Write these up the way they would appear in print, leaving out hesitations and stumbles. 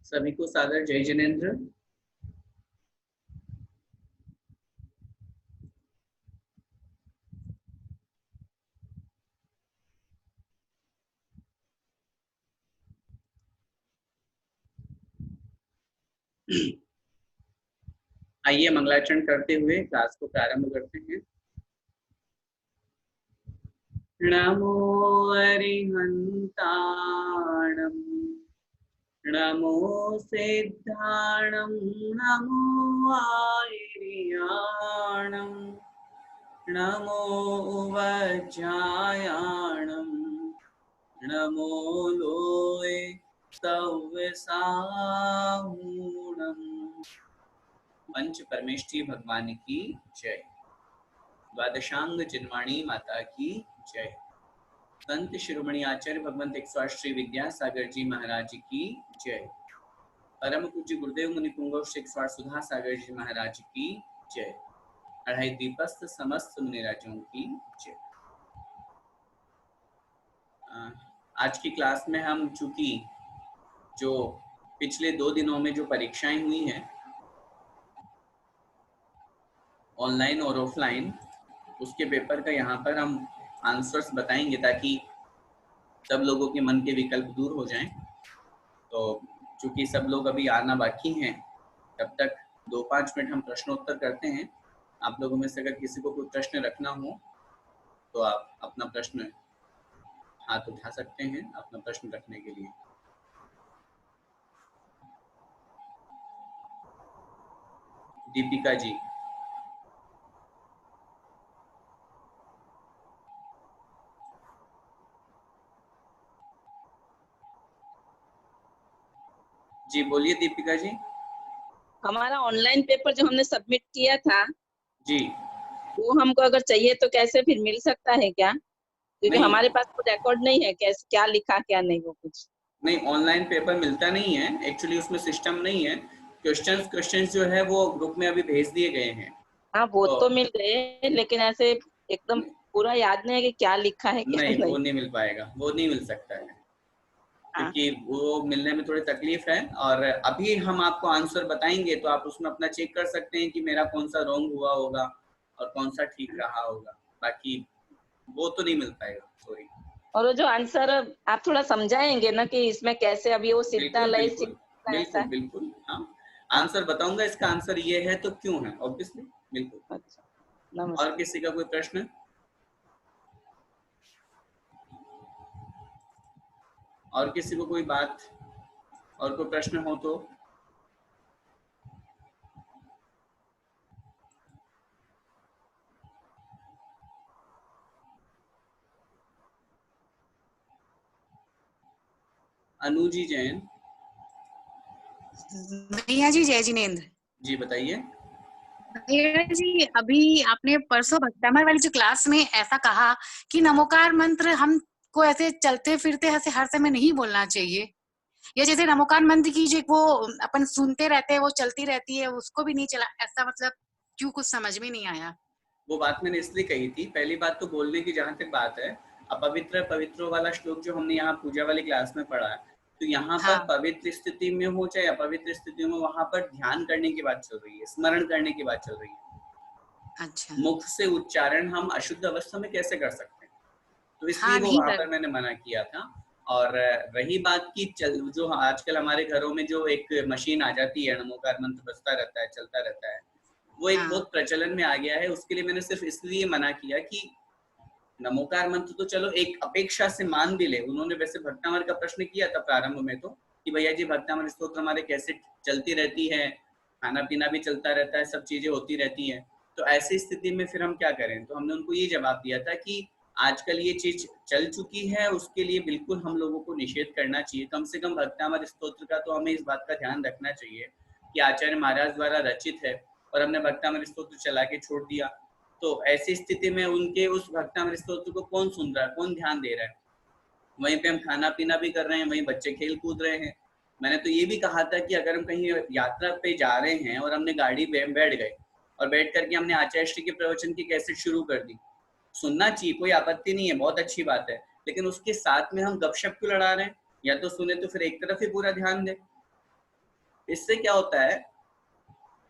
सभी को सादर जय जिनेन्द्र। आइए मंगलाचरण करते हुए क्लास को प्रारंभ करते हैं। नमो अरिहंताणं नमो सिद्धाणं नमो आयर्याणं नमो वज्रायाणं नमो लोये सव्यसाहूणम्। पंच परमेष्ठी भगवान की जय। द्वादशांग जिनवाणी माता की जय। संत शिरोमणि आचार्य भगवंत 108 श्री विद्यासागर जी महाराज की जय। परम पूज्य गुरुदेव मुनि पुंगव श्री 108 सुधा सागर जी महाराज की जय। अढ़ाई दीपस्थ समस्त मुनिराजों की जय। आज की क्लास में हम चूंकि जो पिछले 2 दिनों में जो परीक्षाएं हुई हैं ऑनलाइन और ऑफलाइन, उसके पेपर का यहाँ पर हम आंसर्स बताएंगे ताकि सब लोगों के मन के विकल्प दूर हो जाएं। तो चूंकि सब लोग अभी आना बाकी हैं, तब तक 2-5 मिनट हम प्रश्नोत्तर करते हैं। आप लोगों में से अगर किसी को कोई प्रश्न रखना हो तो आप अपना प्रश्न हाथ उठा सकते हैं अपना प्रश्न रखने के लिए। दीपिका जी। जी बोलिए दीपिका जी। हमारा ऑनलाइन पेपर जो हमने सबमिट किया था जी, वो हमको अगर चाहिए तो कैसे फिर मिल सकता है क्या? क्योंकि नहीं हमारे पास कोई रिकॉर्ड नहीं है, कैसे क्या लिखा क्या नहीं, वो कुछ नहीं, ऑनलाइन पेपर मिलता नहीं है एक्चुअली, उसमें सिस्टम नहीं है। क्वेश्चंस जो है वो ग्रुप में अभी भेज दिए गए हैं। हाँ वो तो तो मिल गए, लेकिन ऐसे एकदम पूरा याद नहीं है कि क्या लिखा है क्या नहीं, नहीं। वो नहीं मिल पाएगा, वो नहीं मिल सकता है हाँ क्योंकि वो मिलने में थोड़ी तकलीफ है। और अभी हम आपको आंसर बताएंगे तो आप उसमें अपना चेक कर सकते हैं कि मेरा कौन सा रॉन्ग हुआ होगा और कौन सा ठीक रहा होगा। बाकी वो तो नहीं मिल पाएगा, सॉरी। और वो जो आंसर आप थोड़ा समझाएंगे ना कि इसमें कैसे अभी वो सीधा बिल्कुल लय बिल्कुल सीधा ऐसा बिल्कुल है। बिल्कुल, हाँ हाँ आंसर बताऊंगा, इसका आंसर ये है तो क्यों है, ऑब्वियसली बिल्कुल। अच्छा, और नमस्कार। किसी का कोई प्रश्न? और किसी को कोई बात और कोई प्रश्न हो तो? अनुजी जैन भैया जी जय जिनेन्द्र। जी बताइए। भैया जी अभी आपने परसों भक्तमर वाली जो क्लास में ऐसा कहा कि नमोकार मंत्र हमको ऐसे चलते फिरते ऐसे हर समय नहीं बोलना चाहिए, या जैसे नमोकार मंत्र की जो वो अपन सुनते रहते हैं वो चलती रहती है उसको भी नहीं चला, ऐसा मतलब क्यों, कुछ समझ में नहीं आया। वो बात मैंने इसलिए कही थी, पहली बात तो बोलने की जहां तक बात है, अपवित्र पवित्रों वाला श्लोक जो हमने यहाँ पूजा वाली क्लास में पढ़ा है, तो यहाँ पर हाँ पवित्र स्थिति में हो चाहे अपवित्र स्थिति में, वहां पर ध्यान करने की बात चल रही है, स्मरण करने की बात चल रही है। अच्छा मुख से उच्चारण हम अशुद्ध अवस्था में कैसे कर सकते हैं, तो इसलिए हाँ वो नहीं वहां कर पर मैंने मना किया था। और रही बात की जो आजकल हमारे घरों में जो एक मशीन आ जाती है, नमोकार मंत्र बजता रहता है, चलता रहता है, वो एक हाँ बहुत प्रचलन में आ गया है। उसके लिए मैंने सिर्फ इसलिए मना किया कि नमोकार मंत्र तो चलो एक अपेक्षा से मान भी ले। उन्होंने वैसे भक्तामर का प्रश्न किया था प्रारंभ में तो, कि भैया जी भक्तामर स्तोत्र हमारे कैसे चलती रहती है, खाना पीना भी चलता रहता है, सब चीजें होती रहती है, तो ऐसी स्थिति में फिर हम क्या करें। तो हमने उनको ये जवाब दिया था कि आजकल ये चीज चल चुकी है, उसके लिए बिल्कुल हम लोगों को निषेध करना चाहिए। कम से कम भक्तामर स्तोत्र का तो हमें इस बात का ध्यान रखना चाहिए कि आचार्य महाराज द्वारा रचित है और हमने भक्तामर स्तोत्र चला के छोड़ दिया, तो ऐसी स्थिति में उनके उस भक्तामृत स्तोत्र को कौन सुन रहा है, कौन ध्यान दे रहा है। वहीं पे हम खाना पीना भी कर रहे हैं, वहीं बच्चे खेल कूद रहे हैं। मैंने तो ये भी कहा था कि अगर हम कहीं यात्रा पे जा रहे हैं और हमने गाड़ी में बैठ गए और बैठ करके हमने आचार्य श्री के प्रवचन की कैसेट शुरू कर दी, सुनना चाहिए, कोई आपत्ति नहीं है, बहुत अच्छी बात है, लेकिन उसके साथ में हम गपशप क्यों लड़ा रहे हैं। या तो सुने तो फिर एक तरफ ही पूरा ध्यान दे। इससे क्या होता है,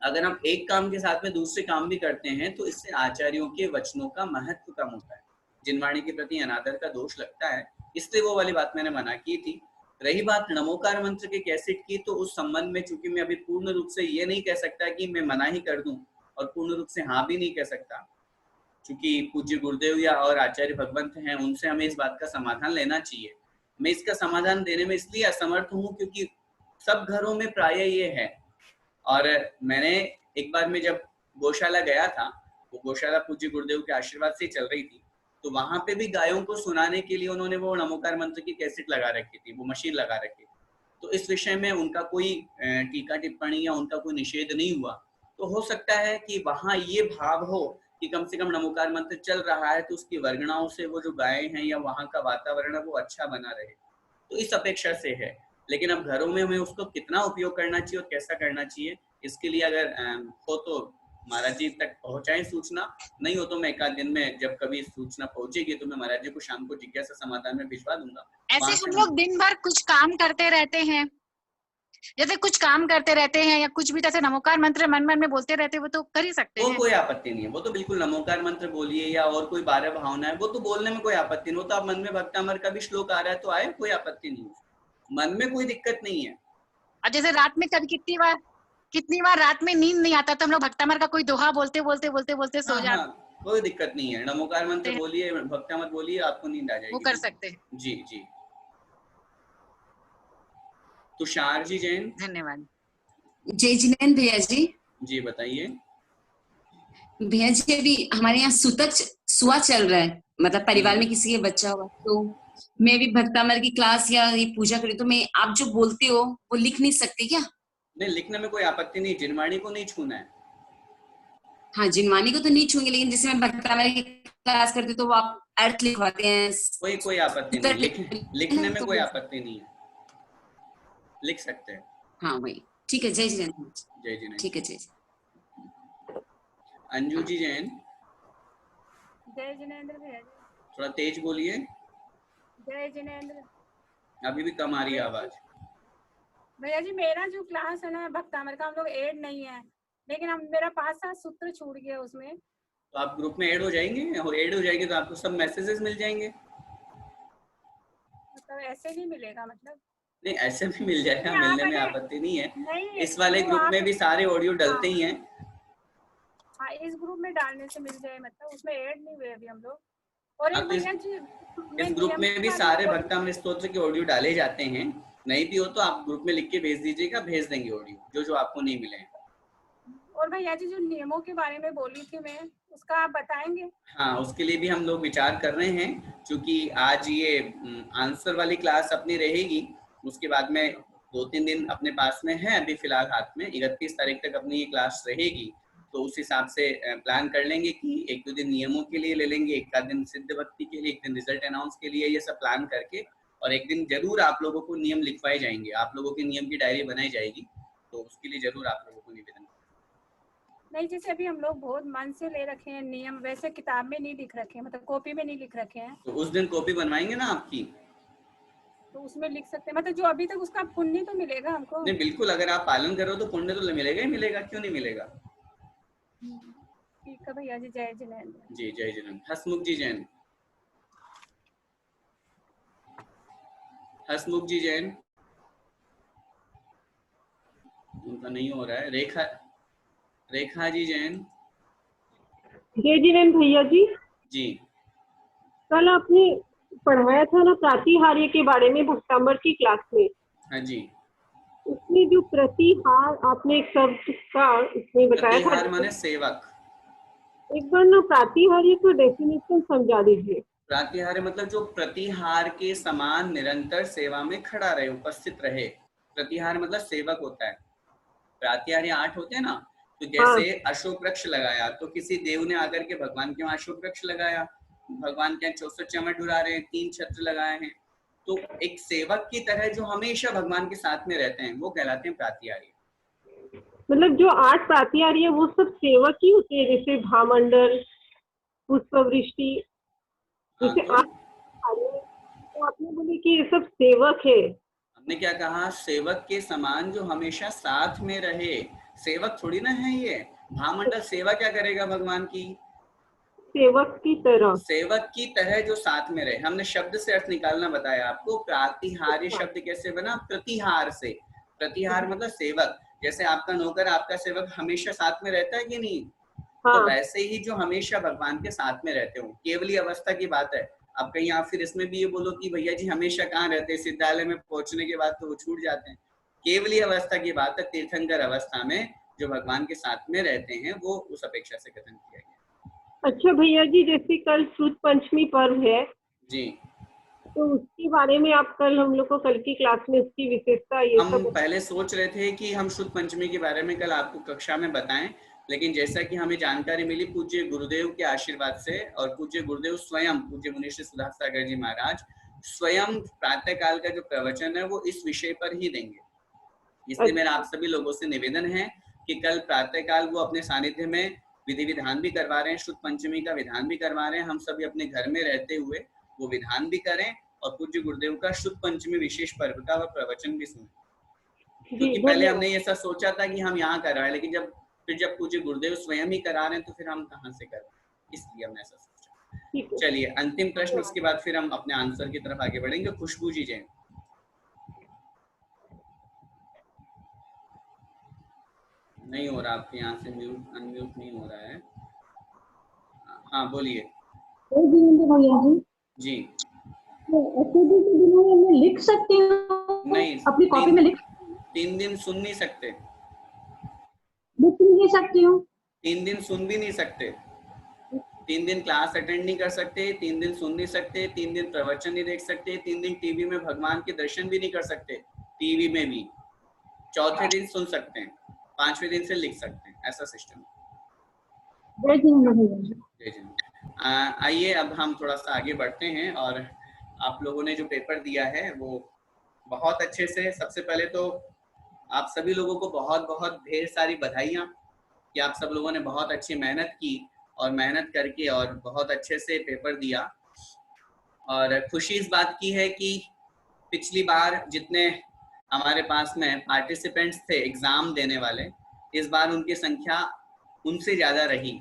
अगर हम एक काम के साथ में दूसरे काम भी करते हैं तो इससे आचार्यों के वचनों का महत्व कम होता है, जिनवाणी के प्रति अनादर का दोष लगता है, इसलिए वो वाली बात मैंने मना की थी। रही बात नमोकार मंत्र के कैसेट की, तो उस संबंध में चूंकि मैं अभी पूर्ण रूप से ये नहीं कह सकता कि मैं मना ही कर दूं और पूर्ण रूप से हाँ भी नहीं कह सकता, क्योंकि पूज्य गुरुदेव या और आचार्य भगवंत हैं, उनसे हमें इस बात का समाधान लेना चाहिए। मैं इसका समाधान देने में इसलिए असमर्थ हूँ क्योंकि सब घरों में प्राय ये है। और मैंने एक बार में जब गौशाला गया था, वो गौशाला पूज्य गुरुदेव के आशीर्वाद से चल रही थी, तो वहां पे भी गायों को सुनाने के लिए उन्होंने वो नमोकार मंत्र की कैसेट लगा रखी थी, वो मशीन लगा रखी थी। तो इस विषय में उनका कोई टीका टिप्पणी या उनका कोई निषेध नहीं हुआ। तो हो सकता है कि वहां ये भाव हो कि कम से कम नमोकार मंत्र चल रहा है तो उसकी वर्गणाओं से वो जो गायें हैं या वहां का वातावरण है वो अच्छा बना रहे, तो इस अपेक्षा से है। लेकिन अब घरों में हमें उसको कितना उपयोग करना चाहिए और कैसा करना चाहिए, इसके लिए अगर हो तो महाराज जी तक पहुंचाएं सूचना, नहीं हो तो मैं एक आध दिन में जब कभी सूचना पहुंचेगी तो मैं महाराज जी को शाम को जिज्ञासा समाधान में भिजवा दूंगा। ऐसे हम लोग दिन भर कुछ काम करते रहते हैं, जैसे कुछ काम करते रहते हैं या कुछ भी, जैसे नमोकार मंत्र मन मन में बोलते रहते हैं, वो तो कर ही सकते हैं। कोई आपत्ति नहीं है, वो तो बिल्कुल नमोकार मंत्र बोलिए या और कोई 12 भावना है, वो तो बोलने में कोई आपत्ति नहीं। वो तो आप मन में भक्तामर का भी श्लोक आ रहा है तो आए, कोई आपत्ति नहीं, मन में कोई दिक्कत नहीं है। और जैसे रात में कभी कितनी बार रात में नींद नहीं आता तो हम लोग भक्तामर का कोई दोहा बोलते बोलते सो जाते, कोई दिक्कत नहीं है, नमोकार मंत्र बोलिए, भक्तामर बोलिए, आपको नींद आ जाएगी, वो कर सकते हैं। जी जी। तुषार जी जैन, धन्यवाद। जय जिनेन्द्र भैया जी। जी बताइए। भैया जी अभी हमारे यहाँ सूतक सुआ चल रहा है, मतलब परिवार में किसी के बच्चा हुआ, तो मैं भी भक्तामर की क्लास या ये पूजा करी तो मैं आप जो बोलते हो वो लिख नहीं सकती क्या? नहीं, लिखने में कोई आपत्ति नहीं, जिनवाणी को नहीं छूना है। हाँ, जिनवाणी को तो नहीं छूंगे, लेकिन जैसे मैं भक्तामर की क्लास करती तो वो आप अर्थ लिखवाते हैं। कोई आपत्ति नहीं, लिखने में कोई आपत्ति नहीं है, लिख सकते हैं। हाँ वही, ठीक है। जय जिनेन्द्र। जय जिनेन्द्र। ठीक है, जय। अंजू जी जैन। जय जिनेन्द्र भैया जी। थोड़ा तेज बोलिए। जय जिनेन्द्र। अभी भी कम आ रही है आवाज। भैया जी मेरा जो क्लास है ना भक्तामर का, हम लोग ऐड नहीं है, लेकिन हम मेरा 5-7 सूत्र छूट गया उसमें। तो आप ग्रुप में ऐड हो जाएंगे, और ऐड हो जाएंगे तो आपको सब मैसेजेस मिल जाएंगे। मतलब ऐसे नहीं मिलेगा? मतलब नहीं, ऐसे भी मिल जाएगा, मिलने में आपत्ति नहीं है। नहीं, इस वाले ग्रुप में भी सारे ऑडियो डलते ही हैं। हाँ, इस ग्रुप में डालने से मिल जाए, मतलब उसमें ऐड नहीं हुए अभी हम लोग। और अब इस ग्रुप में भी सारे भक्तामृत स्तोत्र के ऑडियो डाले जाते हैं, नहीं भी हो तो आप ग्रुप में लिख के भेज दीजिएगा, भेज देंगे ऑडियो जो आपको नहीं मिले। और भैया जी जो नियमों के बारे में बोली थी मैं, उसका आप बताएंगे? हाँ, उसके लिए भी हम लोग विचार कर रहे हैं, क्योंकि आज ये आंसर वाली क्लास अपनी रहेगी, उसके बाद में 2-3 दिन अपने पास में है अभी फिलहाल हाथ में, 31 तारीख तक अपनी ये क्लास रहेगी। तो उस हिसाब से प्लान कर लेंगे कि 1-2 दिन नियमों के लिए ले लेंगे, एक आध दिन सिद्ध भक्ति के लिए, एक दिन रिजल्ट अनाउंस के लिए, ये सब प्लान करके, और एक दिन जरूर आप लोगों को नियम लिखवाए जाएंगे, आप लोगों के नियम की डायरी बनाई जाएगी, तो उसके लिए जरूर आप लोगों को निवेदन। नहीं, जैसे अभी हम लोग बहुत मन से ले रखे हैं नियम, वैसे किताब में नहीं लिख रखे हैं, मतलब कॉपी में नहीं लिख रखे हैं। तो उस दिन कॉपी बनवाएंगे ना आपकी, तो उसमें लिख सकते हैं, मतलब जो अभी तक उसका पुण्य तो मिलेगा हमको? नहीं बिल्कुल, अगर आप पालन करो तो पुण्य तो मिलेगा ही मिलेगा, क्यों नहीं मिलेगा। ठीक है भैया जी। जय जिनेन्द्र। जी जय जिनेन्द्र। हसमुख जी जैन। हसमुख जी जैन, उनका नहीं हो रहा है। रेखा जी जैन। जय जिनेन्द्र भैया जी। जी, कल आपने पढ़ाया था ना प्रातिहार्य के बारे में भक्तामर की क्लास में। हाँ जी। उसमें जो प्रतिहार आपने एक शब्द का उसमें बताया था, प्रतिहार माने सेवक। एक बार ना प्रातिहार्य का डेफिनेशन समझा दीजिए। प्रातिहार्य मतलब जो प्रतिहार के समान निरंतर सेवा में खड़ा रहे, उपस्थित रहे। प्रतिहार मतलब सेवक होता है। प्रातिहार्य 8 होते हैं ना, तो जैसे अशोक वृक्ष लगाया, तो किसी देव ने आकर के भगवान के वहां अशोक वृक्ष लगाया, भगवान के 64 चमट उड़ा रहे हैं, 3 छत्र लगाए हैं, तो एक सेवक की तरह जो हमेशा भगवान के साथ में रहते हैं, वो कहलाते हैं प्रातिहार्य। मतलब जो 8 प्रातिहार्य वो सब सेवक ही होते हैं, जैसे भामंडल, पुष्पवृष्टि, जैसे 8 तो आपने बोले कि ये सब सेवक है। ने क्या कहा, सेवक के समान जो हमेशा साथ में रहे। सेवक थोड़ी ना है ये, भामंडल सेवा क्या करेगा भगवान की, सेवक की तरह। सेवक की तरह जो साथ में रहे। हमने शब्द से अर्थ निकालना बताया आपको। प्रातिहार्य शब्द कैसे बना, प्रतिहार से। प्रतिहार मतलब सेवक, जैसे आपका नौकर आपका सेवक हमेशा साथ में रहता है कि नहीं, तो हाँ वैसे ही जो हमेशा भगवान के साथ में रहते हो। केवली अवस्था की बात है। अब कहीं आप फिर इसमें भी ये बोलो कि भैया जी हमेशा कहाँ रहते हैं, सिद्धालय में पहुंचने के बाद तो वो छूट जाते हैं। केवली अवस्था की बात है, तीर्थंकर अवस्था में जो भगवान के साथ में रहते हैं वो उस अपेक्षा से कथन किया गया। अच्छा भैया जी, जैसे कल शुद्ध पंचमी पर्व है, जी, तो उसके बारे में आप कल हम लोग को कल की क्लास में उसकी विशेषता ये हम सब। पहले सोच रहे थे कि हम शुद्ध पंचमी के बारे में कल आपको कक्षा में बताएं, लेकिन जैसा कि हमें जानकारी मिली पूज्य गुरुदेव के आशीर्वाद से, और पूज्य गुरुदेव स्वयं पूज्य मुनीश्री सुधा सागर जी महाराज स्वयं प्रातः काल का जो प्रवचन है वो इस विषय पर ही देंगे। इसलिए मेरा आप सभी लोगों से निवेदन है कि कल प्रातः काल वो अपने सानिध्य में विधि विधान भी करवा रहे हैं, शुद्ध पंचमी का विधान भी करवा रहे हैं। हम सभी अपने घर में रहते हुए वो विधान भी करें और पूज्य गुरुदेव का शुद्ध पंचमी विशेष पर्व का वह प्रवचन भी सुने। क्योंकि पहले हमने ऐसा सोचा था कि हम यहाँ कर रहे हैं, लेकिन जब पूज्य गुरुदेव स्वयं ही करा रहे हैं तो फिर हम कहाँ से कर रहे हैं, इसलिए हमने ऐसा सोचा। चलिए अंतिम प्रश्न, उसके बाद फिर हम अपने आंसर की तरफ आगे बढ़ेंगे। खुशबू जी जैन। नहीं हो रहा आपके यहाँ से म्यूट, अनम्यूट नहीं हो रहा है। हाँ बोलिए भैया जी। जी एसओडी के दिनों में मैं लिख सकती हूँ नहीं, अपनी कॉपी में लिख 3 दिन सुन नहीं सकते, लिख नहीं सकती हूँ। 3 दिन सुन भी नहीं सकते, 3 दिन क्लास अटेंड नहीं कर सकते, 3 दिन सुन नहीं सकते, 3 दिन प्रवचन नहीं देख सकते, 3 दिन टीवी में भगवान के दर्शन भी नहीं कर सकते, टीवी में भी। चौथे दिन सुन सकते हैं, 5वें दिन से लिख सकते हैं, ऐसा सिस्टम। आइए अब हम थोड़ा सा आगे बढ़ते हैं, और आप लोगों ने जो पेपर दिया है वो बहुत अच्छे से, सबसे पहले तो आप सभी लोगों को बहुत बहुत ढेर सारी बधाइयाँ कि आप सब लोगों ने बहुत अच्छी मेहनत की और मेहनत करके और बहुत अच्छे से पेपर दिया। और खुशी इस बात की है कि पिछली बार जितने हमारे पास में पार्टिसिपेंट्स थे एग्जाम देने वाले, इस बार उनकी संख्या उनसे ज़्यादा रही।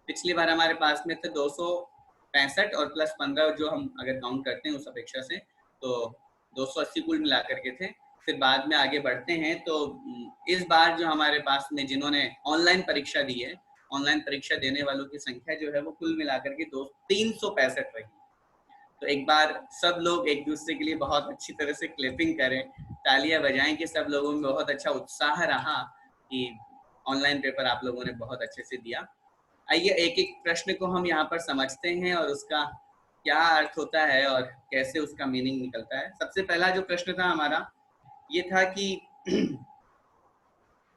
पिछली बार हमारे पास में थे 265 और प्लस 15 जो हम अगर काउंट करते हैं उस अपेक्षा से, तो 280 कुल मिला करके थे। फिर बाद में आगे बढ़ते हैं तो इस बार जो हमारे पास में जिन्होंने ऑनलाइन परीक्षा दी है, ऑनलाइन परीक्षा देने वालों की संख्या जो है वो कुल मिलाकर के 365 रही। तो एक बार सब लोग एक दूसरे के लिए बहुत अच्छी तरह से क्लैपिंग करें, तालियां बजाएं कि सब लोगों में बहुत अच्छा उत्साह रहा कि ऑनलाइन पेपर आप लोगों ने बहुत अच्छे से दिया। आइए एक एक प्रश्न को हम यहाँ पर समझते हैं और उसका क्या अर्थ होता है और कैसे उसका मीनिंग निकलता है। सबसे पहला जो प्रश्न था हमारा ये था कि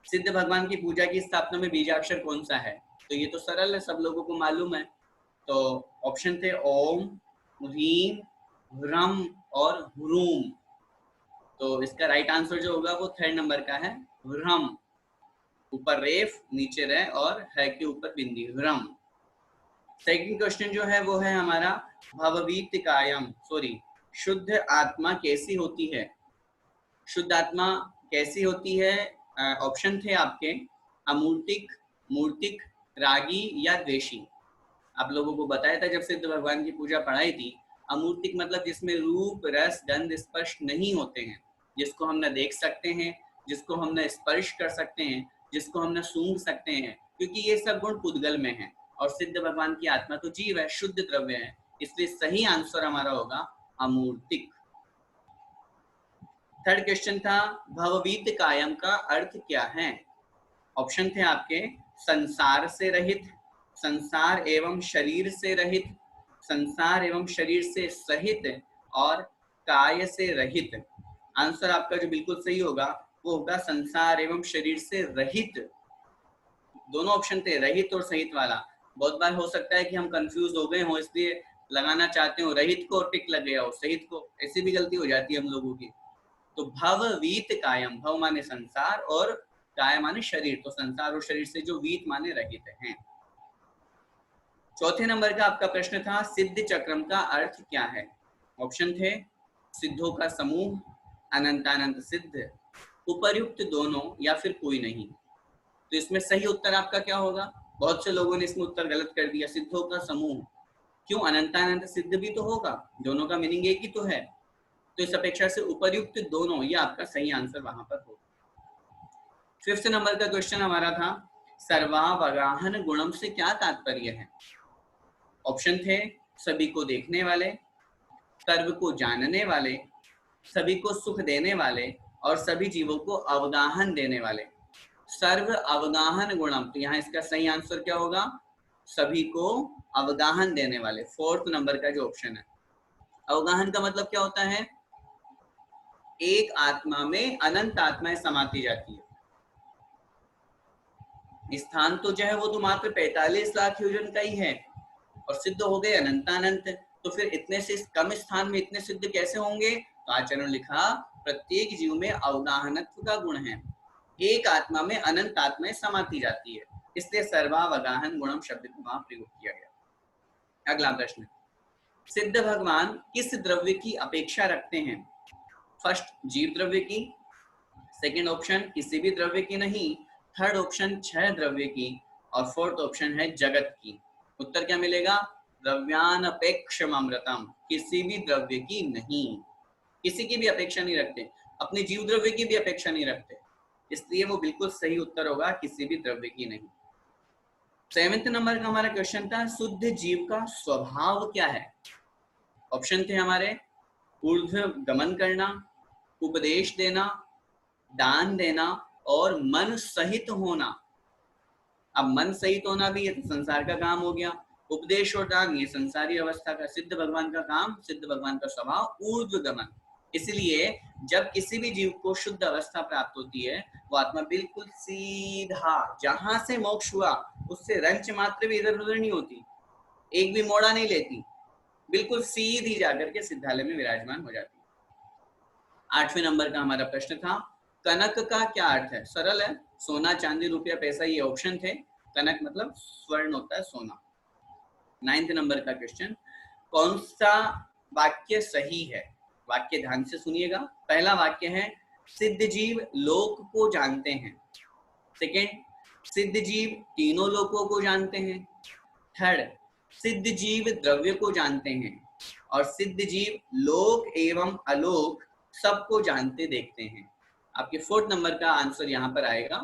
सिद्ध भगवान की पूजा की स्थापना में बीजाक्षर कौन सा है। तो ये तो सरल है, सब लोगों को मालूम है। तो ऑप्शन थे ओम, ह्रीम, ह्रम और ह्रूम। तो इसका राइट आंसर जो होगा वो 3rd नंबर का है, ह्रम। ऊपर रेफ, नीचे रे और है के ऊपर बिंदी, ह्रम। सेकंड क्वेश्चन जो है वो है हमारा भववीत कायम, सॉरी, शुद्ध आत्मा कैसी होती है। शुद्ध आत्मा कैसी होती है। ऑप्शन थे आपके अमूर्तिक, मूर्तिक, रागी या द्वेषी। आप लोगों को बताया था जब सिद्ध भगवान की पूजा पढ़ाई थी, अमूर्तिक मतलब जिसमें रूप, रस, गंध, स्पर्श नहीं होते हैं, जिसको हम न देख सकते हैं, जिसको हम न स्पर्श कर सकते हैं, जिसको हम न सूंघ सकते हैं, क्योंकि ये सब गुण पुद्गल में हैं। और सिद्ध भगवान की आत्मा तो जीव है, शुद्ध द्रव्य है, इसलिए सही आंसर हमारा होगा अमूर्तिक। थर्ड क्वेश्चन था भववीत कायम का अर्थ क्या है। ऑप्शन थे आपके संसार से रहित, संसार एवं शरीर से रहित, संसार एवं शरीर से सहित और काय से रहित। आंसर आपका जो बिल्कुल सही होगा वो होगा संसार एवं शरीर से रहित। दोनों ऑप्शन थे, रहित और सहित वाला। बहुत बार हो सकता है कि हम कंफ्यूज हो गए हो, इसलिए लगाना चाहते हो रहित को और टिक लग गया हो सहित को, ऐसी भी गलती हो जाती है हम लोगों की। तो भव वीत कायम, भव माने संसार और काय माने शरीर, तो संसार और शरीर से जो वीत माने रहित हैं। चौथे नंबर का आपका प्रश्न था सिद्ध चक्रम का अर्थ क्या है। ऑप्शन थे सिद्धों का समूह, अनंतानंत सिद्ध, उपर्युक्त दोनों या फिर कोई नहीं। तो इसमें सही उत्तर आपका क्या होगा? बहुत से लोगों ने इसमें उत्तर गलत कर दिया, सिद्धों का समूह। क्यों? अनंतानंत सिद्ध भी तो होगा, दोनों का मीनिंग एक ही तो है। तो इस अपेक्षा से उपर्युक्त दोनों, ये आपका सही आंसर वहां पर होगा। 5th नंबर का क्वेश्चन हमारा था सर्वावगाहन गुणम से क्या तात्पर्य है? ऑप्शन थे सभी को देखने वाले, सर्व को जानने वाले, सभी को सुख देने वाले और सभी जीवों को अवगाहन देने वाले। सर्व अवगाहन गुणम, तो यहाँ इसका सही आंसर क्या होगा? सभी को अवगाहन देने वाले, 4th नंबर का जो ऑप्शन है। अवगाहन का मतलब क्या होता है? एक आत्मा में अनंत आत्माएं समाती जाती है। स्थान तो जो है वो तो मात्र 45 लाख योजन का ही है और सिद्ध हो गए अनंतानंत। तो फिर इतने से कम स्थान में इतने सिद्ध कैसे होंगे? तो आचार्यों ने लिखा प्रत्येक जीव में अवगाहनत्व का गुण है, एक आत्मा में अनंत आत्माएं समाती जाती है, इसलिए सर्वावगाहन गुणम शब्द को वहां प्रयोग किया गया। अगला प्रश्न, सिद्ध भगवान किस द्रव्य की अपेक्षा रखते हैं? फर्स्ट जीव द्रव्य की, सेकंड ऑप्शन किसी भी द्रव्य की नहीं, थर्ड ऑप्शन 6 द्रव्य की और 4th ऑप्शन है जगत की। उत्तर क्या मिलेगा? द्रव्यानपेक्षमृतम, किसी भी द्रव्य की नहीं, किसी की भी अपेक्षा नहीं रखते, अपने जीव द्रव्य की भी अपेक्षा नहीं रखते, इसलिए वो बिल्कुल सही उत्तर होगा, किसी भी द्रव्य की नहीं। 7th नंबर का हमारा क्वेश्चन था शुद्ध जीव का स्वभाव क्या है? ऑप्शन थे हमारे ऊर्ध्व गमन करना, उपदेश देना, दान देना और मन सहित होना। अब मन सहित होना भी ये तो संसार का काम हो गया, उपदेश और दान ये संसारी अवस्था का, सिद्ध भगवान का काम, सिद्ध भगवान का स्वभाव ऊर्ध्व गमन। इसलिए जब किसी भी जीव को शुद्ध अवस्था प्राप्त होती है, वो आत्मा बिल्कुल सीधा जहां से मोक्ष हुआ उससे रंच मात्र भी इधर उधर नहीं होती, एक भी मोड़ा नहीं लेती, बिल्कुल सीधी जाकर के सिद्धालय में विराजमान हो जाती है। 8वें नंबर का हमारा प्रश्न था कनक का क्या अर्थ है? सरल है, सोना चांदी रुपया पैसा, ये ऑप्शन थे। कनक मतलब स्वर्ण होता है, सोना। 9th नंबर का क्वेश्चन, कौन सा वाक्य सही है? वाक्य ध्यान से सुनिएगा। पहला वाक्य है सिद्ध जीव लोक को जानते हैं, सेकेंड सिद्ध जीव तीनों लोकों को जानते हैं, थर्ड सिद्ध जीव द्रव्य को जानते हैं और सिद्ध जीव लोक एवं अलोक सबको जानते देखते हैं। आपके 4th नंबर का आंसर यहाँ पर आएगा,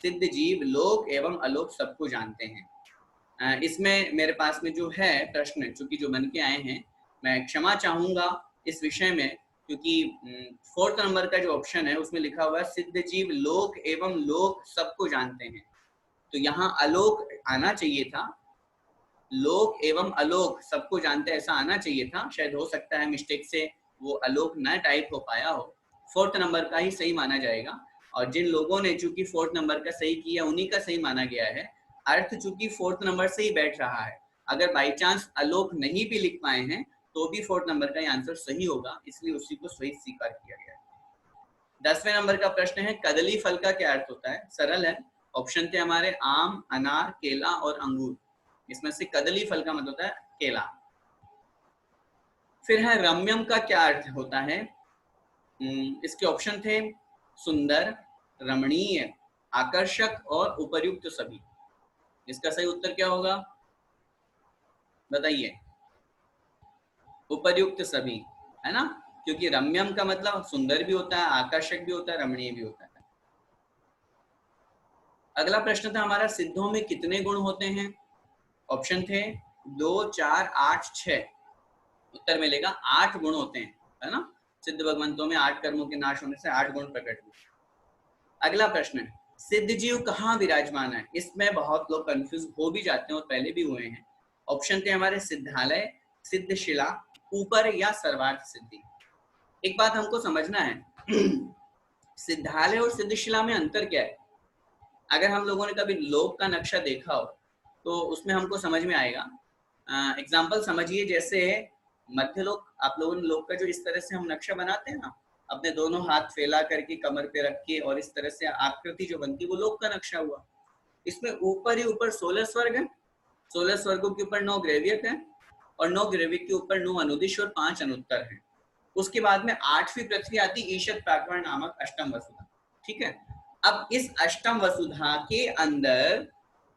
सिद्ध जीव लोक एवं अलोक सबको जानते हैं। इसमें मेरे पास में जो है प्रश्न चूंकि जो बन के आए हैं, मैं क्षमा चाहूंगा इस विषय में, क्योंकि 4th नंबर का जो ऑप्शन है उसमें लिखा हुआ है सिद्ध जीव लोक एवं लोक सबको जानते हैं, तो यहाँ अलोक आना चाहिए था, लोक एवं अलोक सबको जानते ऐसा आना चाहिए था। शायद हो सकता है मिस्टेक से वो अलोक न टाइप हो पाया हो, 4th नंबर का ही सही माना जाएगा। और जिन लोगों ने चूंकि 4th नंबर का सही किया उन्हीं का सही माना गया है। अर्थ चूंकि 4th नंबर से ही बैठ रहा है, अगर बाई चांस अलोक नहीं भी लिख पाए हैं तो भी 4th नंबर का आंसर सही होगा, इसलिए उसी को सही स्वीकार किया गया है। 10वें नंबर का प्रश्न है कदली फल का क्या अर्थ होता है? सरल है, ऑप्शन थे हमारे आम, अनार, केला और अंगूर, इसमें से कदली फल का मतलब होता है केला। फिर है रम्यम का क्या अर्थ होता है? इसके ऑप्शन थे सुंदर, रमणीय, आकर्षक और उपर्युक्त सभी। इसका सही उत्तर क्या होगा बताइए? उपर्युक्त सभी, है ना, क्योंकि रम्यम का मतलब सुंदर भी होता है, आकर्षक भी होता है, रमणीय भी होता है। अगला प्रश्न था हमारा सिद्धों में कितने गुण होते हैं? ऑप्शन थे 2, 4, 8, 6। उत्तर मिलेगा 8 गुण होते हैं, है ना। सिद्ध भगवंतों में 8 कर्मों के नाश होने से 8 गुण प्रकट हुए। अगला प्रश्न है सिद्ध जीव कहाँ विराजमान है? इसमें बहुत लोग कंफ्यूज हो भी जाते हैं और पहले भी हुए हैं। ऑप्शन थे हमारे सिद्धालय, सिद्धशिला, ऊपर या सर्वार्थ सिद्धि। एक बात हमको समझना है सिद्धालय और सिद्धशिला में अंतर क्या है? अगर हम लोगों ने कभी लोक का नक्शा देखा हो तो उसमें हमको समझ में आएगा। एग्जाम्पल समझिए, जैसे मध्यलोक, आप लोगों ने लोक का जो इस तरह से हम नक्शा बनाते हैं ना, अपने दोनों हाथ फैला करके कमर पे रख के और इस तरह से आकृति जो बनती है वो लोक का नक्शा हुआ। इसमें ऊपर ही ऊपर 16 स्वर्ग है, 16 स्वर्गों के ऊपर 9 ग्रेवियक है और 9 ग्रेवियक के ऊपर 9 अनुदिश और 5 अनुत्तर है। उसके बाद में 8वीं पृथ्वी आती ईशत प्राक्वार नामक अष्टम वसुधा। ठीक है, अब इस अष्टम वसुधा के अंदर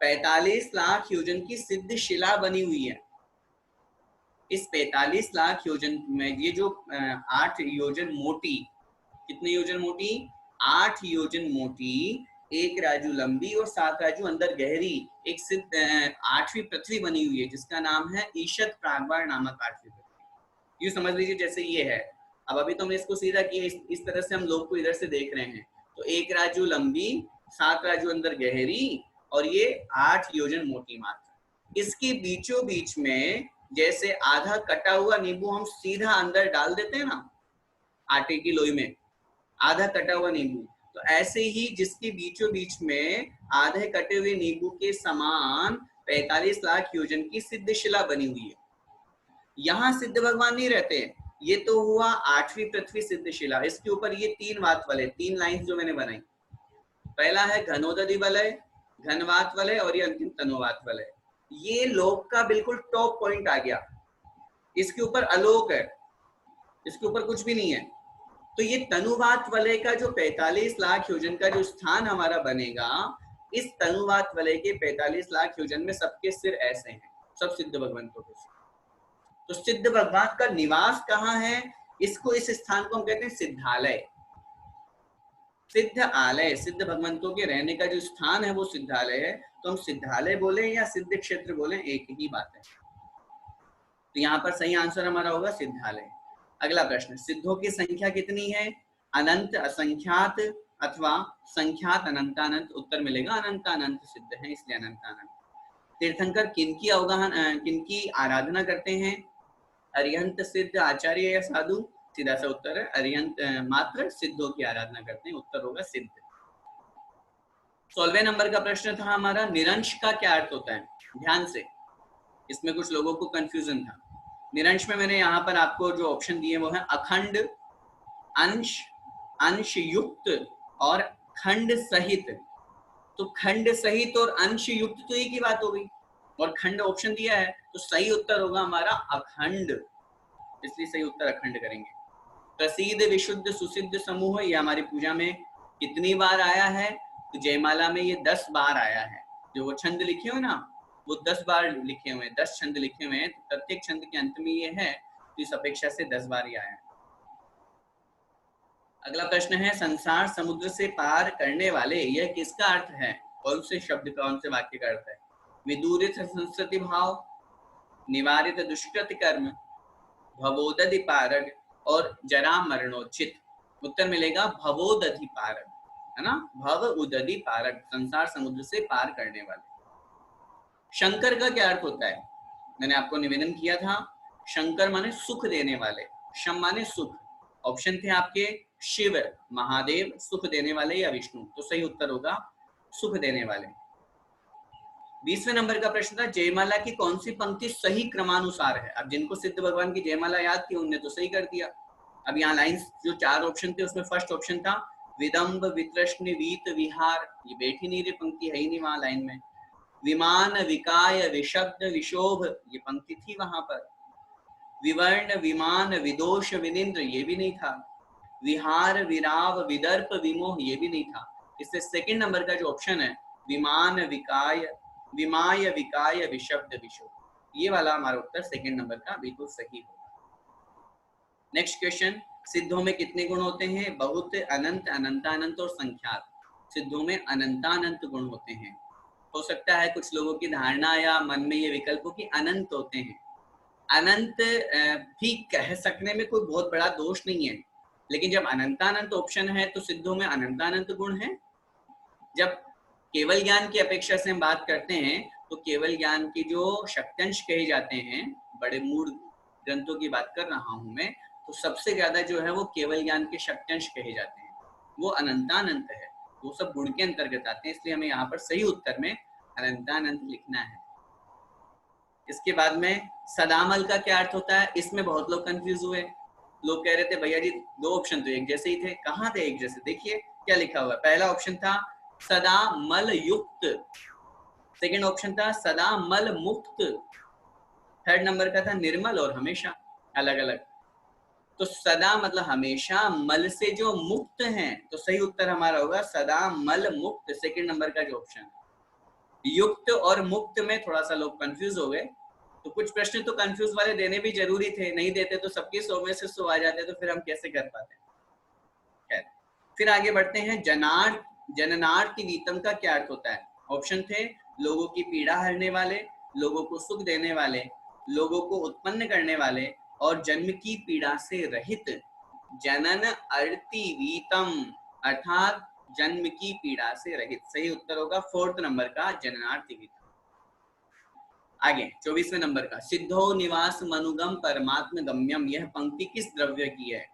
45 लाख योजन की सिद्ध शिला बनी हुई है। इस 45 लाख योजन में ये जो 8 योजन मोटी, कितने योजन मोटी, 8 योजन मोटी, 1 राजू लंबी और 7 राजू अंदर गहरी एक सिद्ध 8वीं पृथ्वी बनी हुई है जिसका नाम है ईशत प्राक्वार नामक 8वीं पृथ्वी। यूं समझ लीजिए जैसे ये है। अब अभी तो हमने इसको सीधा किया, इस तरह से हम लोग को इधर से देख रहे हैं। तो 1 राजू लंबी, 7 राजू अंदर गहरी और ये 8 योजन मोटी मात्र। इसके बीचों बीच में जैसे आधा कटा हुआ नींबू हम सीधा अंदर डाल देते हैं ना आटे की लोई में, आधा कटा हुआ नींबू, तो ऐसे ही जिसके बीचों बीच में आधे कटे हुए नींबू के समान 45 लाख योजन की सिद्ध शिला बनी हुई है। यहाँ सिद्ध भगवान नहीं रहते, ये तो हुआ 8वीं पृथ्वी सिद्ध शिला। इसके ऊपर ये 3 वात वलय, 3 लाइंस जो मैंने बनाई, पहला है घनोदधि वलय, घनवात वलय और ये अंतिम तनोवात वलय। ये लोक का बिल्कुल टॉप पॉइंट आ गया। इसके ऊपर अलोक है, इसके ऊपर कुछ भी नहीं है। तो ये तनुवात वलय का जो 45 लाख योजन का जो स्थान हमारा बनेगा, इस तनुवात वलय के 45 लाख योजन में सबके सिर ऐसे हैं, सब सिद्ध भगवंतों के सिर। तो सिद्ध भगवान का निवास कहाँ है, इसको, इस स्थान को हम कहते हैं सिद्धालय, सिद्ध आलय। सिद्ध भगवंतों के रहने का जो स्थान है वो सिद्धालय है। तो हम सिद्धालय बोले या सिद्ध क्षेत्र बोले एक ही बात है। तो यहाँ पर सही आंसर हमारा होगा सिद्धालय। अगला प्रश्न, सिद्धों की संख्या कितनी है, अनंत, असंख्यात अथवा संख्यात अनंतानंत? उत्तर मिलेगा अनंतानंत सिद्ध है, इसलिए अनंतानंत। तीर्थंकर किनकी अवगाहन, किनकी आराधना करते हैं, अरिहंत सिद्ध आचार्य या साधु? सीधा सा उत्तर है अरिहंत मात्र सिद्धों की आराधना करते हैं, उत्तर होगा सिद्ध। 16वें नंबर का प्रश्न था हमारा, निरंश का क्या अर्थ होता है? ध्यान से, इसमें कुछ लोगों को कंफ्यूजन था। निरंश में मैंने यहाँ पर आपको जो ऑप्शन दिए वो है अखंड, अंश, अंश युक्त और खंड सहित। तो खंड सहित और अंश युक्त तो एक ही बात हो गई, और खंड ऑप्शन दिया है, तो सही उत्तर होगा हमारा अखंड, इसलिए सही उत्तर अखंड करेंगे। प्रसिद्ध विशुद्ध सुसिद्ध समूह, ये हमारी पूजा में कितनी बार आया है? तो जयमाला में ये 10 बार आया है। जो वो छंद लिखे हो ना, वो 10 बार लिखे हुए हैं, 10 छंद लिखे हुए हैं। तो प्रत्येक छंद के अंत में ये है, तो इस अपेक्षा से 10 बार ही आया है। अगला प्रश्न है, संसार समुद्र से पार करने वाले, यह किसका अर्थ है? कौन से शब्द का, कौन से वाक्य का अर्थ है? विदूरित संस्कृति भाव, निवारित दुष्कृत कर्म, भवोदधि पारग और जरा मरणोचित। उत्तर मिलेगा भवोदधि पारग, है ना, भव उदधि पारग, संसार समुद्र से पार करने वाले। शंकर का क्या अर्थ होता है? मैंने आपको निवेदन किया था, शंकर माने सुख देने वाले, शम माने सुख। ऑप्शन थे आपके शिव, महादेव, सुख देने वाले या विष्णु। तो सही उत्तर होगा सुख देने वाले। 20वें नंबर का प्रश्न था, जयमाला की कौन सी पंक्ति सही क्रमानुसार है? अब जिनको सिद्ध भगवान की जयमाला याद थी उनने तो सही कर दिया। अब यहाँ लाइंस जो 4 ऑप्शन थे उसमें फर्स्ट ऑप्शन था विदम्ब वित्रष्ण वीत विहार, ये बैठ ही नहीं रही, पंक्ति है ही नहीं वहां लाइन में। विमान विकाय विशब्द विशोभ, ये पंक्ति थी वहां पर। विवर्ण विमान विदोष विनिंद्र, ये भी नहीं था। विहार विराव विदर्प विमोह, ये भी नहीं था। इससे सेकंड नंबर का जो ऑप्शन है विमान विकाय विमाय विकाय विशब्द विशोभ, ये वाला हमारा उत्तर सेकंड नंबर का बिल्कुल सही होगा। नेक्स्ट क्वेश्चन, सिद्धों में कितने गुण होते हैं? बहुत, अनंत, अनंतानंत और संख्यात। सिद्धों में अनंतानंत गुण होते हैं। हो सकता है कुछ लोगों की धारणा या मन में ये विकल्प हो कि अनंत होते हैं। अनंत भी कह सकने में कोई बहुत बड़ा दोष नहीं है, लेकिन जब अनंतानंत ऑप्शन है तो सिद्धों में अनंतानंत गुण है। जब केवल ज्ञान की अपेक्षा से हम बात करते हैं तो केवल ज्ञान के जो शक्त्यंश कहे जाते हैं, बड़े मूल ग्रंथों की बात कर रहा हूं मैं, तो सबसे ज्यादा जो है वो केवल ज्ञान के शक्त्यंश कहे जाते हैं, वो अनंतानंत है, वो सब गुण के अंतर्गत आते हैं। इसलिए हमें यहाँ पर सही उत्तर में अनंतानंत लिखना है। इसके बाद में सदामल का क्या अर्थ होता है? इसमें बहुत लोग कंफ्यूज हुए। लोग कह रहे थे भैया जी 2 ऑप्शन तो एक जैसे ही थे। कहाँ थे एक जैसे? देखिए क्या लिखा हुआ है। पहला ऑप्शन था सदा मल युक्त, सेकंड ऑप्शन था सदा मल मुक्त, थर्ड नंबर का था निर्मल और हमेशा, अलग अलग। तो सदा मतलब हमेशा, मल से जो मुक्त हैं, तो सही उत्तर हमारा होगा सदा मल मुक्त, सेकंड नंबर का जो ऑप्शन है। युक्त और मुक्त में थोड़ा सा लोग कंफ्यूज हो गए, तो कुछ प्रश्न तो कंफ्यूज वाले देने भी जरूरी थे, नहीं देते तो सबके 100 में से 100 आ जाते, तो फिर हम कैसे कर पाते। फिर आगे बढ़ते हैं। जननार्थ वीतम का क्या अर्थ होता है? ऑप्शन थे लोगों की पीड़ा हरने वाले, लोगों को सुख देने वाले, लोगों को उत्पन्न करने वाले और जन्म की पीड़ा से रहित। जनन अर्ति वीतम अर्थात जन्म की पीड़ा से रहित। सही उत्तर होगा 4th नंबर का जननार्थ वीतम। आगे 24वें नंबर का सिद्धो निवास मनुगम परमात्म गम्यम, यह पंक्ति किस द्रव्य की है?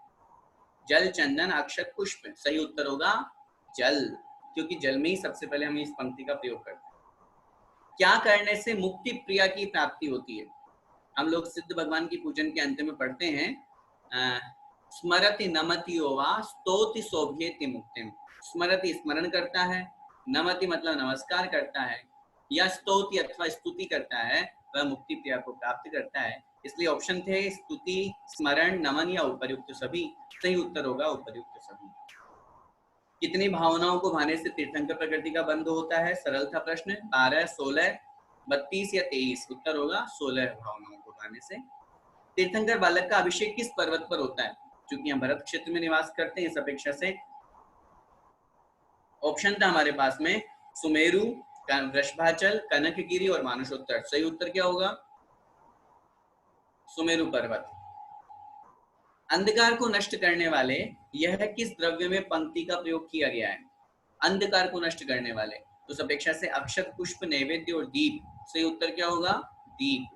जल, चंदन, अक्षत, पुष्प। सही उत्तर होगा जल, क्योंकि जल में ही सबसे पहले हम इस पंक्ति का प्रयोग करते हैं। क्या करने से मुक्ति प्रिया की प्राप्ति होती है? हम लोग सिद्ध भगवान की पूजन के अंत में पढ़ते हैं स्मरति नमति वा स्तोति शोभ्येति मुक्तिम। स्मरति स्मरण करता है, नमति मतलब नमस्कार करता है, या स्तोति अथवा स्तुति करता है, वह मुक्ति प्रिया को प्राप्त करता है। इसलिए ऑप्शन थे स्तुति, स्मरण, नमन या उपर्युक्त सभी। सही उत्तर होगा उपर्युक्त सभी। कितनी भावनाओं को भाने से तीर्थंकर प्रकृति का बंध होता है? सरल था प्रश्न। 12, 16, 32 या 23। उत्तर होगा 16 भावनाओं को भाने से। तीर्थंकर बालक का अभिषेक किस पर्वत पर होता है? क्योंकि हम भरत क्षेत्र में निवास करते हैं, इस अपेक्षा से ऑप्शन था हमारे पास में सुमेरु, वृषभाचल, कनकगिरी और मानसोत्तर। सही उत्तर क्या होगा? सुमेरु पर्वत। अंधकार को नष्ट करने वाले, यह किस द्रव्य में पंक्ति का प्रयोग किया गया है? अंधकार को नष्ट करने वाले, तो उस अपेक्षा से अक्षत, पुष्प, नैवेद्य और दीप। सही उत्तर क्या होगा? दीप।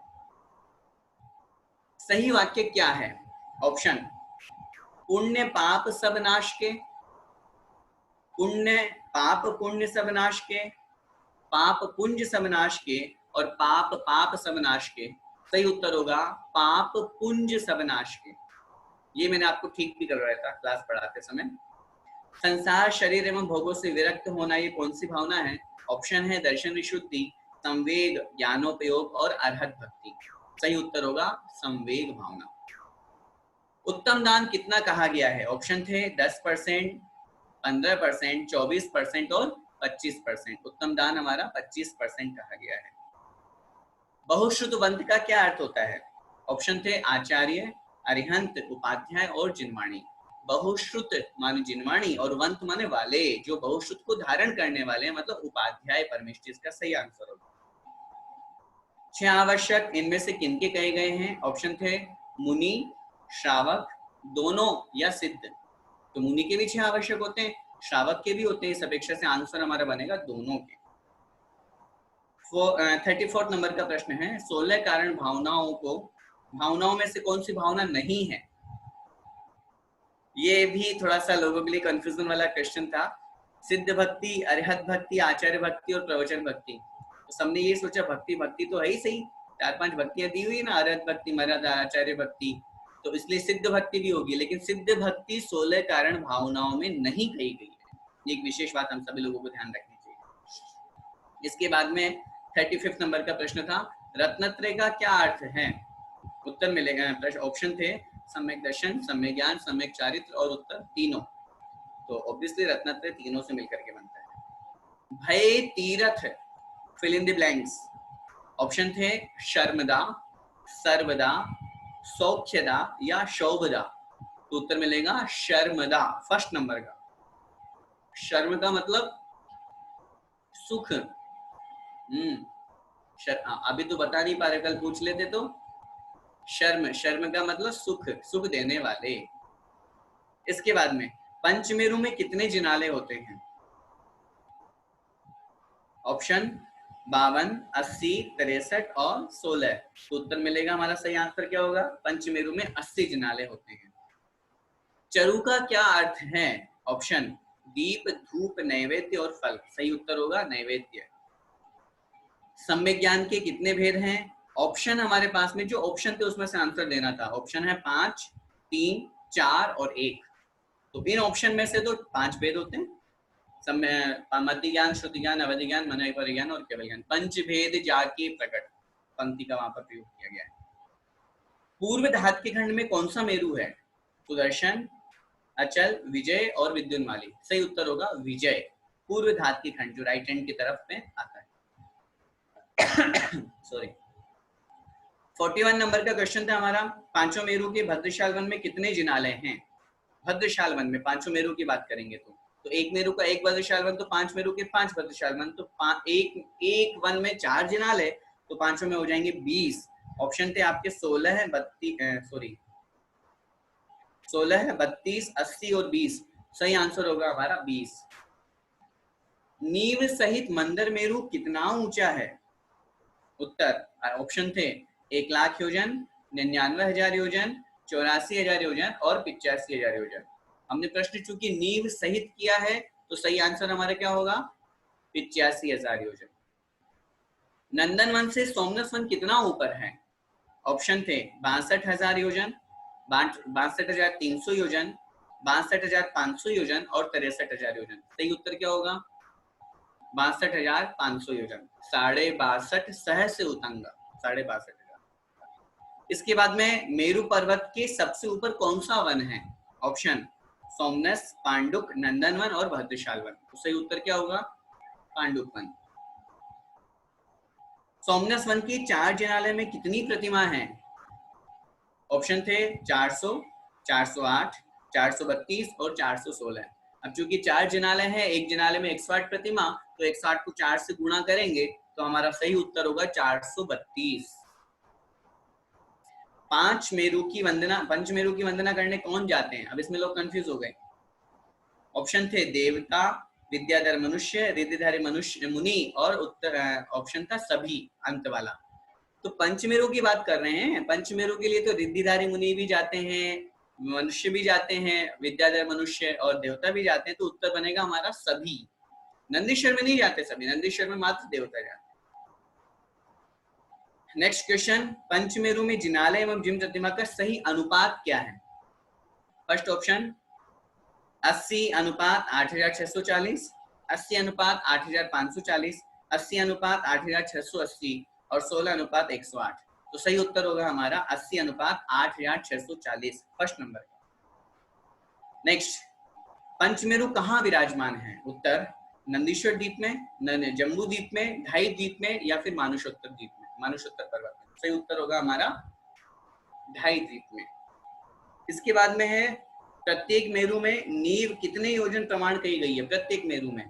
सही वाक्य क्या है? ऑप्शन पुण्य पाप सब नाश के, पुण्य पाप पुण्य सब नाश के, पाप पुंज सब नाश के और पाप पाप सब नाश के। सही उत्तर होगा पाप पुंज सब नाश के। ये मैंने आपको ठीक भी करवाया था क्लास पढ़ाते समय। संसार, शरीर एवं भोगों से विरक्त होना, ये कौन सी भावना है? ऑप्शन है दर्शन विशुद्धि, संवेग, ज्ञानोपयोग और अरहत भक्ति। सही उत्तर होगा संवेग भावना। उत्तम दान कितना कहा गया है? ऑप्शन थे 10%, 15%, 24% और 25%। उत्तम दान हमारा 25% कहा गया है। बहुश्रुत वंत का क्या अर्थ होता है? ऑप्शन थे आचार्य, अरिहंत, उपाध्याय और जिनवाणी। बहुश्रुत माने जिनवाणी और वंत माने वाले, जो बहुश्रुत को धारण करने वाले, मतलब उपाध्याय परमेष्टि। इसका सही आंसर होगा। 6 आवश्यक इनमें से किनके कहे गए हैं? ऑप्शन थे मुनि, श्रावक, दोनों या सिद्ध। तो मुनि के भी 6 आवश्यक होते हैं, श्रावक के भी होते हैं, इस अपेक्षा से आंसर हमारा बनेगा दोनों के। 34 नंबर का प्रश्न है 16 कारण भावनाओं में से कौन सी भावना नहीं है? ये भी थोड़ा सा लोगों के लिए कंफ्यूजन वाला क्वेश्चन था। सिद्ध भक्ति, अरिहत भक्ति, आचार्य भक्ति और प्रवचन भक्ति। तो सबने ये सोचा भक्ति तो है ही सही, 4-5 भक्तियां दी हुई है ना, अरिहत भक्ति, मर्यादा, आचार्य भक्ति, तो इसलिए सिद्ध भक्ति भी होगी। लेकिन सिद्ध भक्ति 16 कारण भावनाओं में नहीं कही गई है। एक विशेष बात हम सभी लोगों को ध्यान रखनी चाहिए। इसके बाद में 35 नंबर का प्रश्न था रत्नत्रय का क्या अर्थ है? उत्तर मिलेगा, ऑप्शन थे सम्यक दर्शन, सम्यक ज्ञान, सम्यक चारित्र और उत्तर तीनों। तो ऑब्वियसली रत्नत्रय तीनों से मिलकर के बनता है। भय तीरथ, fill in the blanks. Option थे शर्मदा, सर्वदा, सौख्यदा या शोभदा। तो उत्तर मिलेगा शर्मदा, फर्स्ट नंबर का। शर्म का मतलब सुख। अभी तो बता नहीं पा रहे, कल पूछ लेते तो। शर्म का मतलब सुख देने वाले। इसके बाद में पंचमेरु में कितने जिनाले होते हैं? ऑप्शन 52, 80, 63 और 16। तो उत्तर मिलेगा हमारा सही आंसर क्या होगा? पंचमेरु में 80 जिनाले होते हैं। चरु का क्या अर्थ है? ऑप्शन दीप, धूप, नैवेद्य और फल। सही उत्तर होगा नैवेद्य। सम्यक ज्ञान के कितने भेद हैं? ऑप्शन हमारे पास में जो ऑप्शन थे उसमें से आंसर देना था। ऑप्शन है 5, 3, 4 और 1। तो इन ऑप्शन में से तो 5 भेद होते हैं, मध्य ज्ञान, श्रुति ज्ञान, अवधि ज्ञान, मनय परिज्ञान और केवल ज्ञान। पंच भेद जाके प्रकट पंक्ति का वहां पर प्रयोग किया गया है। पूर्व धात के खंड में कौन सा मेरु है? सुदर्शन, अचल, विजय और विद्युन्माली। सही उत्तर होगा विजय, पूर्व धात की खंड जो राइट हैंड की तरफ में आता है। सॉरी। 41 नंबर का क्वेश्चन था हमारा, पांचों मेरु के भद्रशाल वन में कितने जिनालय हैं? भद्रशाल वन में पांचों मेरु की बात करेंगे तो एक मेरु का एक भद्रशाल वन, तो 5 मेरु के 5 भद्रशाल वन, तो एक वन में 4 जिनालय, तो पांचों में हो जाएंगे 20। ऑप्शन थे आपके 16, 32, 80 और 20। सही आंसर होगा हमारा 20। नीव सहित मंदर मेरु कितना ऊंचा है? उत्तर ऑप्शन थे 1,00,000 योजन, 99,000 योजन, 84,000 योजन और 85,000 योजन। हमने प्रश्न चूंकि नींव सहित किया है तो सही आंसर हमारा क्या होगा? 85,000 योजन। नंदनवन से सोमनाथ वन कितना ऊपर है? ऑप्शन थे 62,000 योजन, 62,300 योजन, 62,500 योजन और 63,000 योजन। सही उत्तर क्या होगा? 62,500 योजन, 62.5 सह से उतंगा, 62,500। इसके बाद में मेरु पर्वत के सबसे ऊपर कौन सा वन है? ऑप्शन सोमनस, पांडुक, नंदनवन और भद्रशाल वन। तो सही उत्तर क्या होगा? पांडुक वन। सोमनस वन की 4 जिनालय में कितनी प्रतिमा है? ऑप्शन थे 400, 408, 432 और 416। अब चूंकि 4 जिनालय है, एक जिनालय में 108 प्रतिमा, तो 108 को 4 से गुणा करेंगे तो हमारा सही उत्तर होगा 432। पंचमेरु की वंदना करने कौन जाते हैं? अब इसमें लोग कंफ्यूज हो गए। ऑप्शन थे देवता, विद्याधर मनुष्य, रिद्धिधारी मनुष्य मुनि और उत्तर ऑप्शन था सभी, अंत वाला। तो पंचमेरु की बात कर रहे हैं। पंचमेरु के लिए तो रिद्धिधारी मुनि भी जाते हैं, मनुष्य भी जाते हैं, विद्याधर मनुष्य और देवता भी जाते हैं, तो उत्तर बनेगा हमारा सभी। नंदीश्वर में नहीं जाते सभी, नंदीश्वर में मात्र देवता जाते। नेक्स्ट क्वेश्चन, पंचमेरु में जिनालय एवं जिन प्रतिमा का सही अनुपात क्या है? फर्स्ट ऑप्शन 80:8,640, 80:8,540, 80:8,680 और 16:108। तो सही उत्तर होगा हमारा 80:8,640, फर्स्ट नंबर। नेक्स्ट, पंचमेरु कहाँ विराजमान है? उत्तर नंदीश्वर द्वीप में, जम्बू द्वीप में, ढाई द्वीप में या फिर मानुषोत्तर द्वीप में, मानुषोत्तर पर्वत में। सही उत्तर होगा हमारा ढाई द्वीप में। इसके बाद में है प्रत्येक मेरु में नींव कितने योजन प्रमाण कही गई है? प्रत्येक मेरु में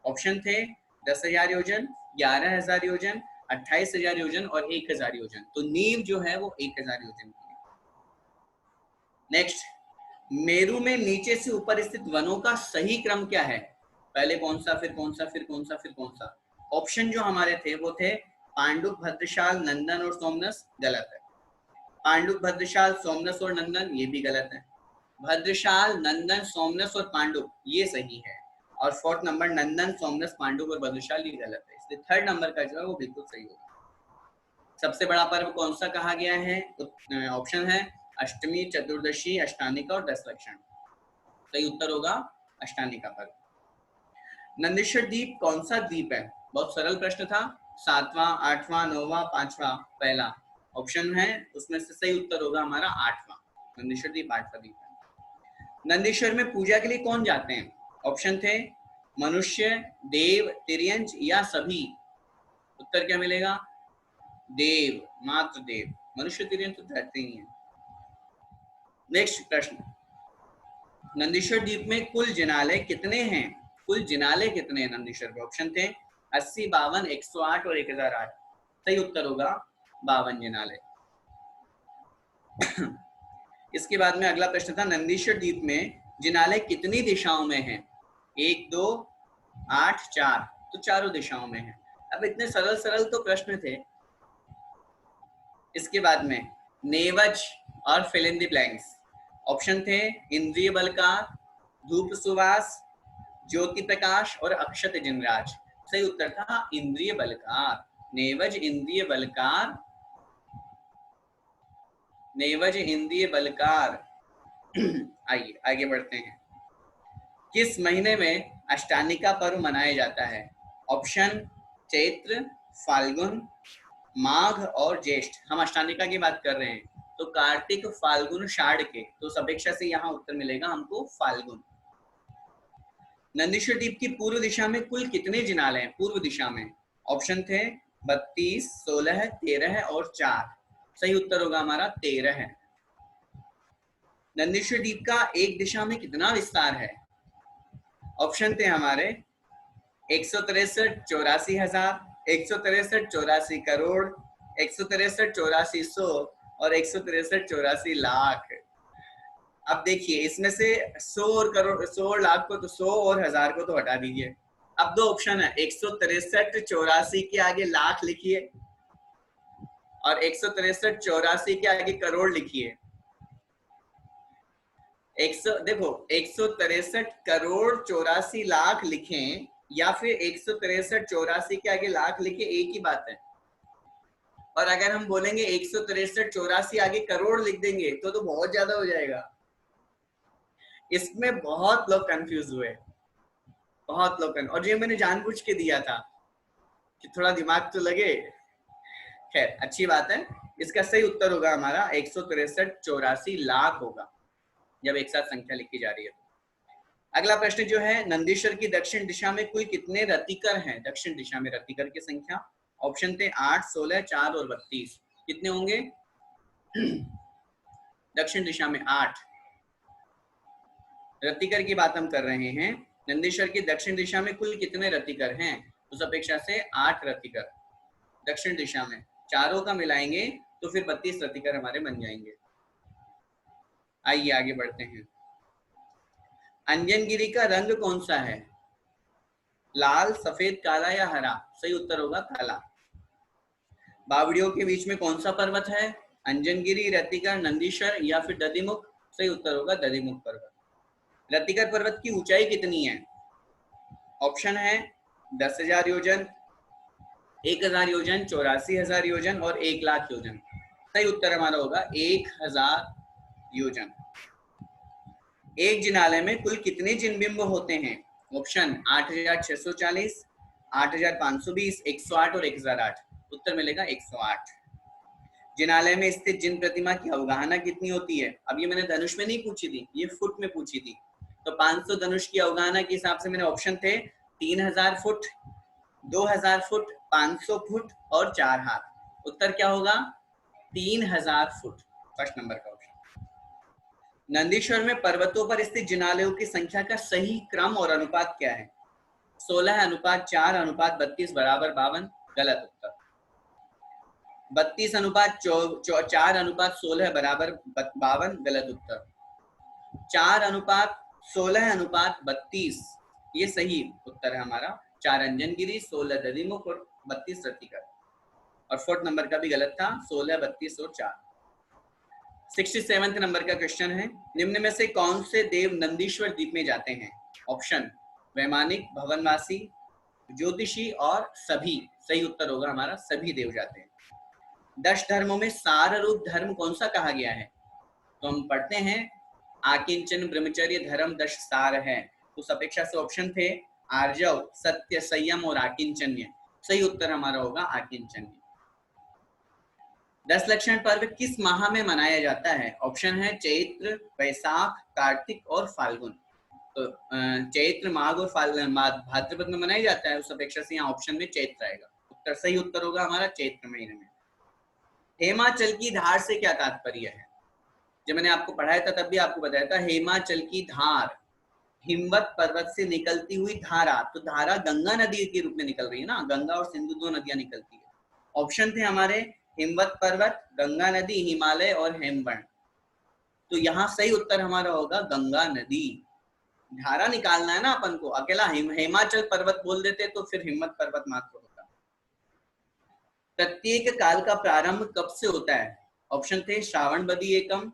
ऑप्शन थे 10,000 योजन, 11,000 योजन, 28,000 योजन और 1,000 योजन। तो नींव जो है वो 1,000 योजन की है। नेक्स्ट, मेरु में नीचे से ऊपर स्थित वनों का सही क्रम क्या है? पहले कौन सा, फिर कौन सा, फिर कौन सा, फिर कौन सा? ऑप्शन जो हमारे थे वो थे पांडुक, भद्रशाल, नंदन और सोमनस। गलत है। पांडुक, भद्रशाल, सोमनस और नंदन, ये भी गलत है। भद्रशाल, नंदन, सोमनस और पांडुक, ये सही है। और फोर्थ नंबर नंदन, सोमनस, पांडुक और भद्रशाल, ये गलत है। इसलिए थर्ड नंबर का जो है वो बिल्कुल सही होगा। सबसे बड़ा पर्व कौन सा कहा गया है? ऑप्शन है अष्टमी, चतुर्दशी, अष्टानिका और 10 लक्षण। सही उत्तर होगा अष्टानिका पर्व। नंदीश्वर द्वीप कौन सा द्वीप है? बहुत सरल प्रश्न था। 7वां, 8वां, 9वां, 5वां? पहला ऑप्शन है, उसमें से सही उत्तर होगा हमारा 8वां। नंदीश्वर द्वीप 8वां द्वीप है। नंदीश्वर में पूजा के लिए कौन जाते हैं? ऑप्शन थे मनुष्य, देव, तिर्यंच या सभी। उत्तर क्या मिलेगा? देव, मात्र देव। मनुष्य तिर्यंच तो जाते ही हैं। नेक्स्ट प्रश्न, नंदीश्वर द्वीप में कुल जिनालय कितने हैं? कुल जिनालय कितने हैं नंदीश्वर में? ऑप्शन थे 80, 52, 108 और 1008। सही उत्तर होगा 52 जिनालय। इसके बाद में अगला प्रश्न था, नंदीश्वर द्वीप में जिनालय कितनी दिशाओं में है? 1, 2, 8, 4। तो चारों दिशाओं में है। अब इतने सरल सरल तो प्रश्न थे। इसके बाद में नेवज और fill in the blanks. Option थे इंद्रिय बलकार, धूप सुवास, ज्योति प्रकाश और अक्षत जिनराज। सही उत्तर था इंद्रिय बलकार। नेवज इंद्रिय बलकार, नेवज इंद्रिय बलकार। आइए आगे बढ़ते हैं। किस महीने में अष्टानिका पर्व मनाया जाता है? ऑप्शन चैत्र, फाल्गुन, माघ और ज्येष्ठ। हम अष्टानिका की बात कर रहे हैं तो कार्तिक फाल्गुन षाढ़ के, तो उस अपेक्षा से यहाँ उत्तर मिलेगा हमको फाल्गुन। नंदीश्वर द्वीप की पूर्व दिशा में कुल कितने जिनालय हैं? पूर्व दिशा में ऑप्शन थे 32, 16, 13 और 4। सही उत्तर होगा हमारा 13 है। नंदीश्वर द्वीप का एक दिशा में कितना विस्तार है? ऑप्शन थे हमारे 163 84 हजार, 163 84 करोड़, 163 84 सौ और 163 84 लाख। अब देखिए इसमें से 100 और करोड़, 100 और लाख को तो 100 और हजार को तो हटा दीजिए। अब दो ऑप्शन है, 163 84 के आगे लाख लिखिए और 163 84 के आगे करोड़ लिखिए। देखो 163 करोड़ 84 लाख लिखें या फिर 163 84 के आगे लाख लिखे, एक ही बात है। और अगर हम बोलेंगे 163 84 आगे करोड़ लिख देंगे तो बहुत ज्यादा हो जाएगा। इसमें बहुत लोग कंफ्यूज हुए, बहुत लोग और ये मैंने जानबूझ के दिया था कि थोड़ा दिमाग तो लगे। खैर अच्छी बात है। इसका सही उत्तर होगा हमारा 163 84 लाख होगा जब एक साथ संख्या लिखी जा रही है। अगला प्रश्न जो है, नंदीश्वर की दक्षिण दिशा में कुल कितने रतिकर हैं? दक्षिण दिशा में रतिकर की संख्या ऑप्शन थे 8, 16, 4 और 32। कितने होंगे? दक्षिण दिशा में 8 रतिकर की बात हम कर रहे हैं। नंदीश्वर की दक्षिण दिशा में कुल कितने रतिकर हैं? उस अपेक्षा से 8 रतिकर दक्षिण दिशा में, चारों का मिलाएंगे तो फिर 32 रतिकर हमारे बन जाएंगे। आइए आगे बढ़ते हैं। अंजनगिरी का रंग कौन सा है? लाल, सफेद, काला या हरा? सही उत्तर होगा काला। बावड़ियों के बीच में कौन सा पर्वत है? अंजनगिरी, रतिकर, नंदीश्वर या फिर दधिमुख? सही उत्तर होगा दधिमुख पर्वत। रतिकर पर्वत की ऊंचाई कितनी है? ऑप्शन है 10,000 योजन, 1,000 योजन, 84,000 योजन और 1,00,000 योजन। सही उत्तर हमारा होगा 1,000 योजन। एक जिनालय में कुल कितने जिनबिंब होते हैं? ऑप्शन 8,640, 8,520, 108 और 1,008। उत्तर मिलेगा 108। जिनालय में स्थित जिन प्रतिमा की अवगाहना कितनी होती है? अब ये मैंने धनुष में नहीं पूछी थी, ये फुट में पूछी थी। तो 500 धनुष की अवगाहना के हिसाब से मेरे ऑप्शन थे 3,000 फुट, 2,000 फुट, 500 फुट और 4 हाथ। उत्तर क्या होगा? 3,000 फुट, फर्स्ट नंबर का ऑप्शन। नंदीश्वर में पर्वतों पर स्थित जिनालयों की संख्या का सही क्रम और अनुपात क्या है? 16:4:32 बराबर 52, गलत उत्तर। 32:4:16 बराबर 52, गलत उत्तर। 4:16:32 ये सही उत्तर है हमारा। 4 अंजनगिरी, 16 दधिमुख और 32 रतिकर। और फोर्थ नंबर का भी गलत था, 16, 32 और 4। 67 नंबर का क्वेश्चन है, निम्न में से कौन से देव नंदीश्वर द्वीप में जाते हैं? ऑप्शन वैमानिक, भवनवासी, ज्योतिषी और सभी। सही उत्तर होगा हमारा सभी देव जाते हैं। 10 धर्मों में सार रूप धर्म कौन सा कहा गया है? तो हम पढ़ते हैं आकिंचन, ब्रह्मचर्य, धर्म 10 सार है। उस अपेक्षा से ऑप्शन थे आर्जव, सत्य, संयम और आकिंचन्य। सही उत्तर हमारा होगा आकिंचन्य। 10 लक्षण पर्व किस माह में मनाया जाता है? ऑप्शन है चैत्र, वैशाख, कार्तिक और फाल्गुन। तो चैत्र, माघ और भाद्रपद में मनाया जाता है। उस अपेक्षा से यहाँ ऑप्शन में चैत्र आएगा। उत्तर सही उत्तर होगा हमारा चैत्र महीने में। हेमाचल की धार से क्या तात्पर्य है? जब मैंने आपको पढ़ाया था तब भी आपको बताया था, हेमाचल की धार, हिमवत पर्वत से निकलती हुई धारा। तो धारा गंगा नदी के रूप में निकल रही है ना, गंगा और सिंधु दो नदियां निकलती है। ऑप्शन थे हमारे हिमवत पर्वत, गंगा नदी, हिमालय और हेमवर्ण। तो यहाँ सही उत्तर हमारा होगा गंगा नदी। धारा निकालना है ना अपन को, अकेला हिमाचल पर्वत बोल देते तो फिर हिम्मत पर्वत मात्र होता। प्रत्येक काल का प्रारंभ कब से होता है? ऑप्शन थे श्रावण बदी एकम,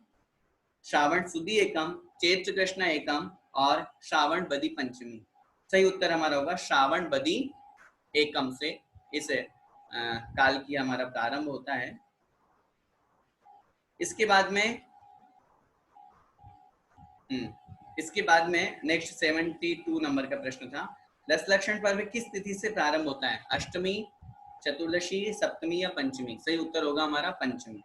श्रावण सुदी एकम, चैत्र कृष्ण एकम और श्रावण बदी पंचमी। सही उत्तर हमारा होगा श्रावण बदी एकम से इस काल की हमारा प्रारंभ होता है। इसके बाद में नेक्स्ट 72 नंबर का प्रश्न था, 10 लक्षण पर्व किस तिथि से प्रारंभ होता है? अष्टमी, चतुर्दशी, सप्तमी या पंचमी? सही उत्तर होगा हमारा पंचमी।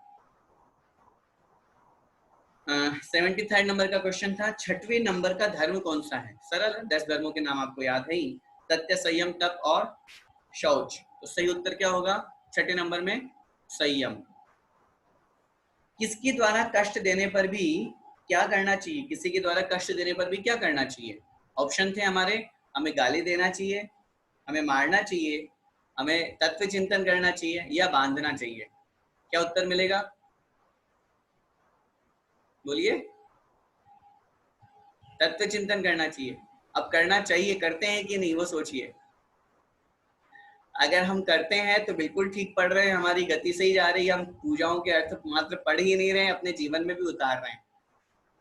73 नंबर का क्वेश्चन था, 6वें नंबर का धर्म कौन सा है? सरल है, 10 धर्मों के नाम आपको याद है ही, सत्य, संयम, तप और शौच। तो सही उत्तर क्या होगा 6ठे नंबर में? संयम। किसके द्वारा कष्ट देने पर भी क्या करना चाहिए? किसी के द्वारा कष्ट देने पर भी क्या करना चाहिए? ऑप्शन थे हमारे, हमें गाली देना चाहिए, हमें मारना चाहिए, हमें तत्व चिंतन करना चाहिए या बांधना चाहिए। क्या उत्तर मिलेगा? बोलिए। तत्व चिंतन करना चाहिए। अब करना चाहिए, करते हैं कि नहीं वो सोचिए। अगर हम करते हैं तो बिल्कुल ठीक पढ़ रहे हैं, हमारी गति से ही जा रही है, हम पूजाओं के अर्थ मात्र पढ़ ही नहीं रहे हैं, अपने जीवन में भी उतार रहे हैं।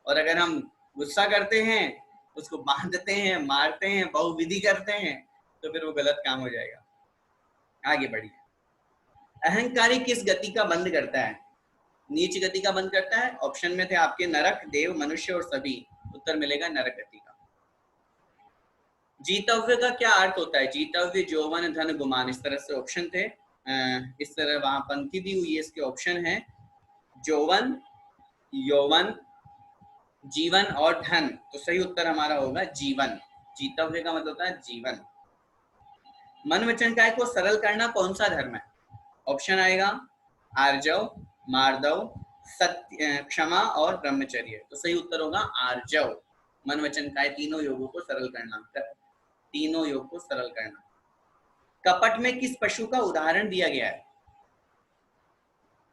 और अगर हम गुस्सा करते हैं, उसको बांधते हैं, मारते हैं, बहुविधि करते हैं, तो फिर वो गलत काम हो जाएगा। आगे बढ़िए। अहंकारी किस गति का बंद करता है? नीच गति का बंद करता है। ऑप्शन में थे आपके नरक, देव, मनुष्य और सभी। उत्तर मिलेगा नरक गति का। जीतव्य का क्या अर्थ होता है? जीतव्य, यौवन, धन, गुमान, इस तरह से ऑप्शन थे। इस तरह वहां पंक्ति दी हुई है, इसके ऑप्शन है यौवन, यौवन, जीवन और धन। तो सही उत्तर हमारा होगा जीवन। जीतव्य का मतलब होता है जीवन। मन वचन काय को सरल करना कौन सा धर्म है? ऑप्शन आएगा आर्जव, मार्दव, सत्य, क्षमा और ब्रह्मचर्य। तो सही उत्तर होगा आर्जव। मन वचन काय तीनों योगों को सरल करना, तीनों योग को सरल करना। कपट में किस पशु का उदाहरण दिया गया है?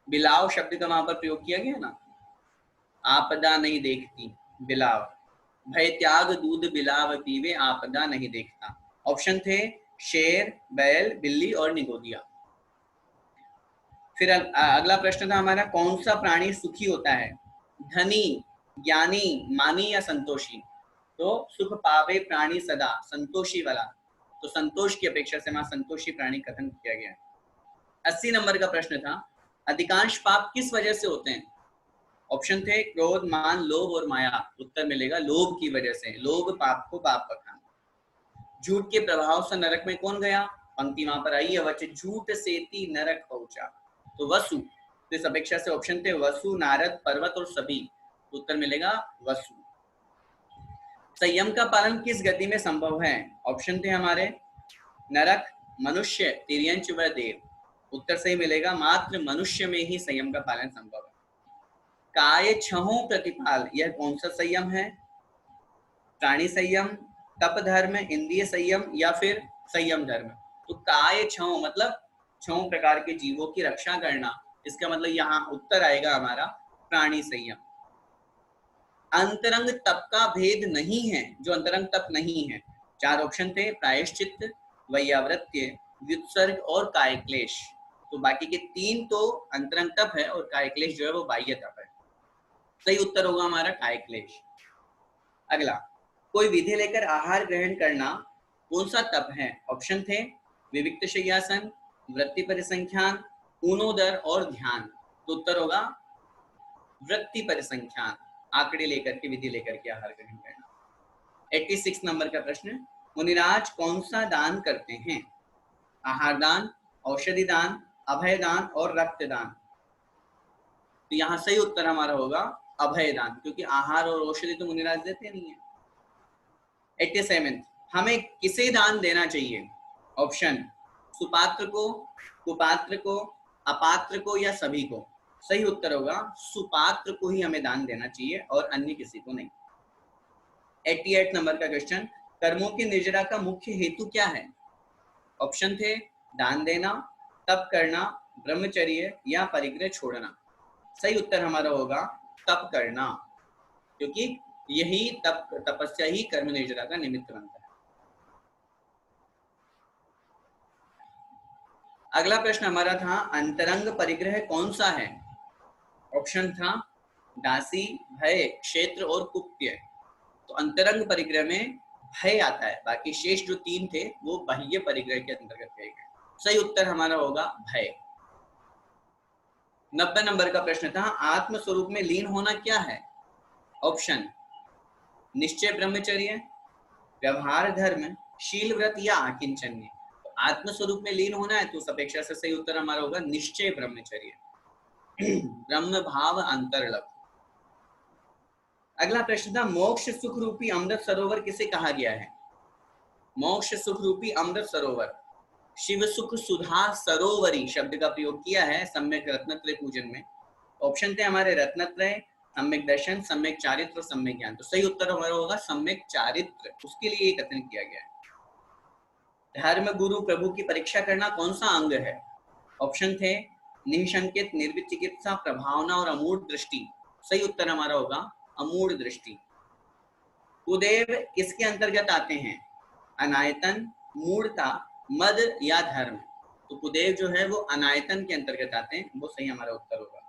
बिलाव शब्द का वहां पर प्रयोग किया गया ना। आपदा नहीं देखती बिलाव, भय त्याग दूध बिलाव पीवे, आपदा नहीं देखता। ऑप्शन थे शेर, बैल, बिल्ली और निगोदिया। फिर अगला प्रश्न था हमारा, कौन सा प्राणी सुखी होता है? धनी, ज्ञानी, मानी या संतोषी? तो सुख पावे प्राणी सदा, संतोषी वाला। तो संतोष की अपेक्षा से वहां संतोषी प्राणी कथन किया गया है। 80 नंबर का प्रश्न था, अधिकांश पाप किस वजह से होते हैं? ऑप्शन थे क्रोध, मान, लोभ और माया। उत्तर मिलेगा लोभ की वजह से। लोभ पाप को पाप बखाना। झूठ के प्रभाव से नरक में कौन गया? पंक्ति वहां पर आई है, वच झूठ सेती नरक पहुंचा। तो वसु। तो इस अपेक्षा से ऑप्शन थे वसु, नारद, पर्वत और सभी। उत्तर मिलेगा वसु। संयम का पालन किस गति में संभव है? ऑप्शन थे हमारे नरक, मनुष्य, तिर्यंच व देव। उत्तर सही मिलेगा मात्र मनुष्य में ही संयम का पालन संभव है। काय छहों प्रतिपाल, यह कौन सा संयम है? प्राणी संयम, तप धर्म, इंद्रिय संयम या फिर संयम धर्म? तो काय छहों मतलब 6 प्रकार के जीवों की रक्षा करना। इसका मतलब यहाँ उत्तर आएगा हमारा प्राणी संयम। अंतरंग तप का भेद नहीं है, जो अंतरंग तप नहीं है। 4 ऑप्शन थे प्रायश्चित, वैयावृत्य, व्युत्सर्ग और कायक्लेश। तो बाकी के 3 तो अंतरंग तप है और कायक्लेश जो है वो बाह्य तप है। सही उत्तर होगा हमारा कायक्लेश। अगला, कोई विधि लेकर आहार ग्रहण करना कौन सा तप है? ऑप्शन थे विविक्त शय्यासन, वृत्ति परिसंख्यान, ऊनोदर और ध्यान। तो उत्तर होगा वृत्ति परिसंख्यान, आंकड़े लेकर के, विधि लेकर के आहार ग्रहण करना। 86 नंबर का प्रश्न, मुनिराज कौन सा दान करते हैं? आहार दान, औषधि दान, अभय दान और रक्तदान। तो यहाँ सही उत्तर हमारा होगा अभय दान, क्योंकि आहार और औषधि तो मुनिराज देते नहीं है। 87, हमें किसे दान देना चाहिए? ऑप्शन सुपात्र को, कुपात्र को, अपात्र को या सभी को। सही उत्तर होगा सुपात्र को ही हमें दान देना चाहिए और अन्य किसी को नहीं। 88 नंबर का क्वेश्चन, कर्मों की निर्जरा का मुख्य हेतु क्या है? ऑप्शन थे दान देना, तप करना, ब्रह्मचर्य या परिग्रह छोड़ना। सही उत्तर हमारा होगा तप करना, क्योंकि यही तपस्या ही कर्म निर्जरा का निमित्त बनता है। अगला प्रश्न हमारा था, अंतरंग परिग्रह कौन सा है? ऑप्शन था दासी, भय, क्षेत्र और कुप्य। तो अंतरंग परिग्रह में भय आता है, बाकी शेष जो 3 थे वो बाह्य परिग्रह के अंतर्गत गए। सही उत्तर हमारा होगा भय। 90 नंबर का प्रश्न था, आत्म स्वरूप में लीन होना क्या है? ऑप्शन निश्चय ब्रह्मचर्य, व्यवहार धर्म, शील व्रत या आकिंचन्य। तो आत्म स्वरूप में लीन होना है तो उस अपेक्षा से सही उत्तर हमारा होगा निश्चय ब्रह्मचर्य। ब्रह्म भाव अंतर्लभ। अगला प्रश्न था, मोक्ष सुख रूपी अमृत सरोवर किसे कहा गया है? मोक्ष सुख रूपी अमृत सरोवर, शिव सुख सुधा सरोवरी शब्द का प्रयोग किया है सम्यक रत्नत्रय पूजन में। ऑप्शन थे हमारे रत्नत्रय, सम्यक दर्शन, सम्यक चारित्र और सम्यक ज्ञान। तो सही उत्तर हमारा होगा सम्यक चारित्र, उसके लिए कथन किया गया है। धर्म गुरु प्रभु की परीक्षा करना कौन सा अंग है? ऑप्शन थे निःशंकित, निर्वित चिकित्सा, प्रभावना और अमूढ़ दृष्टि। सही उत्तर हमारा होगा अमूढ़ दृष्टि। कुदेव किसके अंतर्गत आते हैं? अनायतन, मूढ़ता, मद या धर्म। तो कुदेव जो है वो अनायतन के अंतर्गत आते हैं, वो सही हमारा उत्तर होगा।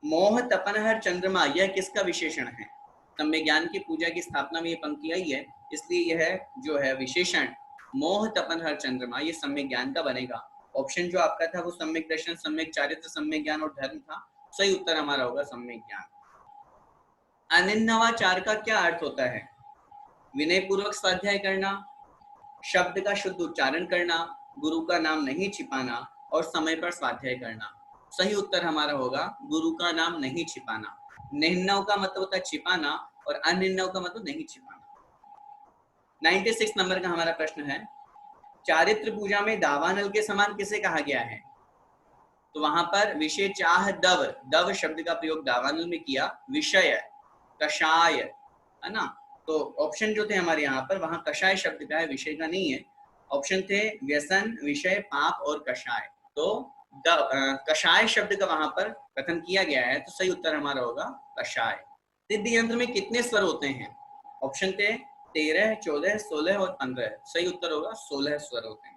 मोह तपनहर चंद्रमा, यह किसका विशेषण है? सम्यक ज्ञान की पूजा की स्थापना में ये पंक्ति आई है, इसलिए यह जो है विशेषण मोह तपनहर चंद्रमा ये सम्यक ज्ञान का बनेगा। ऑप्शन जो आपका था वो सम्यक दर्शन, सम्यक चारित्र, सम्यक ज्ञान और धर्म था। सही उत्तर हमारा होगा सम्यक ज्ञान। अनिन्नवाचार का क्या अर्थ होता है? विनय पूर्वक स्वाध्याय करना, शब्द का शुद्ध उच्चारण करना, गुरु का नाम नहीं छिपाना और समय पर स्वाध्याय करना। सही उत्तर हमारा होगा गुरु का नाम नहीं छिपाना। निन्नव का मतलब होता है छिपाना और अनिन्नव का मतलब नहीं छिपाना। 96 नंबर का हमारा प्रश्न है, चारित्र पूजा में दावानल के समान किसे कहा गया है? तो वहां पर विषय चाह दव, दव शब्द का प्रयोग दावानल में किया, विषय कषाय है ना। तो ऑप्शन जो थे हमारे यहाँ पर वहां कषाय शब्द का है, विषय का नहीं है। ऑप्शन थे व्यसन, विषय, पाप और कषाय। तो कषाय शब्द का वहां पर कथन किया गया है, तो सही उत्तर हमारा होगा कषाय। सिद्धि यंत्र में कितने स्वर होते हैं? ऑप्शन थे 13, 14, 16 और 15। सही उत्तर होगा 16 स्वर होते हैं।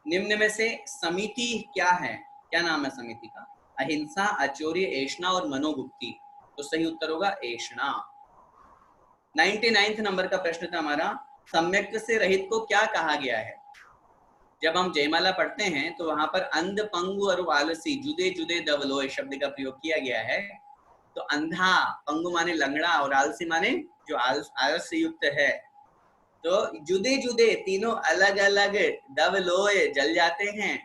निम्न में से समिति क्या है? क्या नाम है समिति का? अहिंसा, अचौर्य, ऐषणा और मनोगुप्ती। तो सही उत्तर होगा ऐषणा। 99 नंबर का प्रश्न था हमारा, सम्यक से रहित को क्या कहा गया है? जब हम जयमाला पढ़ते हैं तो वहां पर अंध, पंगु और आलसी जुदे जुदे दवलोय शब्द का प्रयोग किया गया है। तो अंधा, पंगु माने लंगड़ा और आलसी माने जो आलस से युक्त है। तो जुदे जुदे तीनों अलग अलग दवलोय जल जाते हैं।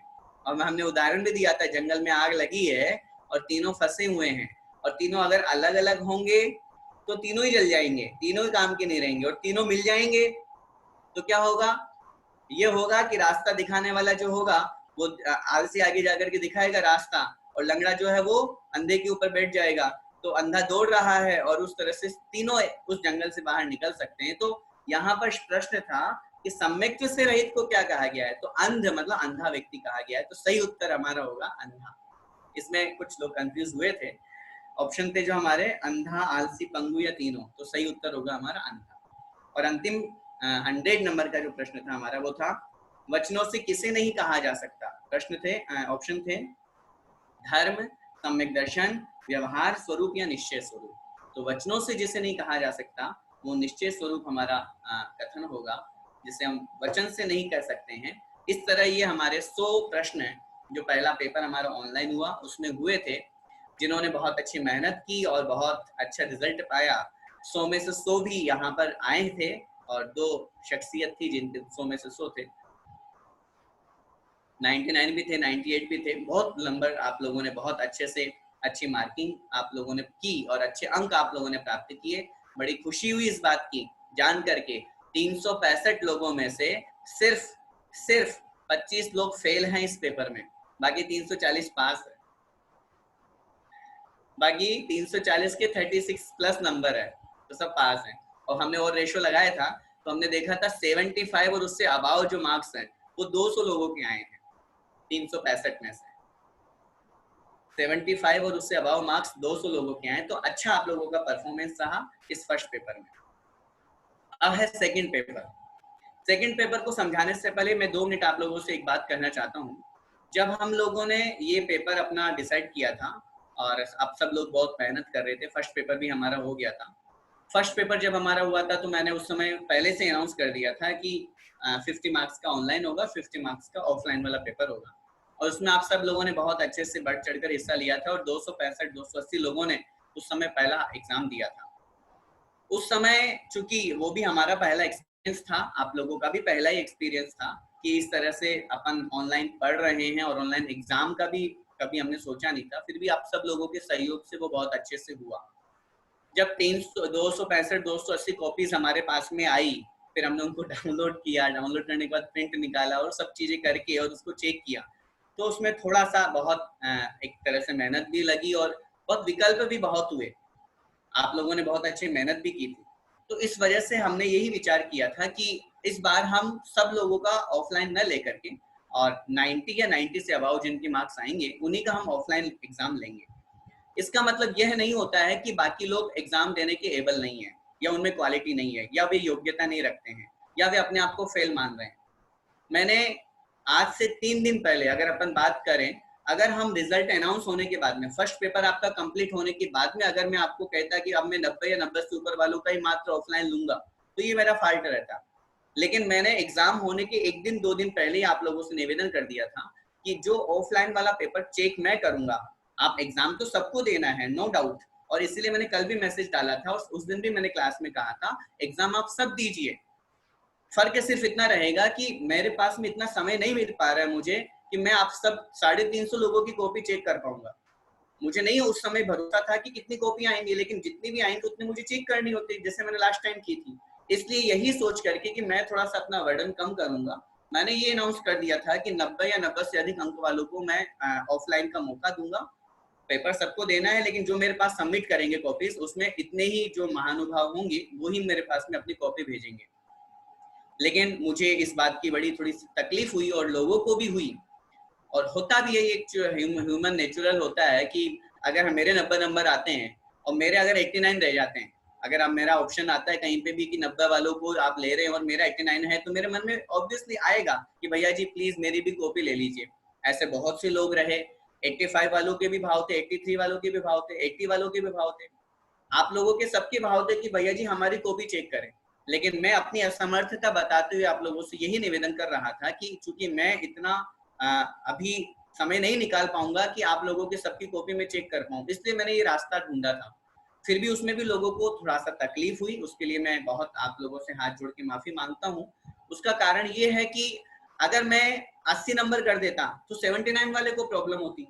और हमने उदाहरण भी दिया था, जंगल में आग लगी है और तीनों फंसे हुए हैं, और तीनों अगर अलग अलग होंगे तो तीनों ही जल जाएंगे, तीनों ही काम के नहीं रहेंगे। और तीनों मिल जाएंगे तो क्या होगा? ये होगा कि रास्ता दिखाने वाला जो होगा वो आलसी आगे जाकर के दिखाएगा रास्ता, और लंगड़ा जो है वो अंधे के ऊपर बैठ जाएगा। तो अंधा दौड़ रहा है और उस तरह से तीनों उस जंगल से बाहर निकल सकते हैं। तो यहाँ पर प्रश्न था कि सम्यक्त्व से रहित को क्या कहा गया है? तो अंध मतलब अंधा व्यक्ति कहा गया है। तो सही उत्तर हमारा होगा अंधा। इसमें कुछ लोग कंफ्यूज हुए थे। ऑप्शन थे जो हमारे अंधा, आलसी, पंगु या तीनों। तो सही उत्तर होगा हमारा अंधा। और अंतिम 100 नंबर का जो प्रश्न था हमारा वो था, वचनों से किसे नहीं कहा जा सकता? प्रश्न थे, ऑप्शन थे धर्म, सम्यक दर्शन, व्यवहार स्वरूप या निश्चय स्वरूप। तो वचनों से जिसे नहीं कहा जा सकता वो निश्चय स्वरूप हमारा कथन होगा, जिसे हम वचन से नहीं कह सकते हैं। इस तरह ये हमारे 100 प्रश्न जो पहला पेपर हमारा ऑनलाइन हुआ उसमें हुए थे। जिन्होंने बहुत अच्छी मेहनत की और बहुत अच्छा रिजल्ट पाया, 100 में से 100 भी यहाँ पर आए थे, और 2 शख्सियत थी जिनके 100 में से 100 थे। 99 भी थे, 98 भी थे। बहुत नंबर आप लोगों ने बहुत अच्छे से अच्छी मार्किंग आप लोगों ने की और अच्छे अंक आप लोगों ने प्राप्त किए। बड़ी खुशी हुई इस बात की जान करके 365 लोगों में से सिर्फ 25 लोग फेल हैं इस पेपर में, बाकी 340 पास है। बाकी 340 के 36 प्लस नंबर है, तो सब पास हैं। और हमने और रेशो लगाया था तो हमने देखा था 75 और उससे अबाव जो मार्क्स हैं वो 200 लोगों के आए हैं 365 में से। 75 और उससे अबाव मार्क्स 200 लोगों के आए। तो अच्छा आप लोगों का परफॉर्मेंस रहा इस फर्स्ट पेपर में। अब है सेकंड पेपर। सेकंड पेपर को समझाने से पहले मैं 2 मिनट आप लोगों से एक बात कहना चाहता हूँ। जब हम लोगों ने ये पेपर अपना डिसाइड किया था और अब सब लोग बहुत मेहनत कर रहे थे, फर्स्ट पेपर भी हमारा हो गया था। फर्स्ट पेपर जब हमारा हुआ था तो मैंने उस समय पहले से अनाउंस कर दिया था कि 50 मार्क्स का ऑनलाइन होगा, 50 मार्क्स का ऑफलाइन वाला पेपर होगा। और उसमें आप सब लोगों ने बहुत अच्छे से बढ़ चढ़कर हिस्सा लिया था और 265-280 लोगों ने उस समय पहला एग्जाम दिया था। उस समय चूंकि वो भी हमारा पहला एक्सपीरियंस था, आप लोगों का भी पहला ही एक्सपीरियंस था कि इस तरह से अपन ऑनलाइन पढ़ रहे हैं और ऑनलाइन एग्जाम का भी कभी हमने सोचा नहीं था। फिर भी आप सब लोगों के सहयोग से वो बहुत अच्छे से हुआ। जब 265 कॉपीज हमारे पास में आई, फिर हमने उनको डाउनलोड किया, डाउनलोड करने के बाद प्रिंट निकाला और सब चीजें करके और उसको चेक किया, तो उसमें थोड़ा सा बहुत एक तरह से मेहनत भी लगी और बहुत विकल्प भी बहुत हुए। आप लोगों ने बहुत अच्छी मेहनत भी की थी। तो इस वजह से हमने यही विचार किया था कि इस बार हम सब लोगों का ऑफलाइन न लेकर के और 90 या 90 से अबाव जिनके मार्क्स आएंगे उन्हीं का हम ऑफलाइन एग्जाम लेंगे। इसका मतलब यह नहीं होता है कि बाकी लोग एग्जाम देने के एबल नहीं है या उनमें क्वालिटी नहीं है या वे योग्यता नहीं रखते हैं या वे अपने आप को फेल मान रहे हैं। मैंने आज से 3 दिन पहले अगर अपन बात करें, अगर हम रिजल्ट अनाउंस होने के बाद में, फर्स्ट पेपर आपका कंप्लीट होने के बाद में अगर मैं आपको कहता कि अब मैं 90 या 90 से ऊपर वालों का ही मात्र ऑफलाइन लूंगा, तो ये मेरा फाल्ट रहता। लेकिन मैंने एग्जाम होने के 1 दिन 2 दिन पहले ही आप लोगों से निवेदन कर दिया था कि जो ऑफलाइन वाला पेपर चेक मैं करूंगा, आप एग्जाम तो सबको देना है, नो डाउट, और इसीलिए मैंने कल भी मैसेज डाला था और उस दिन भी मैंने क्लास में कहा था एग्जाम आप सब दीजिए। फर्क सिर्फ इतना रहेगा कि मेरे पास में इतना समय नहीं मिल पा रहा है मुझे कि मैं आप सब 350 लोगों की कॉपी चेक कर पाऊंगा। मुझे नहीं उस समय भरोसा था कि कितनी कॉपी आएंगी, लेकिन जितनी भी आएंगी उतनी मुझे चेक करनी होती, जैसे मैंने लास्ट टाइम की थी। इसलिए यही सोच करके कि मैं थोड़ा सा अपना वर्डन कम करूंगा, मैंने ये अनाउंस कर दिया था कि 90 या 90 से अधिक अंक वालों को मैं ऑफलाइन का मौका दूंगा। पेपर सबको देना है, लेकिन जो मेरे पास सबमिट करेंगे कॉपीज, उसमें इतने ही जो महानुभाव होंगे वो ही मेरे पास में अपनी कॉपी भेजेंगे। लेकिन मुझे इस बात की बड़ी थोड़ी सी तकलीफ हुई और लोगों को भी हुई, और होता भी है, एक ह्यूमन नेचुरल होता है कि अगर मेरे 90 नंबर आते हैं और मेरे अगर 89 रह जाते हैं, अगर अब मेरा ऑप्शन आता है कहीं पे भी कि 90 वालों को आप ले रहे हैं और मेरा 89 है, तो मेरे मन में ऑब्वियसली आएगा कि भैया जी प्लीज मेरी भी कॉपी ले लीजिए। ऐसे बहुत से लोग रहे, 85 वालों के भी भाव थे, 83 वालों के भी भाव थे, 80 वालों के भी भाव थे, आप लोगों के सबके भाव थे कि भैया जी हमारी कॉपी चेक करें। लेकिन मैं अपनी असमर्थता बताते हुए आप लोगों से यही निवेदन कर रहा था कि चूंकि मैं इतना अभी समय नहीं निकाल पाऊंगा कि आप लोगों के सबकी कॉपी में चेक कर पाऊं, इसलिए मैंने ये रास्ता ढूंढा था। फिर भी उसमें भी लोगों को थोड़ा सा तकलीफ हुई, उसके लिए मैं बहुत आप लोगों से हाथ जोड़ के माफी मांगता हूँ। उसका कारण ये है कि अगर मैं 80 नंबर कर देता तो 79 वाले को प्रॉब्लम होती,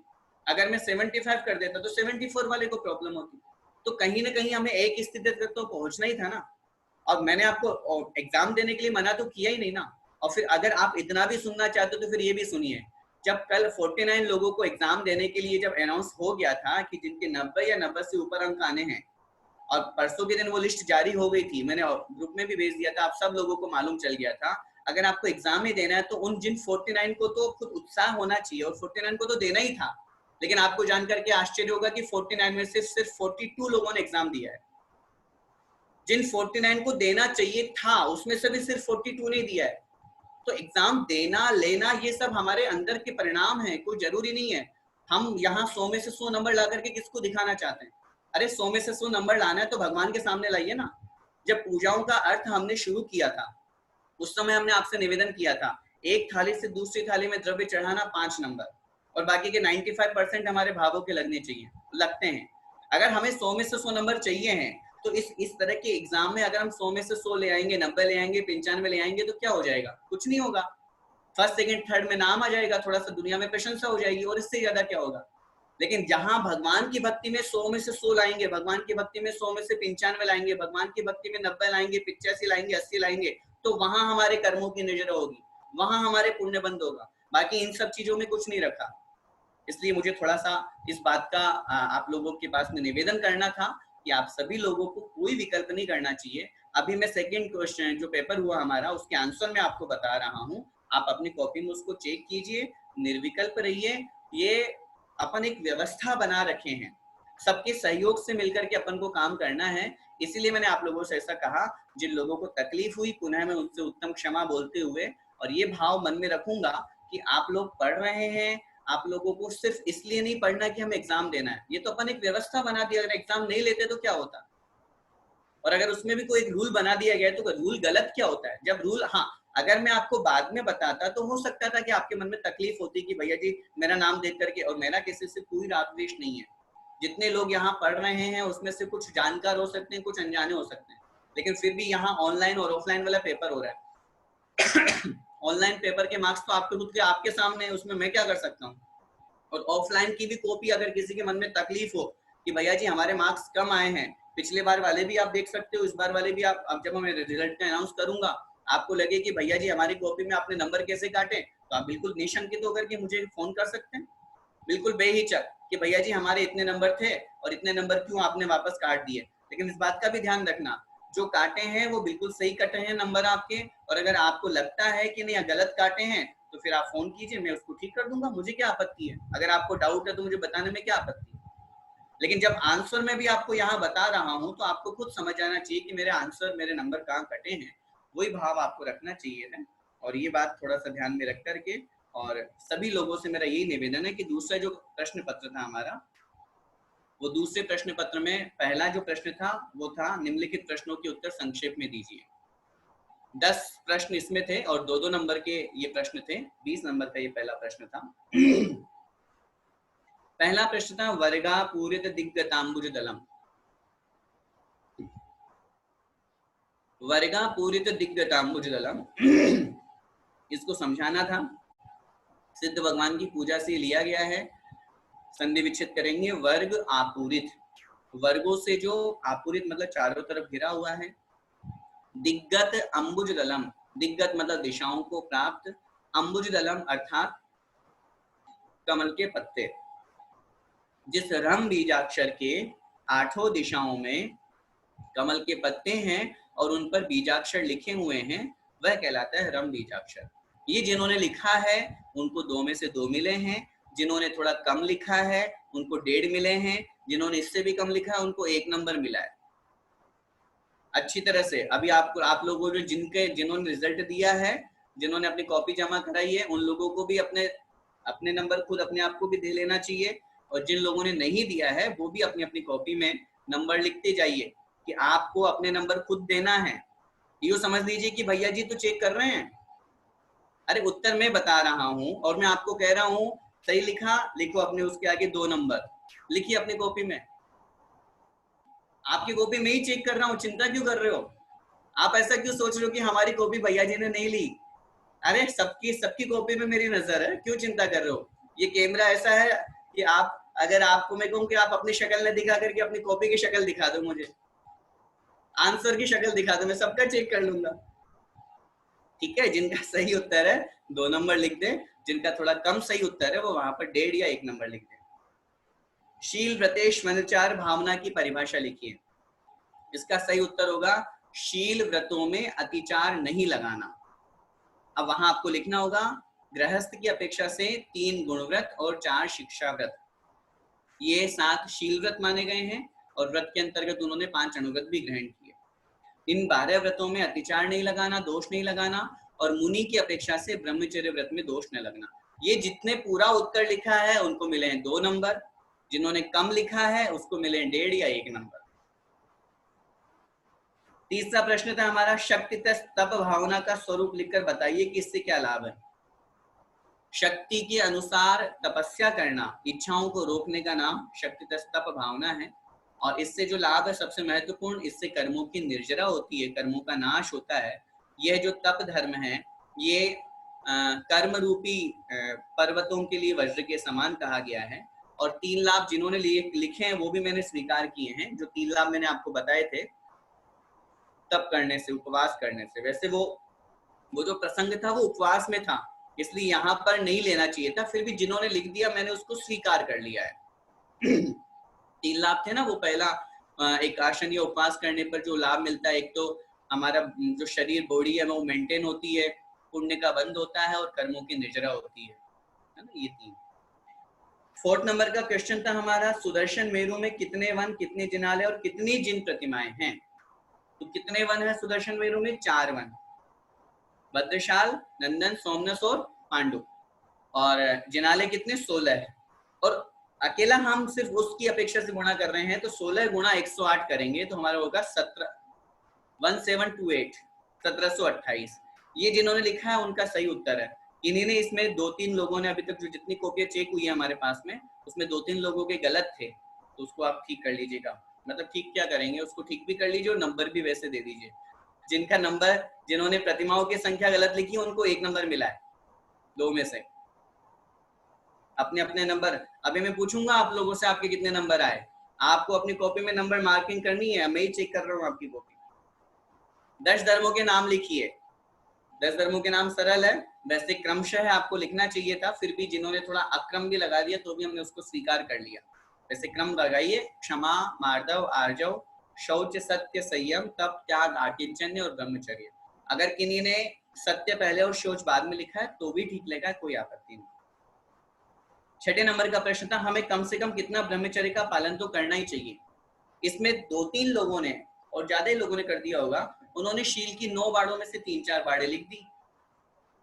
अगर मैं 75 कर देता तो 74 वाले को प्रॉब्लम होती। तो कहीं ना कहीं हमें एक स्थिति तक तो पहुंचना ही था ना। और मैंने आपको एग्जाम देने के लिए मना तो किया ही नहीं ना। और फिर अगर आप इतना भी सुनना चाहते हो तो फिर ये भी सुनिए, जब कल 49 लोगों को एग्जाम देने के लिए जब अनाउंस हो गया था कि जिनके 90 या 90 से ऊपर अंक आने हैं, और परसों के दिन वो लिस्ट जारी हो गई थी, मैंने ग्रुप में भी भेज दिया था, आप सब लोगों को मालूम चल गया था। अगर आपको एग्जाम ही देना है तो उन जिन 49 को तो खुद उत्साह होना चाहिए और 49 को तो देना ही था। लेकिन आपको जानकर के आश्चर्य होगा कि 49 में से सिर्फ 42 लोगों ने एग्जाम दिया है। जिन 49 को देना चाहिए था उसमें से भी सिर्फ 42 ने दिया है। तो एग्जाम देना लेना ये सब हमारे अंदर के परिणाम है, कोई जरूरी नहीं है। हम यहाँ 100 में से 100 नंबर ला करके किसको दिखाना चाहते हैं? अरे 100 में से 100 नंबर लाना है तो भगवान के सामने लाइए ना। जब पूजाओं का अर्थ हमने शुरू किया था उस समय हमने आपसे निवेदन किया था, एक थाली से दूसरी थाली में द्रव्य चढ़ाना 5 नंबर और बाकी के 95% हमारे भावों के लगने चाहिए, लगते हैं। अगर हमें 100 में से 100 नंबर चाहिए हैं तो इस तरह के एग्जाम में अगर हम 100 में से 100 ले आएंगे, 90 ले आएंगे, 95 ले आएंगे तो क्या हो जाएगा? कुछ नहीं होगा। फर्स्ट सेकंड थर्ड में नाम आ जाएगा, थोड़ा सा दुनिया में प्रशंसा हो जाएगी, और इससे ज्यादा क्या होगा? लेकिन जहां भगवान की भक्ति में 100 में से 100 लाएंगे, भगवान की भक्ति में 100 में से 95 लाएंगे, भगवान की भक्ति में 90 लाएंगे, 85 लाएंगे, 80 लाएंगे, तो वहां हमारे कर्मों की नजर होगी, वहां हमारे पुण्य बंद होगा। बाकी इन सब चीजों में कुछ नहीं रखा। इसलिए मुझे थोड़ा सा इस बात का आप लोगों के पास में निवेदन करना था कि आप सभी लोगों को कोई विकल्प नहीं करना चाहिए। अभी मैं सेकंड क्वेश्चन जो पेपर हुआ हमारा उसके आंसर में आपको बता रहा हूँ, आप अपनी कॉपी में उसको चेक कीजिए, निर्विकल्प रहिए। ये अपन एक व्यवस्था बना रखे हैं, सबके सहयोग से मिलकर के अपन को काम करना है। इसीलिए मैंने आप लोगों से ऐसा कहा, जिन लोगों को तकलीफ हुई पुनः मैं उनसे उत्तम क्षमा बोलते हुए और ये भाव मन में रखूंगा कि आप लोग पढ़ रहे हैं, आप लोगों को सिर्फ इसलिए नहीं पढ़ना कि हमें एग्जाम देना है, ये तो अपन एक व्यवस्था बना दिया। अगर एग्जाम नहीं लेते तो क्या होता? और अगर उसमें भी कोई एक रूल बना दिया गया तो रूल गलत क्या होता है? जब रूल, हाँ अगर मैं आपको बाद में बताता तो हो सकता था कि आपके मन में तकलीफ होती कि भैया जी मेरा नाम देख करके, और मेरा किसी से कोई राग द्वेष नहीं है। जितने लोग यहाँ पढ़ रहे हैं उसमें से कुछ जानकार हो सकते हैं, कुछ अनजाने हो सकते हैं, लेकिन फिर भी यहाँ ऑनलाइन और ऑफलाइन वाला पेपर हो रहा है। ऑनलाइन पेपर के मार्क्स तो आपके खुद के आपके सामने है, उसमें मैं क्या कर सकता हूँ। और ऑफलाइन की भी कॉपी अगर किसी के मन में तकलीफ हो कि भैया जी हमारे मार्क्स कम आए हैं, पिछले बार वाले भी आप देख सकते हो, इस बार वाले भी आप। अब जब मैं रिजल्ट का अनाउंस करूंगा, आपको लगे कि भैया जी हमारी कॉपी में आपने नंबर कैसे काटे, तो आप बिल्कुल निशंकित होकर के मुझे फोन कर सकते हैं, बिल्कुल बेहिचक, कि भैया जी हमारे इतने नंबर थे और इतने नंबर क्यों आपने वापस काट दिए। लेकिन इस बात का भी ध्यान रखना, जो काटे हैं वो बिल्कुल सही कटे हैं नंबर आपके, और अगर आपको लगता है कि नहीं गलत काटे हैं तो फिर आप फोन कीजिए, मैं उसको ठीक कर दूंगा, मुझे क्या आपत्ति है। अगर आपको डाउट है तो मुझे बताने में क्या आपत्ति है। लेकिन जब आंसर में भी आपको यहाँ बता रहा हूँ तो आपको खुद समझ आना चाहिए कि मेरे आंसर, मेरे नंबर कहाँ कटे हैं, वही भाव आपको रखना चाहिए है। और ये बात थोड़ा सा ध्यान में रख करके, और सभी लोगों से मेरा यही निवेदन है कि दूसरा जो प्रश्न पत्र था हमारा, वो दूसरे प्रश्न पत्र में पहला जो प्रश्न था वो था निम्नलिखित प्रश्नों के उत्तर संक्षेप में दीजिए। 10 प्रश्न इसमें थे और 2-2 नंबर के ये प्रश्न थे। 20 नंबर का ये पहला प्रश्न था। पहला प्रश्न था वर्गा पूरित दिग्गतांबुज दलम। वर्गा पूरित दिग्गतांबुज दलम, इसको समझाना था। सिद्ध भगवान की पूजा से लिया गया है। संधि विच्छेद करेंगे, वर्ग आपूरित, वर्गों से जो आपूरित मतलब चारों तरफ घिरा हुआ है। दिग्गत अंबुज दलम, दिग्गत मतलब दिशाओं को प्राप्त, अंबुज दलम अर्थात कमल के पत्ते। जिस रम बीजाक्षर के 8 दिशाओं में कमल के पत्ते हैं और उन पर बीजाक्षर लिखे हुए हैं, वह कहलाता है रम बीजाक्षर। ये जिन्होंने लिखा है उनको 2 में से 2 मिले हैं, जिन्होंने थोड़ा कम लिखा है उनको 1.5 मिले हैं, जिन्होंने इससे भी कम लिखा है उनको 1 नंबर मिला है। अच्छी तरह से अभी आपको, आप लोगों को जिन्होंने रिजल्ट दिया है, जिन्होंने अपनी कॉपी जमा कराई है, उन लोगों को भी अपने नंबर खुद अपने आप को भी दे लेना चाहिए, और जिन लोगों ने नहीं दिया है वो भी अपनी अपनी कॉपी में नंबर लिखते जाइए कि आपको अपने नंबर खुद देना है। ये समझ लीजिए कि भैया जी तो चेक कर रहे हैं, अरे उत्तर मैं बता रहा हूं और मैं आपको कह रहा हूं सही लिखा, लिखो अपने उसके आगे 2 नंबर लिखिए अपनी कॉपी में। आपकी कॉपी में ही चेक कर रहा हूं, चिंता क्यों कर रहे हो? आप ऐसा क्यों सोच रहे हो कि हमारी कॉपी भैया जी ने नहीं ली? अरे सबकी कॉपी में मेरी नजर है, क्यों चिंता कर रहे हो? ये कैमरा ऐसा है कि आप, अगर आपको मैं कहूँ कि आप अपनी शक्ल न दिखा करके अपनी कॉपी की शक्ल दिखा दो, मुझे आंसर की शक्ल दिखा दो, मैं सबका चेक कर लूंगा। ठीक है, जिनका सही उत्तर है 2 नंबर लिख दे, जिनका थोड़ा कम सही उत्तर है वो वहां पर 1.5 या 1 नंबर लिख दे। शील व्रतेश वनचार भावना की परिभाषा लिखिए। इसका सही उत्तर होगा शील व्रतों में अतिचार नहीं लगाना। अब वहां आपको लिखना होगा गृहस्थ की अपेक्षा से 3 गुणव्रत और 4 शिक्षा व्रत, ये 7 शील व्रत माने गए हैं, और व्रत के अंतर्गत उन्होंने 5 अनुव्रत भी ग्रहण किए। इन 12 व्रतों में अतिचार नहीं लगाना, दोष नहीं लगाना, और मुनि की अपेक्षा से ब्रह्मचर्य व्रत में दोष न लगना। ये जितने पूरा उत्तर लिखा है उनको मिले हैं 2 नंबर, जिन्होंने कम लिखा है उसको मिले हैं 1.5 या 1 नंबर। तीसरा प्रश्न था हमारा शक्ति तप भावना का स्वरूप लिखकर बताइए कि इससे क्या लाभ है। शक्ति के अनुसार तपस्या करना, इच्छाओं को रोकने का नाम शक्ति तप भावना है, और इससे जो लाभ है सबसे महत्वपूर्ण, इससे कर्मों की निर्जरा होती है, कर्मों का नाश होता है। यह जो तप धर्म है ये कर्म रूपी पर्वतों के लिए वज्र के समान कहा गया है। और 3 लाभ जिन्होंने लिखे हैं वो भी मैंने स्वीकार किए हैं। जो 3 लाभ मैंने आपको बताए थे तप करने से, उपवास करने से, वैसे वो जो प्रसंग था वो उपवास में था, इसलिए यहाँ पर नहीं लेना चाहिए था, फिर भी जिन्होंने लिख दिया मैंने उसको स्वीकार कर लिया है। 3 लाभ थे ना, वो पहला एक आसन या उपवास करने पर जो लाभ मिलता है, एक तो हमारा जो शरीर बॉडी है वो मेंटेन होती है, पुण्य का बंध होता है और कर्मों की निर्जरा होती है ना, ये 3। 4th नंबर का क्वेश्चन था हमारा सुदर्शन मेरु में कितने वन, कितने जिनालय और कितनी जिन प्रतिमाएं हैं। तो कितने वन है सुदर्शन मेरु में? 4 वन, भद्रशाल, नंदन, सोमनस और पांडु। और जिनालय कितने? 16 है। और अकेला हम सिर्फ उसकी अपेक्षा से गुणा कर रहे हैं, तो 16 गुणा 108 करेंगे तो हमारा होगा 1728, 1728। ये जिन्होंने लिखा है उनका सही उत्तर है। इन्हीं ने इसमें 2-3 लोगों ने अभी तक जो जितनी कॉपियां चेक हुई है हमारे पास में, उसमें 2-3 लोगों के गलत थे, तो उसको आप ठीक कर लीजिएगा। मतलब ठीक क्या करेंगे, उसको ठीक भी कर लीजिए और नंबर भी वैसे दे दीजिए। जिनका नंबर, जिन्होंने प्रतिमाओं की संख्या गलत लिखी उनको 1 नंबर मिला है 2 में से। अपने अपने नंबर, अभी मैं पूछूंगा आप लोगों से आपके कितने नंबर आए, आपको अपनी कॉपी में नंबर मार्किंग करनी है, मैं ही चेक कर रहा हूँ आपकी कॉपी। 10 धर्मों के नाम लिखिए। 10 धर्मों के नाम सरल है, वैसे क्रमशः आपको लिखना चाहिए था, फिर भी जिन्होंने थोड़ा अक्रम भी लगा दिया तो भी हमने उसको स्वीकार कर लिया। वैसे क्रम लगाइए, क्षमा, मार्दव, आर्जव, शौच, सत्य, संयम, तप, त्याग, आकिंचन्य और ब्रह्मचर्य। अगर किन्हीं ने सत्य पहले और शौच बाद में लिखा है तो भी ठीक लगा, कोई आपत्ति नहीं। 6 नंबर का प्रश्न था, हमें कम से कम कितना ब्रह्मचर्य का पालन तो करना ही चाहिए। इसमें 2-3 लोगों ने और ज्यादा ही लोगों ने कर दिया होगा, उन्होंने शील की 9 बाड़ों में से 3-4 बाड़े लिख दी।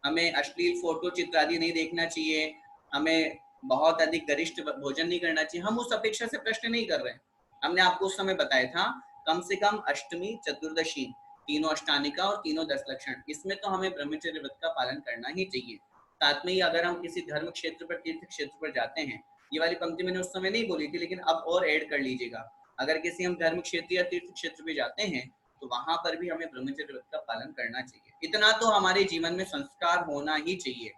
हमें अश्लील फोटो चित्र आदि नहीं देखना चाहिए, हमें बहुत अधिक गरिष्ठ भोजन नहीं करना चाहिए। हम उस अपेक्षा से प्रश्न नहीं कर रहे हैं। हमने आपको उस समय बताया था कम से कम अष्टमी, चतुर्दशी, तीनों अष्टानिका और तीनों 10 लक्षण, इसमें तो हमें ब्रह्मचर्य व्रत का पालन करना ही चाहिए। साथ में ही अगर हम किसी धर्म क्षेत्र पर, तीर्थ क्षेत्र पर जाते हैं, ये वाली पंक्ति मैंने उस समय नहीं बोली थी लेकिन अब और ऐड कर लीजिएगा, अगर किसी हम धर्म क्षेत्र या तीर्थ क्षेत्र पे जाते हैं तो वहां पर भी हमें ब्रह्मचर्य व्रत का पालन करना चाहिए। इतना तो हमारे जीवन में संस्कार होना ही चाहिए।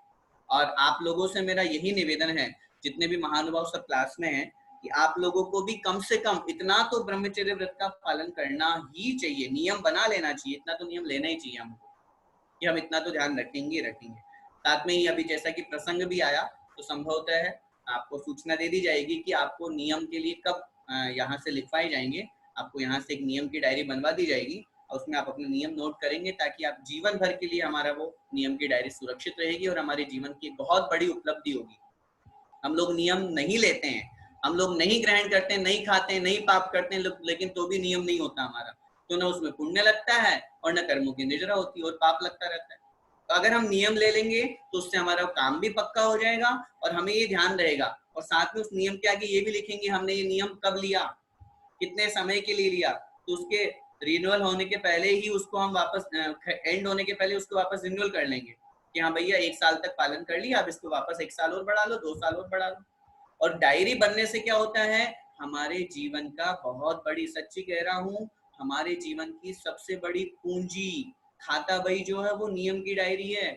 और आप लोगों से मेरा यही निवेदन है, जितने भी महानुभाव सब क्लास में हैं, कि आप लोगों को भी कम से कम इतना तो ब्रह्मचर्य व्रत का पालन करना ही चाहिए, नियम बना लेना चाहिए। इतना तो नियम लेना ही चाहिए हमको कि हम इतना तो ध्यान रखेंगे। साथ में ही अभी जैसा कि प्रसंग भी आया तो संभवतः है आपको सूचना दे दी जाएगी कि आपको नियम के लिए कब यहाँ से लिखवाए जाएंगे। आपको यहाँ से एक नियम की डायरी बनवा दी जाएगी और उसमें आप अपने नियम नोट करेंगे, ताकि आप जीवन भर के लिए हमारा वो नियम की डायरी सुरक्षित रहेगी और हमारे जीवन की बहुत बड़ी उपलब्धि होगी। हम लोग नियम नहीं लेते हैं, हम लोग नहीं ग्रहण करते हैं, नहीं खाते हैं, नहीं पाप करते हैं, लेकिन तो भी नियम नहीं होता हमारा, तो न उसमें पुण्य लगता है और न कर्मों की निजरा होती है और पाप लगता रहता है। तो अगर हम नियम ले लेंगे तो उससे हमारा काम भी पक्का हो जाएगा और हमें ये ध्यान रहेगा। और साथ में उस नियम के आगे ये भी लिखेंगे हमने ये नियम कब लिया, कितने समय के लिए लिया, तो उसके रिन्यूअल होने के पहले ही उसको हम वापस, एंड होने के पहले उसको वापस रिन्यूअल कर लेंगे कि हाँ भैया 1 साल तक पालन कर लिया, अब इसको वापस 1 साल और बढ़ा लो, 2 साल और बढ़ा लो। और डायरी बनने से क्या होता है, हमारे जीवन का बहुत बड़ी, सच्ची कह रहा हूँ, हमारे जीवन की सबसे बड़ी पूंजी, खाता बही जो है वो नियम की डायरी है।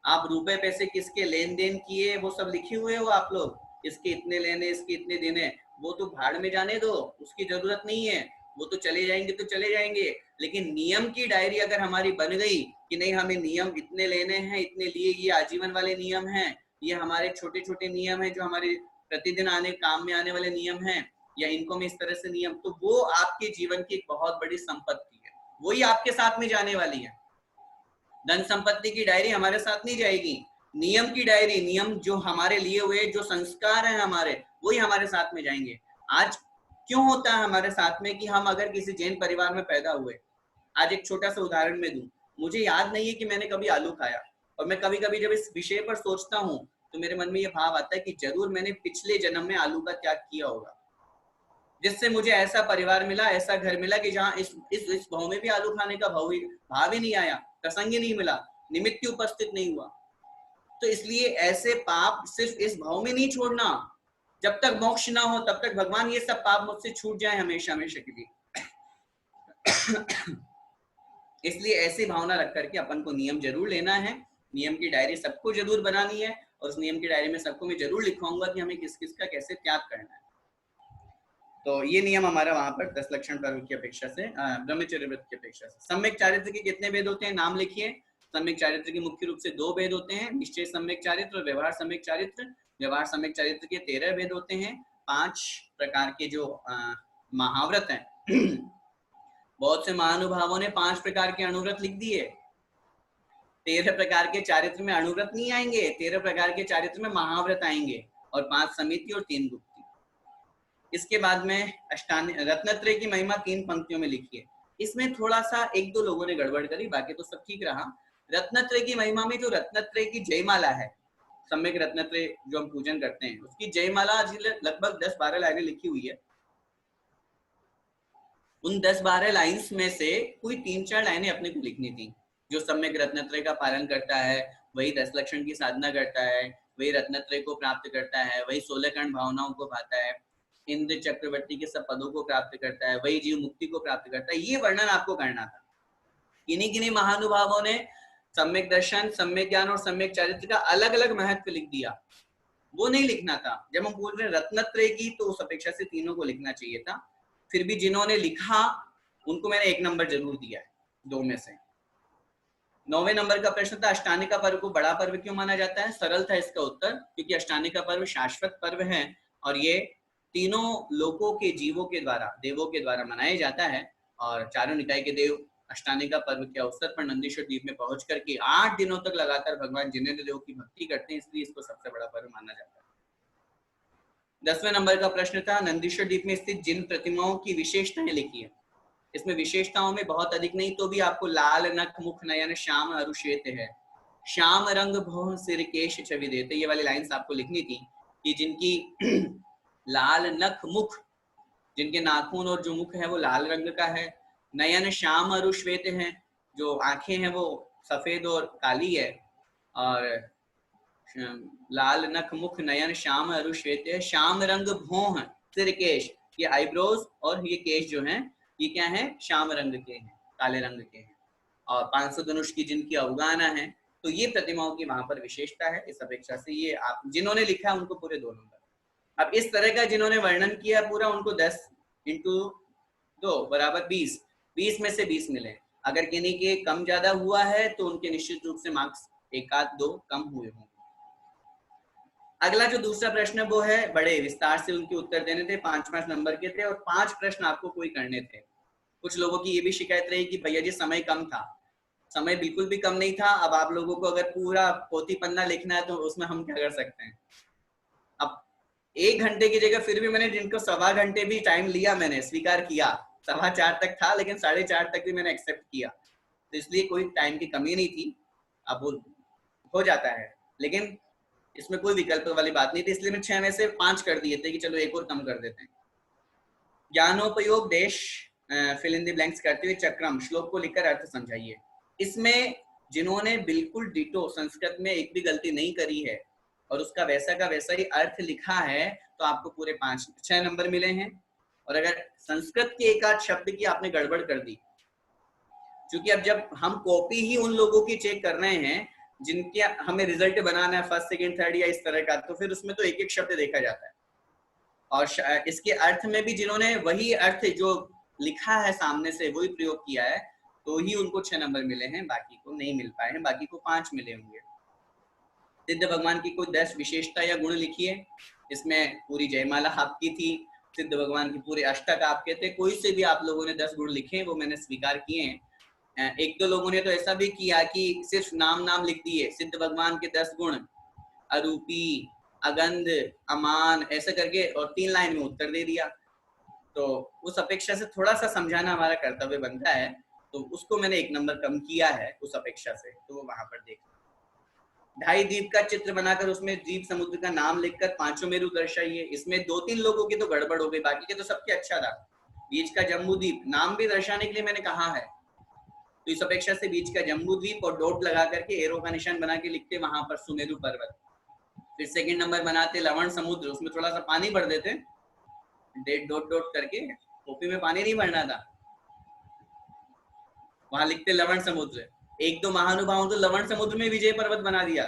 आप रुपए पैसे किसके लेन देन किए वो सब लिखे हुए हो आप लोग, इसके इतने लेने, इसके इतने देने, वो तो भाड़ में जाने दो, उसकी जरूरत नहीं है, वो तो चले जाएंगे तो चले जाएंगे। लेकिन नियम की डायरी अगर हमारी बन गई कि नहीं हमें नियम इतने लेने हैं, इतने लिए, ये आजीवन वाले नियम हैं, ये हमारे छोटे छोटे नियम हैं जो हमारे प्रतिदिन आने काम में आने वाले नियम हैं, या इनको में इस तरह से नियम, तो वो आपके जीवन की एक बहुत बड़ी संपत्ति है, वही आपके साथ में जाने वाली है। धन संपत्ति की डायरी हमारे साथ नहीं जाएगी, नियम की डायरी, नियम जो हमारे लिए हुए, जो संस्कार हैं हमारे, वही हमारे साथ में जाएंगे। आज क्यों होता है हमारे साथ में कि हम अगर किसी जैन परिवार में पैदा हुए, आज एक छोटा सा उदाहरण मैं दूं, मुझे याद नहीं है कि मैंने कभी आलू खाया, और मैं कभी कभी जब इस विषय पर सोचता हूँ तो मेरे मन में ये भाव आता है कि जरूर मैंने पिछले जन्म में आलू का त्याग किया होगा, जिससे मुझे ऐसा परिवार मिला, ऐसा घर मिला कि जहाँ इस भाव में भी आलू खाने का भाव ही नहीं आया, प्रसंग ही नहीं मिला, निमित्त उपस्थित नहीं हुआ। तो इसलिए ऐसे पाप सिर्फ इस भाव में नहीं छोड़ना, जब तक मोक्ष ना हो तब तक भगवान ये सब पाप मुझसे छूट जाए हमेशा हमेशा के लिए। इसलिए ऐसी भावना रख करके अपन को नियम जरूर लेना है, नियम की डायरी सबको जरूर बनानी है, और उस नियम की डायरी में सबको मैं जरूर लिखवाऊंगा कि हमें किस किस का कैसे त्याग करना है। तो ये नियम हमारा वहां पर 10 लक्षण पर्व की अपेक्षा से, ब्रह्मचर्य व्रत की अपेक्षा से। सम्यक चारित्र के कितने भेद होते हैं, नाम लिखिए। सम्यक चारित्र के मुख्य रूप से 2 भेद होते हैं, निश्चय सम्यक चारित्र और व्यवहार सम्यक चारित्र। व्यवहार सम्यक चारित्र के 13 भेद होते हैं। 5 प्रकार के जो महाव्रत हैं, बहुत से महानुभावों ने 5 प्रकार के अणुव्रत लिख दिए। 13 प्रकार के चारित्र में अणुव्रत नहीं आएंगे, 13 प्रकार के चारित्र में महाव्रत आएंगे, और 5 समिति और 3 गुप्ति। इसके बाद में रत्नत्रय की महिमा 3 पंक्तियों में लिखी है। इसमें थोड़ा सा 1-2 लोगों ने गड़बड़ करी, बाकी तो सब ठीक रहा। रत्नत्रय की महिमा में जो रत्नत्रय की जयमाला है, सम्यक रत्नत्रय जो हम पूजन करते हैं, उसकी जयमाला लगभग 10-12 लाइनें लिखी हुई है। उन 10-12 लाइन्स में से कोई 3-4 लाइनें अपने को लिखनी थी। जो सम्यक रत्नत्रय का पालन करता है वही 10 लक्षण की साधना करता है, वही रत्नत्रय को प्राप्त करता है, वही 16 कर्ण भावनाओं को पाता है, इंद्र चक्रवर्ती के सब पदों को प्राप्त करता है, वही जीव मुक्ति को प्राप्त करता है। ये वर्णन आपको करना था। किन्हीं महानुभावों ने सम्यक दर्शन, सम्यक ज्ञान और सम्यक चारित्र का अलग अलग महत्व लिख दिया। वो नहीं लिखना था। जब हम बोल रहे हैं रत्नत्रय की तो उस अपेक्षा से तीनों को लिखना चाहिए था। फिर भी जिन्होंने लिखा उनको मैंने 1 नंबर जरूर दिया है 2 में से। 9वें नंबर का प्रश्न था अष्टानिका पर्व को बड़ा पर्व क्यों माना जाता है। सरल था इसका उत्तर, क्योंकि अष्टानिका पर्व शाश्वत पर्व है और ये तीनों लोकों के जीवों के द्वारा, देवों के द्वारा मनाया जाता है। और चारों निकाय के देव अष्टानिका पर्व के अवसर पर नंदीश्वर द्वीप में पहुंच करके 8 दिनों तक लगातार भगवान जिनेन्द्र देव की भक्ति करते हैं, इसलिए इसको सबसे बड़ा पर्व माना जाता है। 10वें नंबर का प्रश्न था नंदीश्वर द्वीप में स्थित जिन प्रतिमाओं की विशेषताएं लिखी है। इसमें विशेषताओं में बहुत अधिक नहीं तो भी आपको लाल नख मुख नयन श्याम अरुश्वेत है, श्याम रंग भौह सिर केश छवि देते, ये वाली लाइंस आपको लिखनी थी कि जिनकी लाल नख मुख, जिनके नाखून और जो मुख है वो लाल रंग का है, नयन श्याम अरुश्वेत है, जो आंखें हैं वो सफेद और काली है, और लाल नख मुख नयन श्याम अरुश्वेत है, श्याम रंग भौह सिर केश, ये आईब्रोज और ये केश जो हैं ये क्या है, श्याम रंग के हैं, काले रंग के हैं, और 500 धनुष की जिनकी अवगाना है। तो ये प्रतिमाओं की वहां पर विशेषता है। इस अपेक्षा से ये आप जिन्होंने लिखा उनको पूरे 2 नंबर। अब इस तरह का जिन्होंने वर्णन किया पूरा उनको 10 इंटू 2 बराबर 20, 20 में से 20 मिले। अगर किन्हीं के कम ज्यादा हुआ है तो उनके निश्चित रूप से मार्क्स 1-2 कम हुए होंगे। अगला जो दूसरा प्रश्न वो है बड़े विस्तार से उनके उत्तर देने थे, 5-5 नंबर के थे और 5 प्रश्न आपको कोई करने थे। कुछ लोगों की ये भी शिकायत रही कि भैया जी समय कम था। समय बिल्कुल भी कम नहीं था। अब आप लोगों को अगर पूरा पोथी पन्ना लिखना है तो उसमें हम क्या कर सकते हैं। अब 1 घंटे की जगह फिर भी मैंने जिनको 1.25 घंटे भी टाइम लिया, मैंने स्वीकार किया। 4:15 तक था लेकिन 4:30 तक भी मैंने एक्सेप्ट किया, तो इसलिए कोई टाइम की कमी नहीं थी। अब वो हो जाता है, लेकिन इसमें कोई विकल्प वाली बात नहीं थी, इसलिए मैं 6 में से 5 कर दिए थे कि चलो 1 और कम कर देते हैं। ज्ञानोपयोग देश फिल इन द ब्लैंक्स करते हुए चक्रम श्लोक को लिखकर अर्थ समझाइए। इसमें जिन्होंने बिल्कुल डिटो संस्कृत में एक भी गलती नहीं करी है और उसका वैसा का वैसा ही अर्थ लिखा है तो आपको पूरे 6 नंबर मिले हैं। और अगर संस्कृत के एक आध शब्द की आपने गड़बड़ कर दी, क्योंकि अब जब हम कॉपी ही उन लोगों की चेक कर रहे हैं जिनके हमें रिजल्ट बनाना है 1st, 2nd, 3rd या इस तरह का, तो फिर उसमें तो एक एक शब्द देखा जाता है। और इसके अर्थ में भी जिन्होंने वही अर्थ जो लिखा है सामने से वही प्रयोग किया है तो ही उनको 6 नंबर मिले हैं, बाकी को नहीं मिल पाए हैं, बाकी को 5 मिले होंगे। सिद्ध भगवान की कोई 10 विशेषता या गुण लिखिए। इसमें पूरी जयमाला आपकी थी, सिद्ध भगवान की पूरे अष्टक आपके थे। कोई से भी आप लोगों ने 10 गुण लिखे, वो मैंने स्वीकार किए हैं। 1-2 लोगों ने तो ऐसा भी किया कि सिर्फ नाम लिख दिए, सिद्ध भगवान के 10 गुण, अरूपी, अगंध, अमान, ऐसा करके, और 3 लाइन में उत्तर दे दिया। तो उस अपेक्षा से थोड़ा सा समझाना हमारा कर्तव्य बनता है, तो उसको मैंने 1 नंबर कम किया है उस अपेक्षा से, तो वो वहां पर देख। 2.5 द्वीप का चित्र बनाकर उसमें द्वीप समुद्र का नाम लिखकर 5 मेरु दर्शाइए। इसमें 2-3 लोगों की तो गड़बड़ हो गई, बाकी के तो सबके अच्छा था। बीच का जम्बू द्वीप नाम भी दर्शाने के लिए मैंने कहा है, तो इस अपेक्षा से बीच का जम्बू द्वीप और डॉट लगा करके एरो का निशान बना के लिखते वहां पर सुमेरु पर्वत। फिर 2nd नंबर बनाते लवण समुद्र, उसमें थोड़ा सा पानी भर देते, डॉट करके, कॉपी में पानी नहीं भरना था, वहां लिखते लवण समुद्र। 1-2 महानुभावों तो लवण समुद्र में विजय पर्वत बना दिया।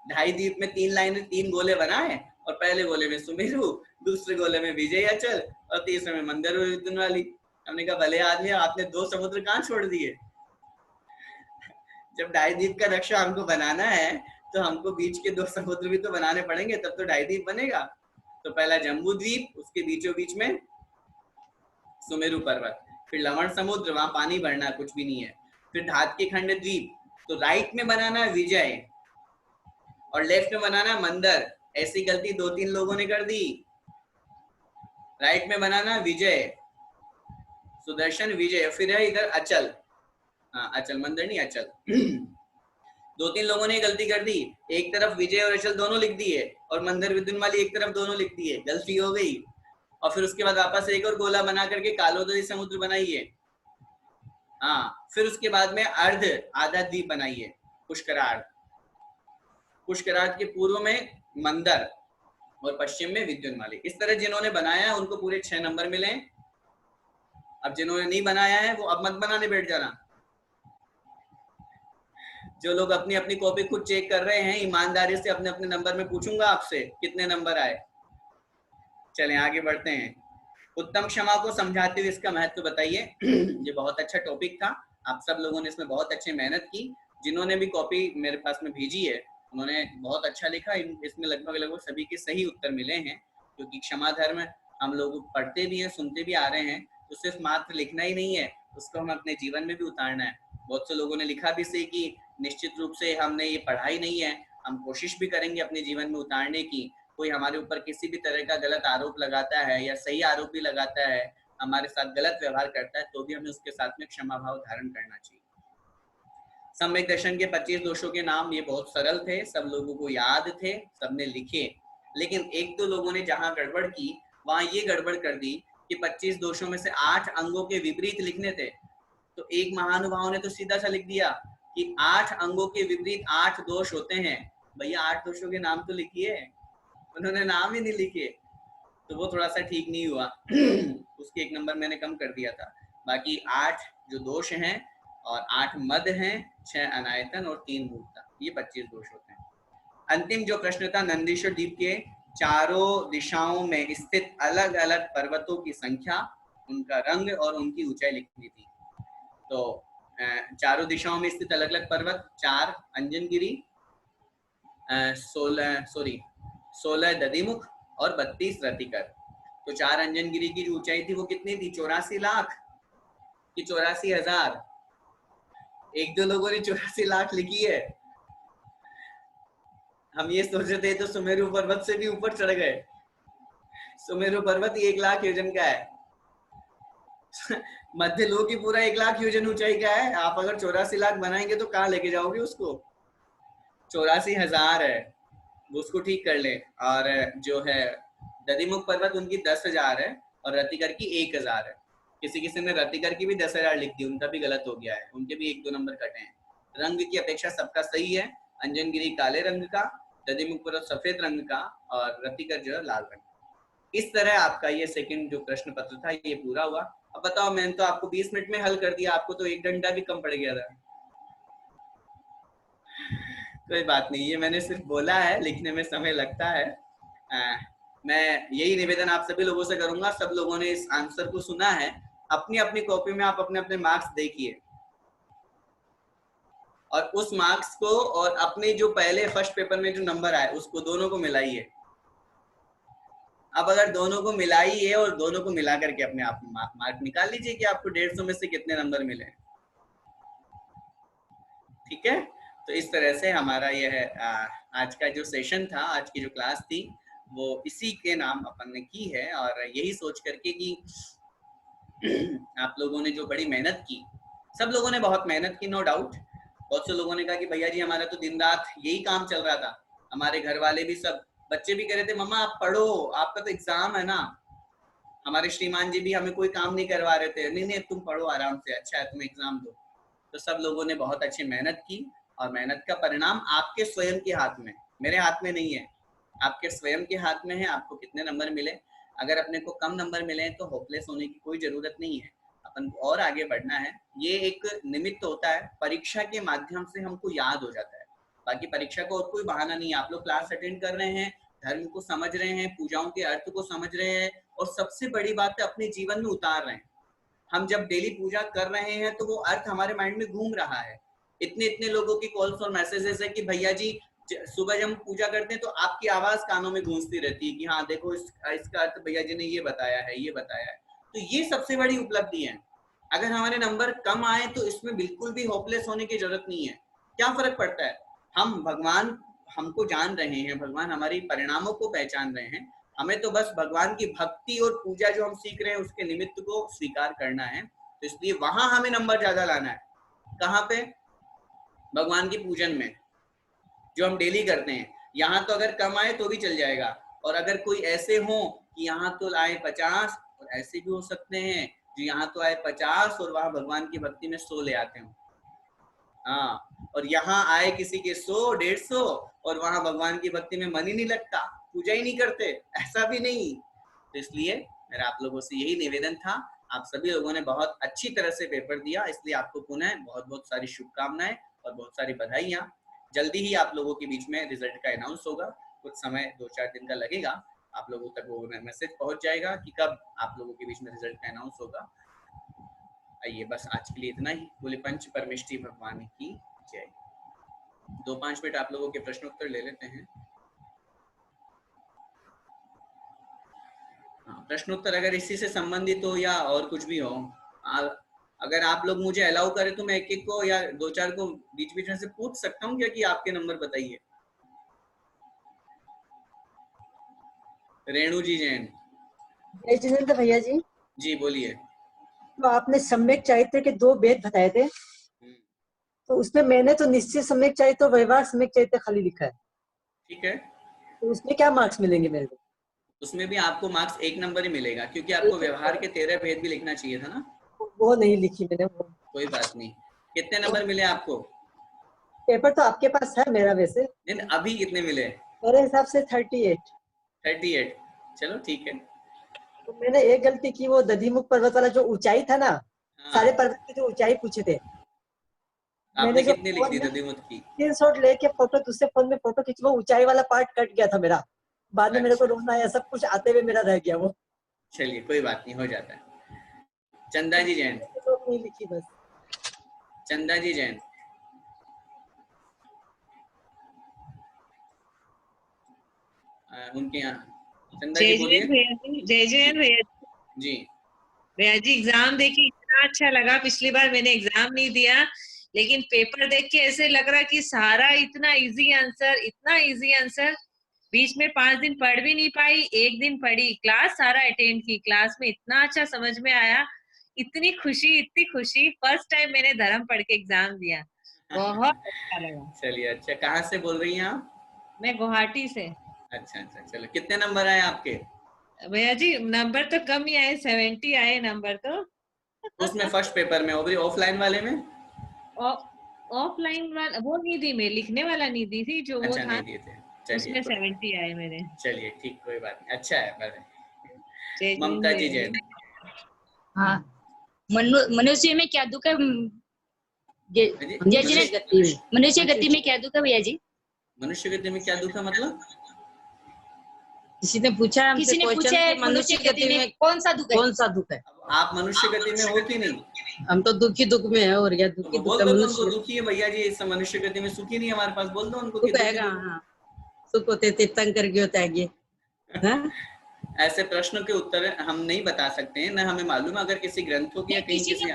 2.5 द्वीप में 3 लाइनें 3 गोले बनाए, और पहले गोले में सुमेरु, दूसरे गोले में विजय अचल और तीसरे में मंदर वाली। हमने कहा भले आदमी आपने 2 समुद्र कहाँ छोड़ दिए। जब 2.5 द्वीप का नक्शा हमको बनाना है तो हमको बीच के 2 समुद्र भी तो बनाने पड़ेंगे, तब तो 2.5 द्वीप बनेगा। तो पहला जम्बू द्वीप, उसके बीचों बीच में सुमेरु पर्वत, फिर लवण समुद्र, वहां पानी भरना कुछ भी नहीं है। फिर धात के खंड द्वीप, तो राइट में बनाना विजय और लेफ्ट में बनाना मंदर। ऐसी गलती 2-3 लोगों ने कर दी। राइट में बनाना विजय, सुदर्शन विजय, फिर है इधर अचल, अचल मंदिर नहीं अचल। 2-3 लोगों ने गलती कर दी, एक तरफ विजय और अचल दोनों लिख दिए और मंदिर विद्युन्माली एक तरफ दोनों लिख दिए, गलती हो गई। और फिर उसके बाद वापस एक और गोला बना करके कालोदरी समुद्र बनाइए। फिर उसके बाद में अर्ध आधा द्वीप बनाइए, पुष्करार्ध। पुष्करार्ध के पूर्व में मंदर और पश्चिम में विद्युन्माली। इस तरह जिन्होंने बनाया उनको पूरे 6 नंबर मिले। अब जिन्होंने नहीं बनाया है वो अब मत बनाने बैठ जाना। जो लोग अपनी अपनी कॉपी खुद चेक कर रहे हैं, ईमानदारी से अपने अपने नंबर में पूछूंगा आपसे कितने नंबर आए। चलें आगे बढ़ते हैं। उत्तम क्षमा को समझाते हुए इसका महत्व बताइए। ये बहुत अच्छा टॉपिक था, आप सब लोगों ने इसमें बहुत अच्छी मेहनत की। जिन्होंने भी कॉपी मेरे पास में भेजी है उन्होंने बहुत अच्छा लिखा। इसमें लगभग सभी के सही उत्तर मिले हैं, क्योंकि क्षमा धर्म हम लोग पढ़ते भी हैं, सुनते भी आ रहे हैं, तो सिर्फ मात्र लिखना ही नहीं है, उसको हम अपने जीवन में भी उतारना है। बहुत से लोगों ने लिखा भी से कि निश्चित रूप से हमने ये पढ़ाई नहीं है, हम कोशिश भी करेंगे अपने जीवन में उतारने की। कोई हमारे ऊपर किसी भी तरह का गलत आरोप लगाता है या सही आरोप भी लगाता है, हमारे साथ गलत व्यवहार करता है, तो भी हमें उसके साथ में क्षमा भाव धारण करना चाहिए। सम्यक दर्शन के 25 दोषों के नाम ये बहुत सरल थे, सब लोगों को याद थे, सबने लिखे। लेकिन एक दो लोगों ने जहां गड़बड़ की वहां ये गड़बड़ कर दी कि 25 दोषों में से 8 अंगों के विपरीत लिखने थे। तो एक महानुभाव ने तो सीधा सा लिख दिया कि 8 अंगों के विपरीत 8 दोष होते हैं। भैया 8 दोषों के नाम तो लिखिए, उन्होंने नाम ही नहीं लिखे, तो वो थोड़ा सा ठीक नहीं हुआ। उसके 1 नंबर मैंने कम कर दिया था। बाकी 8 जो दोष हैं और 8 मद हैं, 6 अनायतन और 3 मूर्ता, ये 25 दोष होते हैं। अंतिम जो प्रश्न था, नंदीश्वर द्वीप के चारों दिशाओं में स्थित अलग अलग पर्वतों की संख्या, उनका रंग और उनकी ऊंचाई लिखनी थी। तो चारों दिशाओं में स्थित अलग अलग पर्वत 4 अंजनगिरी, 16 दधिमुख और 32 रतिकर। तो 4 अंजनगिरी की जो ऊंचाई थी वो कितनी थी? 84 लाख कि 84,000? एक दो लोगों ने 84 लाख लिखी है। हम ये सोच रहे थे तो सुमेरु पर्वत से भी ऊपर चढ़ गए। सुमेरु पर्वत ही 1 लाख योजन का है। मध्य लोक की पूरा 1 लाख योजन ऊंचाई का है। आप अगर 84 लाख बनाएंगे तो कहाँ लेके जाओगे उसको? 84,000 है, उसको ठीक कर ले। और जो है दधिमुख पर्वत उनकी 10,000 है और रतिकर की 1,000 है। किसी ने रतिकर की भी 10,000 लिख दी, उनका भी गलत हो गया है, उनके भी 1-2 नंबर कटे हैं। रंग की अपेक्षा सबका सही है। अंजनगिरी काले रंग का, दधिमुख पर्वत सफेद रंग का और रतिकर जो है लाल रंग। इस तरह आपका ये सेकंड जो प्रश्न पत्र था ये पूरा हुआ। अब बताओ, मैंने तो आपको 20 मिनट में हल कर दिया, आपको तो 1 घंटा भी कम पड़ गया था। कोई बात नहीं, ये मैंने सिर्फ बोला है, लिखने में समय लगता है। मैं यही निवेदन आप सभी लोगों से करूंगा, सब लोगों ने इस आंसर को सुना है, अपनी अपनी कॉपी में आप अपने अपने मार्क्स देखिए और उस मार्क्स को और अपने जो पहले फर्स्ट पेपर में जो नंबर आए उसको दोनों को मिलाइए। अब अगर दोनों को मिलाइए और दोनों को मिला करके अपने आप मार्क निकाल लीजिए कि आपको 150 में से कितने नंबर मिले। ठीक है, तो इस तरह से हमारा यह आज का जो सेशन था, आज की जो क्लास थी वो इसी के नाम अपन ने की है। और यही सोच करके कि आप लोगों ने जो बड़ी मेहनत की, सब लोगों ने बहुत मेहनत की, नो डाउट। बहुत से लोगों ने कहा कि भैया जी हमारा तो दिन रात यही काम चल रहा था। हमारे घर वाले भी, सब बच्चे भी कह रहे थे मम्मा आप पढ़ो, आपका तो एग्जाम है ना। हमारे श्रीमान जी भी हमें कोई काम नहीं करवा रहे थे, नहीं तुम पढ़ो आराम से, अच्छा है तुम एग्जाम दो। तो सब लोगों ने बहुत अच्छी मेहनत की और मेहनत का परिणाम आपके स्वयं के हाथ में, मेरे हाथ में नहीं है, आपके स्वयं के हाथ में है। आपको कितने नंबर मिले, अगर अपने को कम नंबर मिले तो होपलेस होने की कोई जरूरत नहीं है, अपन को और आगे बढ़ना है। ये एक निमित्त होता है, परीक्षा के माध्यम से हमको याद हो जाता है, बाकी परीक्षा का और कोई बहाना नहीं है। आप लोग क्लास अटेंड कर रहे हैं, धर्म को समझ रहे हैं, पूजाओं के अर्थ को समझ रहे हैं और सबसे बड़ी बात है अपने जीवन में उतार रहे हैं। हम जब डेली पूजा कर रहे हैं तो वो अर्थ हमारे माइंड में घूम रहा है। इतने लोगों की कॉल्स और मैसेजेस है कि भैया जी सुबह जब हम पूजा करते हैं तो आपकी आवाज कानों में गूंजती रहती है कि हाँ देखो इसका अर्थ भैया जी ने ये बताया है, ये बताया है। तो ये सबसे बड़ी उपलब्धि है। अगर हमारे नंबर कम आए तो इसमें बिल्कुल भी होपलेस होने की जरूरत नहीं है। क्या फर्क पड़ता है, हम भगवान हमको जान रहे हैं, भगवान हमारी परिणामों को पहचान रहे हैं, हमें तो बस भगवान की भक्ति और पूजा जो हम सीख रहे हैं उसके निमित्त को स्वीकार करना है। तो इसलिए वहां हमें नंबर ज्यादा लाना है। कहाँ पे? भगवान की पूजन में जो हम डेली करते हैं। यहाँ तो अगर कम आए तो भी चल जाएगा, और अगर कोई ऐसे हो कि यहाँ तो आए 50 और ऐसे भी हो सकते हैं जो यहाँ तो आए 50 और वहां भगवान की भक्ति में 100 ले आते हो। हाँ, और यहाँ आए किसी के 100, 150 और वहां भगवान की भक्ति में मन ही नहीं लगता, पूजा ही नहीं करते, ऐसा भी नहीं। तो इसलिए मेरा आप लोगों से यही निवेदन था। आप सभी लोगों ने बहुत अच्छी तरह से पेपर दिया, इसलिए आपको पुनः बहुत बहुत सारी शुभकामनाएं। और बहुत सारी बधाइयाँ। जल्दी ही आप लोगों के बीच में रिजल्ट का अनाउंस होगा, कुछ समय 2-4 दिन का लगेगा, आप लोगों तक वो मैसेज पहुंच जाएगा कि कब आप लोगों के बीच में रिजल्ट का अनाउंस होगा। आइए, बस आज के लिए इतना ही। बोले पंच परमेष्ठी भगवान की जय। 2-5 मिनट आप लोगों के प्रश्न उत्तर ले लेते हैं। प्रश्न उत्तर अगर इसी से संबंधित हो या और कुछ भी हो, अगर आप लोग मुझे अलाउ करें तो मैं एक एक को या 2-4 को बीच बीच में से पूछ सकता हूँ क्या कि आपके नंबर बताइए। रेणु जी जैन। जय जिनेंद्र भैया जी। जी बोलिए। तो आपने सम्यक चारित्र के 2 वेद बताए थे, तो उसमें मैंने तो निश्चित सम्यक चारित्र और व्यवहार सम्यक चारित्र खाली लिखा है। ठीक है, तो उसमें क्या मार्क्स मिलेंगे मेरे को? उसमें भी आपको मार्क्स 1 नंबर ही मिलेगा, क्योंकि आपको व्यवहार के 13 भेद भी लिखना चाहिए था ना। वो नहीं लिखी मैंने वो। कोई बात नहीं। कितने नंबर मिले आपको? पेपर तो आपके पास है मेरा वैसे। नहीं, अभी कितने मिले? मेरे हिसाब से 38। 38, चलो ठीक है। तो मैंने एक गलती की, वो दधिमुख पर्वत वाला जो ऊंचाई था ना, सारे पर्वत की जो ऊंचाई पूछे थे, आपने कितनी लिख दी दधिमुख की? स्क्रीनशॉट लेके फोटो दूसरे फोन में फोटो खींच, वो ऊंचाई वाला पार्ट कट गया था मेरा, बाद में मेरे को रोना आया, सब कुछ आते हुए मेरा रह गया वो। चलिए कोई बात नहीं, हो जाता है। चंदा जी जैन। तो नहीं लिखी बस। चंदा जी जैन। उनके यहाँ चंदा जी बोलिए। जय जैन भैया जी। भैया जी, एग्जाम देके इतना अच्छा लगा। पिछली बार मैंने एग्जाम नहीं दिया, लेकिन पेपर देख के ऐसे लग रहा कि सारा इतना इजी आंसर। बीच में 5 दिन पढ़ भी नहीं पाई, एक दिन पढ़ी, क्लास सारा अटेंड की, क्लास में इतना अच्छा समझ में आया, इतनी खुशी। फर्स्ट टाइम मैंने धर्म पढ़ के एग्जाम दिया, बहुत अच्छा लगा। चलिए अच्छा, कहाँ से बोल रही हैं आप? मैं गुवाहाटी से। अच्छा, चलो कितने नंबर आए आपके? भैया जी नंबर तो कम ही आए, 70 आए नंबर तो। उसमें फर्स्ट पेपर में, ऑफलाइन वाले में? ऑफलाइन वाला वो नहीं दी मैं, लिखने वाला नहीं दी थी जो वो था, नहीं दिए थे। उसमें 70 आए मेरे। चलिए ठीक, कोई बात नहीं, अच्छा है। ममता जी जैन। हाँ, मनुष्य में क्या दुख है? मनुष्य गति में क्या दुख है भैया जी? मनुष्य गति में क्या दुख है मतलब? किसी ने पूछा मनुष्य गति में कौन सा दुख है? आप मनुष्य गति में हो कि नहीं? हम तो दुखी दुख में है, और क्या दुखी बोल दो उनको दुखी है भैया जी, इस मनुष्य गति में सुखी नहीं हमारे पास, बोल दो उनको कि सुख होते तीर्थंकर के होता है। ऐसे प्रश्नों के उत्तर हम नहीं बता सकते हैं, न हमें मालूम है। अगर किसी ग्रंथों की या कहीं किसी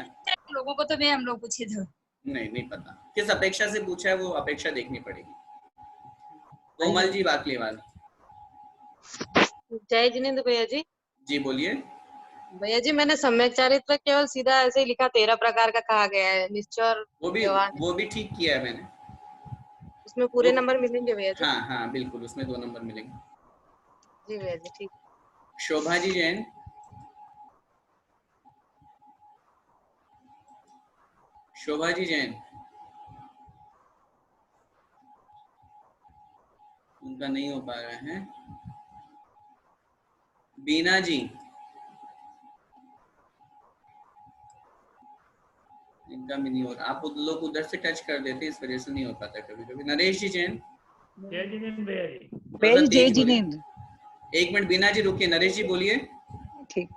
लोगों को तो नहीं, हम लोग पूछे थे, नहीं पता किस अपेक्षा से पूछा है, वो अपेक्षा देखनी पड़ेगी। कोमल जी बाकलीवाल। जय जिनेंद्र भैया जी। जी बोलिए। भैया जी मैंने सम्यक चारित्र केवल सीधा ऐसे ही लिखा, 13 प्रकार का कहा गया है, निश्चय वो भी ठीक किया है मैंने। उसमें पूरे नंबर मिलेंगे भैया जी? हाँ बिल्कुल, उसमें 2 नंबर मिलेंगे। जी भैया जी ठीक। शोभा जी जैन। शोभा जी जैन, उनका नहीं हो पा रहा है। बीना जी, इनका भी नहीं हो रहा। आप लोग उधर से टच कर देते, इस वजह से नहीं हो पाता कभी। नरेश जी जैन। जय जिनेंद्र भैया जी। जय जिनेंद्र। 1 मिनट बीना जी रुकिए, नरेश जी बोलिए। ठीक।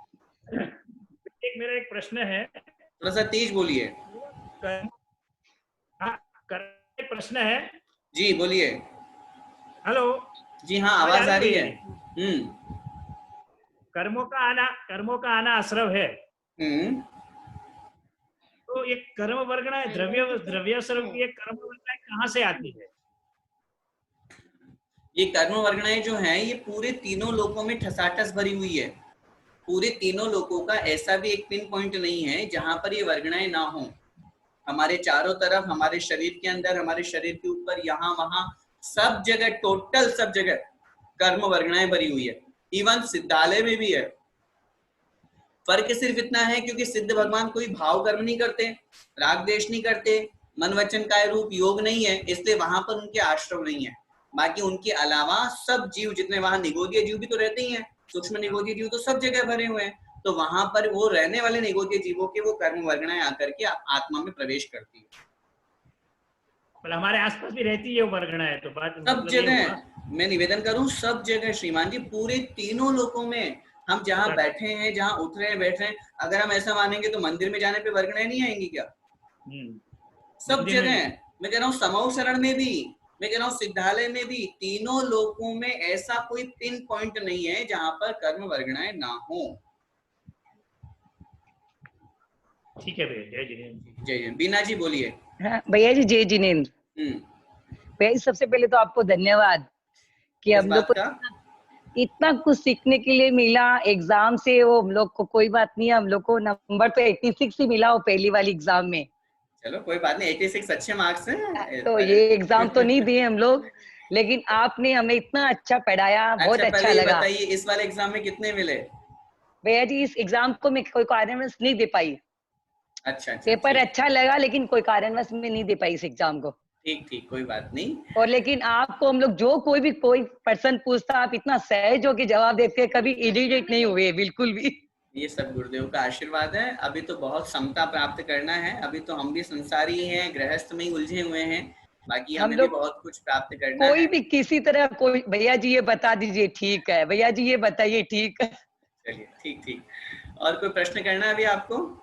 मेरा एक प्रश्न है, थोड़ा सा तेज बोलिए। प्रश्न है जी, बोलिए। हेलो जी हाँ, आवाज आ रही है। कर्मों का आना आश्रव है, तो ये कर्म वर्गणाएं द्रव्य स्वरूप की कर्म वर्गणाएं कहाँ से आती है? ये कर्म वर्गणाएं जो हैं, ये पूरे तीनों लोकों में ठसाठस भरी हुई है। पूरे तीनों लोकों का ऐसा भी एक पिन पॉइंट नहीं है जहां पर ये वर्गणाएं ना हो। हमारे चारों तरफ, हमारे शरीर के अंदर, हमारे शरीर के ऊपर, यहाँ वहां सब जगह, टोटल सब जगह कर्म वर्गणाएं भरी हुई है। इवन सिद्धालय में भी है। फर्क सिर्फ इतना है क्योंकि सिद्ध भगवान कोई भाव कर्म नहीं करते, राग द्वेष नहीं करते, मन वचन काय रूप योग नहीं है, इसलिए वहां पर उनके आश्रम नहीं है। बाकी उनके अलावा सब जीव, जितने वहां निगोदीय जीव भी तो रहते ही हैं, सूक्ष्म निगोदीय जीव तो सब जगह भरे हुए हैं, तो वहां पर वो रहने वाले निगोदीय जीवों के वो कर्म वर्गणाएं आकर के आत्मा में प्रवेश करती है। मतलब हमारे आसपास भी रहती है वो वर्गणा है, तो बात सब मतलब ये जगह हुआ। मैं निवेदन करूं, सब जगह श्रीमान जी, पूरे तीनों लोकों में हम जहाँ बैठे हैं, जहाँ उठ रहे हैं, बैठ रहे हैं, अगर हम ऐसा मानेंगे तो मंदिर में जाने पे वर्गणाएं नहीं आएंगी क्या? सब मंदिर में जगह मैं कह रहा हूँ, समूह शरण में भी, मैं कह रहा हूँ सिद्धालय में भी, तीनों लोकों में ऐसा कोई पिन पॉइंट नहीं है जहाँ पर कर्म वर्गणाएं ना हो। ठीक है भैया, जय जिनेन्द्र। जय जय। बीना जी बोलिए। हाँ भैया जी, जय जिनेन्द्र। भैया जी सबसे पहले तो आपको धन्यवाद कि हम लोग को इतना कुछ सीखने के लिए मिला एग्जाम से। वो हम लोग को कोई बात नहीं है, हम लोग को नंबर तो 86 ही मिला वो पहली वाली एग्जाम में। चलो कोई बात नहीं, 86 अच्छे मार्क्स हैं। तो ये एग्जाम तो नहीं दिए हम लोग, लेकिन आपने हमें इतना अच्छा पढ़ाया, बहुत अच्छा पहले ये लगा। बताइए इस वाले एग्जाम में कितने मिले? भैया जी इस एग्जाम को मैं कोई कारणवश नहीं दे पाई। अच्छा पेपर अच्छा लगा, लेकिन कोई कारणवश में नहीं दे पाई इस एग्जाम को। ठीक ठीक, कोई बात नहीं। और लेकिन आपको हम लोग जो कोई पर्सन पूछता, आप इतना सहज होकर जवाब देते, कभी इरिटेट नहीं हुए बिल्कुल भी। ये सब गुरुदेव का आशीर्वाद है। अभी तो बहुत समता प्राप्त करना है, अभी तो हम भी संसारी हैं, गृहस्थ में ही उलझे हुए हैं, बाकी हमें भी बहुत कुछ प्राप्त करना है। कोई भी किसी तरह कोई, भैया जी ये बता दीजिए ठीक है, भैया जी ये बताइए ठीक है। चलिए ठीक ठीक। और कोई प्रश्न करना है अभी आपको?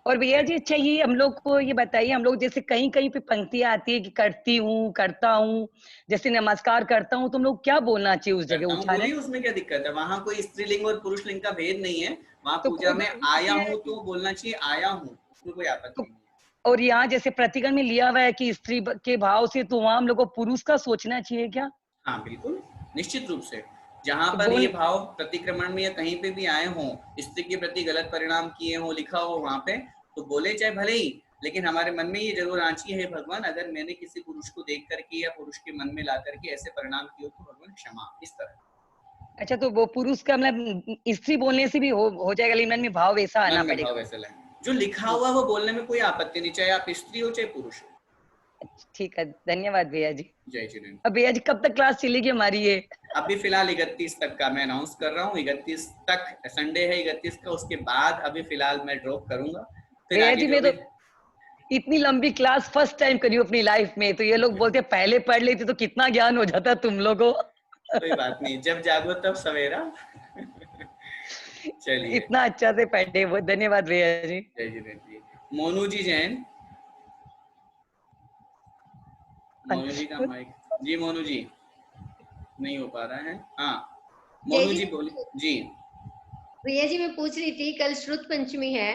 और भैया जी अच्छा ये हम लोग को ये बताइए, हम लोग जैसे कहीं कहीं पे पंक्तियां आती है कि करती हूँ, करता हूँ, जैसे नमस्कार करता हूँ, तो हम लोग क्या बोलना चाहिए उस जगह? उठाने, उसमें क्या दिक्कत है? वहाँ कोई स्त्रीलिंग और पुरुष लिंग का भेद नहीं है। वहाँ पूजा में आया हूँ तो बोलना चाहिए आया हूँ, उसमें कोई आपत्ति नहीं। और यहाँ जैसे प्रतिगण में लिया हुआ है कि स्त्री के भाव से, तो वहाँ हम लोग को पुरुष का सोचना चाहिए क्या? हाँ बिल्कुल, निश्चित रूप से। जहाँ पर ये भाव प्रतिक्रमण में या कहीं पे भी आए हों, स्त्री के प्रति गलत परिणाम किए हों, लिखा हो वहाँ पे, तो बोले चाहे भले ही, लेकिन हमारे मन में ये जरूर आना चाहिए, है भगवान अगर मैंने किसी पुरुष को देख करके या पुरुष के मन में ला करके ऐसे परिणाम किए तो भगवान क्षमा, इस तरह। अच्छा, तो वो पुरुष का मतलब स्त्री बोलने से भी हो जाएगा, लेकिन मन में भाव वैसा आना पड़ेगा। भाव वैसा लाए, जो लिखा हुआ वो बोलने में कोई आपत्ति नहीं, चाहे आप स्त्री हो चाहे पुरुष हो। ठीक है, धन्यवाद भैया जी। जय जिनेन्द्र। अब भैया जी कब तक क्लास चलेगी हमारी ये? अभी फिलहाल 31 तक का मैं अनाउंस कर रहा हूँ, 31 तक संडे है 31 का, उसके बाद अभी फिलहाल मैं ड्रॉप करूंगा। भैया जी मैं तो इतनी लंबी क्लास फर्स्ट टाइम करी हूँ अपनी लाइफ में, तो ये लोग बोलते पहले पढ़ लेते तो कितना ज्ञान हो जाता तुम लोगों को। कोई बात नहीं, जब जागो तब सवेरा। चलिए, इतना अच्छा से पढ़े, बहुत धन्यवाद भैया जी। जय जिनेन्द्र जी। मोनू जी जैन, मोनू जी का माइक जी, मोनू जी नहीं हो पा रहा है। हाँ मोनू जी बोलिए जी। भैया जी मैं पूछ रही थी, कल श्रुत पंचमी है,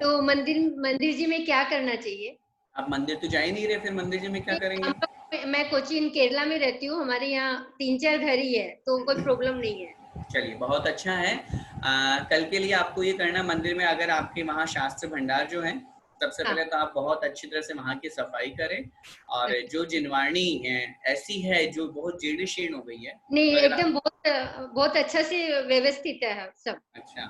तो मंदिर जी में क्या करना चाहिए? आप मंदिर तो जा ही नहीं रहे, फिर मंदिर जी में क्या करेंगे? मैं कोचीन केरला में रहती हूँ, हमारे यहाँ 3-4 घर ही है, तो कोई प्रॉब्लम नहीं है। चलिए बहुत अच्छा है। कल के लिए आपको ये करना, मंदिर में अगर आपके वहाँ शास्त्र भंडार जो है, सबसे पहले तो आप बहुत अच्छी तरह से वहाँ की सफाई करें, और जो जिनवाणी ऐसी है जो बहुत जीर्ण शीर्ण हो गई है, नहीं एकदम बहुत अच्छा से व्यवस्थित है सब। अच्छा,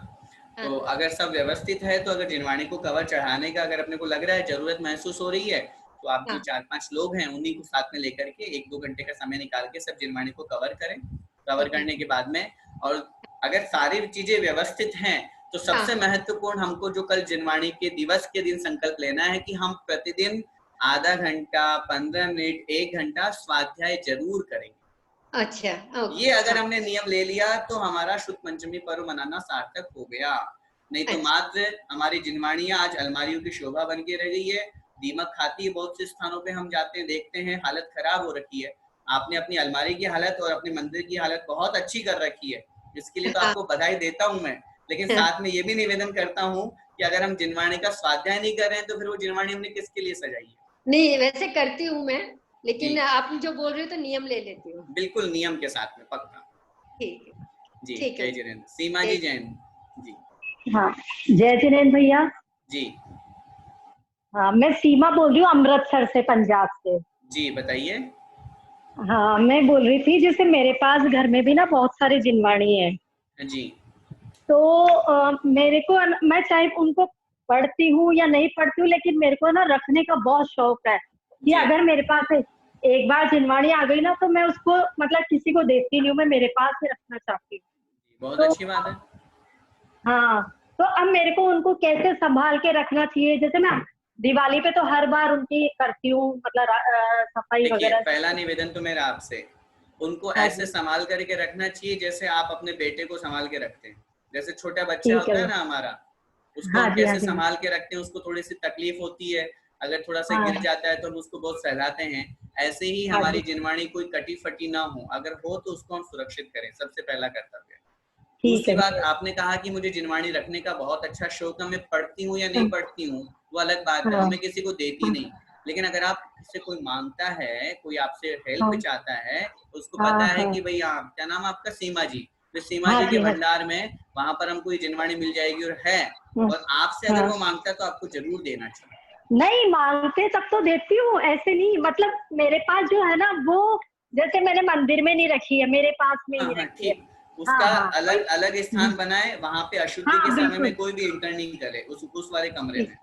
तो अगर सब व्यवस्थित है, तो अगर जिनवाणी को कवर चढ़ाने का अगर अपने को लग रहा है जरूरत महसूस हो रही है, तो आप जो 4-5 लोग हैं उन्हीं को साथ में लेकर के 1-2 घंटे का समय निकाल के सब जिनवाणी को कवर करें। कवर करने के बाद में, और अगर सारी चीजें व्यवस्थित हैं, तो सबसे महत्वपूर्ण हमको जो कल जिनवाणी के दिवस के दिन संकल्प लेना है कि हम प्रतिदिन आधा घंटा, 15 मिनट, 1 घंटा स्वाध्याय जरूर करेंगे। अच्छा, ये अगर हमने नियम ले लिया तो हमारा शुद्ध पंचमी पर्व मनाना सार्थक हो गया। नहीं तो मात्र हमारी जिनवाणियां आज अलमारियों की शोभा बन के रह गई है, दीमक खाती है। बहुत से स्थानों पे हम जाते हैं, देखते हैं हालत खराब हो रखी है। आपने अपनी अलमारी की हालत और अपने मंदिर की हालत बहुत अच्छी कर रखी है, इसके लिए तो आपको बधाई देता हूँ मैं। लेकिन साथ में ये भी निवेदन करता हूँ कि अगर हम जिनवाणी का स्वाध्याय नहीं कर रहे हैं, तो फिर वो जिनवाणी हमने किसके लिए सजाई है? नहीं वैसे करती हूँ मैं, लेकिन आप जो बोल रहे हो तो नियम ले लेती हूँ। बिल्कुल नियम के साथ में, पक्का। ठीक है जी, जय जिनेन्द्र। सीमा जी जैन जी। हाँ जय जिनेन्द्र भैया जी। हाँ मैं सीमा बोल रही हूँ अमृतसर से, पंजाब से। जी बताइए। हाँ मैं बोल रही थी, जैसे मेरे पास घर में भी ना बहुत सारे जिनवाणी है जी, तो मेरे को मैं चाहे उनको पढ़ती हूँ या नहीं पढ़ती हूँ, लेकिन मेरे को ना रखने का बहुत शौक है कि अगर मेरे पास एक बार जिनवाणी आ गई ना, तो मैं उसको मतलब किसी को देती नहीं हूँ, मैं मेरे पास ही रखना चाहती हूँ। बहुत अच्छी बात है। हाँ, तो अब मेरे को उनको कैसे संभाल के रखना चाहिए? जैसे मैं दिवाली पे तो हर बार उनकी करती हूँ, मतलब सफाई देखिए, वगैरह। पहला निवेदन तो मेरा आपसे, उनको हाँ ऐसे जी। संभाल करके रखना चाहिए जैसे आप अपने बेटे को संभाल के रखते हैं। जैसे छोटा बच्चा ठीक होता है है। ना हमारा, उसको हाँ हम जी, हाँ कैसे जी। संभाल के रखते हैं, उसको थोड़ी सी तकलीफ होती है, अगर थोड़ा सा हाँ। गिर जाता है तो हम उसको बहुत सहलाते हैं। ऐसे ही हाँ हमारी जी। जिनवाणी कोई कटी फटी ना हो, अगर हो तो उसको हम सुरक्षित करें, सबसे पहला कर्तव्य। ठीक दूसरी है बात, भैया। आपने कहा कि मुझे जिनवाणी रखने का बहुत अच्छा शौक है, मैं पढ़ती हूँ या नहीं हाँ। पढ़ती हूँ वो अलग बात है, हाँ। वो मैं किसी को देती नहीं। लेकिन अगर आप से कोई मांगता है, कोई आपसे हेल्प हाँ। चाहता है, उसको हाँ, पता है हाँ। कि भाई क्या नाम आपका, सीमा जी, तो सीमा हाँ जी के जी, हाँ। भंडार में वहां पर हमको ये जिनवाणी मिल जाएगी और है, और आपसे अगर हाँ। वो मांगता है तो आपको जरूर देना चाहिए। नहीं मांगते तब तो देती हूँ, ऐसे नहीं, मतलब मेरे पास जो है ना वो, जैसे मैंने मंदिर में नहीं रखी है, मेरे पास में ही हाँ रखी है। ठीक, उसका हाँ, हाँ। अलग अलग स्थान बनाए, वहां पे अशुद्धि के हाँ, समय बिल्कुल। में कोई भी इंटर नहीं करे उस वाले कमरे में।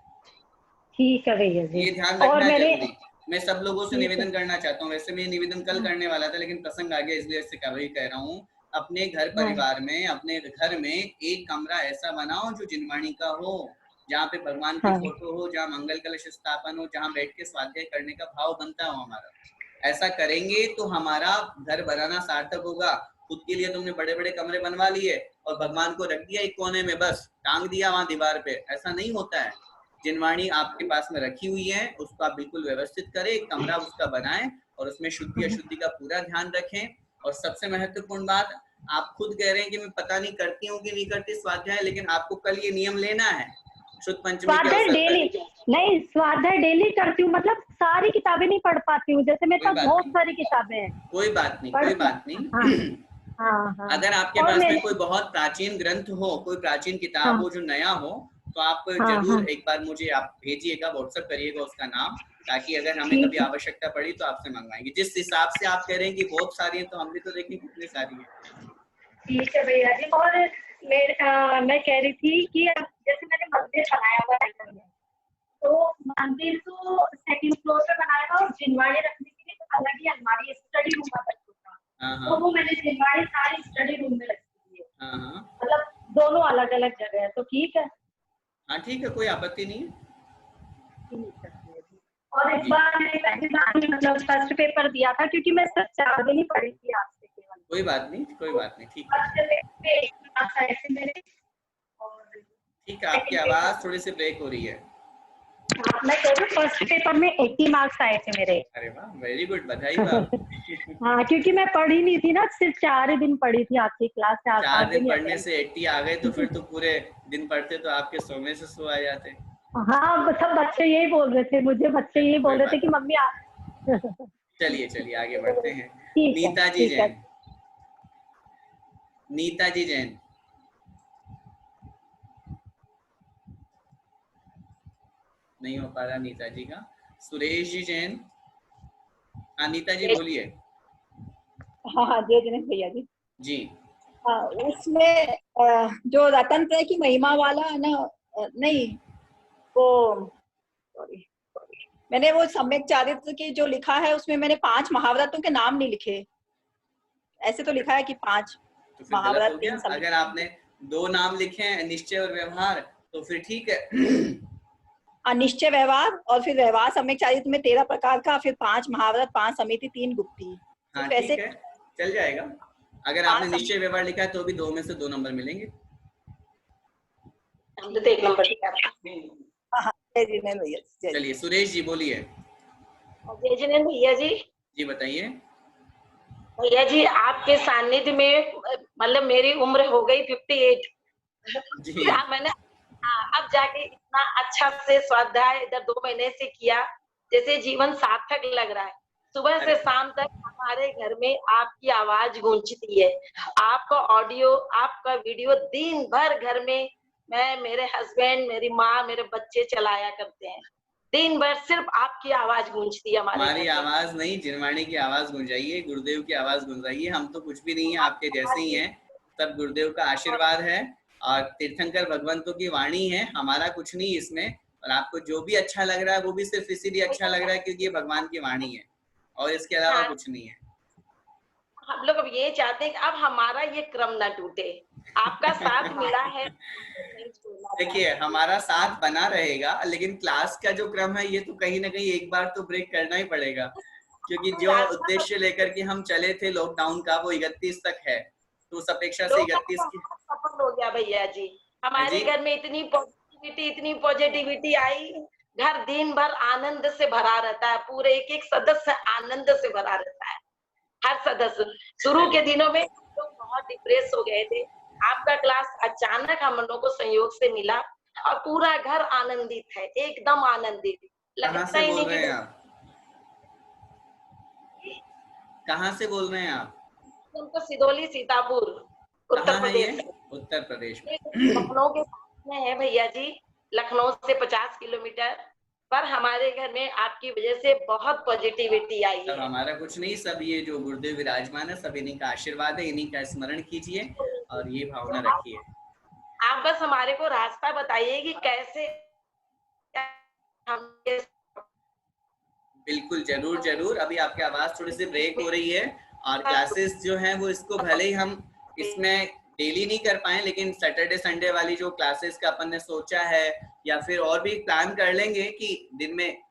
ठीक है भैया जी। ये ध्यान और रखना है मैंने, जरूरी। मैं सब लोगों से ठीक है। निवेदन करना चाहता हूँ, वैसे मैं ये निवेदन कल करने वाला था लेकिन प्रसंग आ गया इसलिए इससे वही कह रहा हूँ। अपने घर परिवार में, अपने घर में एक कमरा ऐसा बनाओ जो जिनवाणी का हो, जहाँ पे भगवान की हाँ। फोटो हो, जहाँ मंगल कलश स्थापन हो, जहाँ बैठ के स्वाध्याय करने का भाव बनता हो हमारा। ऐसा करेंगे तो हमारा घर बनाना सार्थक होगा। खुद के लिए तुमने बड़े बड़े कमरे बनवा लिए और भगवान को रख दिया एक कोने में, बस टांग दिया वहां दीवार पे, ऐसा नहीं होता है। जिनवाणी आपके पास में रखी हुई है, उसको आप बिल्कुल व्यवस्थित करें, एक कमरा उसका बनाएं और उसमें शुद्धि अशुद्धि का पूरा ध्यान रखें। और सबसे महत्वपूर्ण बात, आप खुद कह रहे हैं कि मैं पता नहीं करती हूँ कि नहीं करती स्वाध्याय, लेकिन आपको कल ये नियम लेना है शुद्ध पंचमी के स्वाध्याय अवसर डेली पर। नहीं, स्वाध्याय डेली करती हूँ, मतलब सारी किताबें नहीं पढ़ पाती हूँ, जैसे मेरे कोई पास बात बहुत नहीं, सारी किताबें हैं। कोई बात नहीं, कोई बात नहीं। हाँ, हाँ, हाँ। अगर आपके और पास में मेरे, कोई बहुत प्राचीन ग्रंथ हो, कोई प्राचीन किताब हाँ। हो जो नया हो, तो आप हाँ, जरूर हाँ। एक बार मुझे आप भेजिएगा, व्हाट्सएप करिएगा उसका नाम, ताकि अगर हमें ठीक कभी है। आवश्यकता पड़ी तो आपसे मंगवाएंगे। जिस हिसाब से आप कह रहे हैं कि बहुत सारी है, तो हम भी तो देखें कितनी सारी है। ठीक है भैया जी। और मैं कह रही थी कि अब जैसे मैंने मंदिर बनाया हुआ है घर में, तो मंदिर तो सेकंड फ्लोर पे बनाया था और जिनवाणी रखने के लिए तो अलग ही अलमारी, स्टडी रूम का था, तो वो मैंने जिनवाणी सारी स्टडी रूम में रखी है, मतलब दोनों अलग अलग जगह है, तो ठीक है। हाँ ठीक है, कोई आपत्ति नहीं है। ठीक है। और इस बार मैंने पहली बार मतलब फर्स्ट पेपर दिया था, क्योंकि मैं सिर्फ 4 दिन ही पढ़ी थी आपसे केवल। कोई बात नहीं, कोई बात नहीं, ठीक है। ठीक है, आपकी आवाज थोड़ी सी ब्रेक हो रही है। मैं कह रही हूँ फर्स्ट पेपर में 80 मार्क्स आए थे मेरे। अरे वाह, वेरी गुड, बधाई बाप। हाँ, क्योंकि मैं पढ़ी नहीं थी ना, सिर्फ 4 ही दिन पढ़ी थी आपकी क्लास, 4 दिन पढ़ने से 80 आ गए, तो फिर तो पूरे दिन पढ़ते तो आपके 100 में से 100 आ जाते। हाँ, सब बच्चे यही बोल रहे थे मुझे, बच्चे यही बोल रहे थे कि मम्मी चलिए चलिए आगे बढ़ते हैं। ठीक है, नीताजी ठीक है। जैन, नीताजी जैन, नहीं हो पा रहा नीताजी का। सुरेश जी जैन, हाँ नीता जी बोलिए। हाँ, जय जगन्नाथ भैया जी। जी। उसमें जो रतन त्रय की महिमा वाला है ना, नहीं वो सॉरी मैंने वो सम्यक चारित्र की जो लिखा है उसमें मैंने 5 महाव्रतों के नाम नहीं लिखे। ऐसे तो लिखा है कि 5 तो फिर गलत हो गया। 3 अगर आपने 2 नाम लिखे हैं, निश्चय और व्यवहार, तो फिर ठीक है। निश्चय व्यवहार और फिर व्यवहार सम्यक चारित्र में 13 प्रकार का, फिर 5 महाव्रत, 5 समिति, 3 गुप्ती। हाँ ठीक है, चल जाएगा। अगर आपने निश्चय व्यवहार लिखा है तो भी 2 में से 2 नंबर मिलेंगे। तो 1 नंबर भैया। चलिए सुरेश जी बोलिए। जय जिनेन्द्र भैया जी। जी बताइए। भैया जी, आपके सानिध्य में मतलब मेरी उम्र हो गई 58 जी। मैंने अब जाके इतना अच्छा से स्वाध्याय इधर 2 महीने से किया, जैसे जीवन सार्थक लग रहा है। सुबह से शाम तक हमारे घर में आपकी आवाज गूंजती है, आपका ऑडियो, आपका वीडियो दिन भर घर में मैं, मेरे हस्बैंड, मेरी माँ, मेरे बच्चे चलाया करते हैं। दिन भर सिर्फ आपकी आवाज गूंजती है हमारी आवाज नहीं, जिनवाणी की आवाज गूंजाइए, गुरुदेव की आवाज गूंजाइए। हम तो कुछ भी नहीं है, आपके जैसे ही हैं। सब गुरुदेव का आशीर्वाद है और तीर्थंकर भगवंतों की वाणी है, हमारा कुछ नहीं इसमें। और आपको जो भी अच्छा लग रहा है वो भी सिर्फ इसीलिए अच्छा लग रहा है क्योंकि ये भगवान की वाणी है और इसके अलावा कुछ नहीं है। हम लोग अब ये चाहते हैं कि अब हमारा ये क्रम ना टूटे, आपका साथ मिला है। देखिए हमारा साथ बना रहेगा, लेकिन क्लास का जो क्रम है ये तो कहीं ना कहीं एक बार तो ब्रेक करना ही पड़ेगा, क्योंकि जो उद्देश्य लेकर के हम चले थे लॉकडाउन का वो 31 तक है, तो उस अपेक्षा से 31 की सफल हो गया भैया जी। हमारे घर में इतनी पॉजिटिविटी आई, घर दिन भर आनंद से भरा रहता है, पूरे एक एक सदस्य आनंद से भरा रहता है, हर सदस्य। शुरू के दिनों में लोग बहुत डिप्रेस हो गए थे, आपका क्लास अचानक हम लोगों को संयोग से मिला और पूरा घर आनंदित है, एकदम आनंदित। लगता ही नहीं कि कहाँ से बोल रहे हैं आप? उनको सिदोली सीतापुर उत्तर प्रदेश। उत्तर प्रदेश में लखनऊ के पास में है भैया जी, लखनऊ से 50 किलोमीटर पर। हमारे घर में आपकी वजह से बहुत पॉजिटिविटी आई है। हमारा कुछ नहीं, सब ये जो गुरुदेव विराजमान है, सब इन्हीं का आशीर्वाद है, इन्हीं का स्मरण कीजिए और ये भावना रखिए। आप बस हमारे को रास्ता बताइए कि कैसे हम। बिल्कुल, जरूर जरूर। अभी आपकी आवाज थोड़ी सी ब्रेक हो रही है और क्लासेस जो हैं वो इसको भले ही हम इसमें डेली नहीं कर पाए, लेकिन सैटरडे संडे वाली जो क्लासेस का अपन ने सोचा है, या फिर और भी प्लान कर लेंगे कि दिन में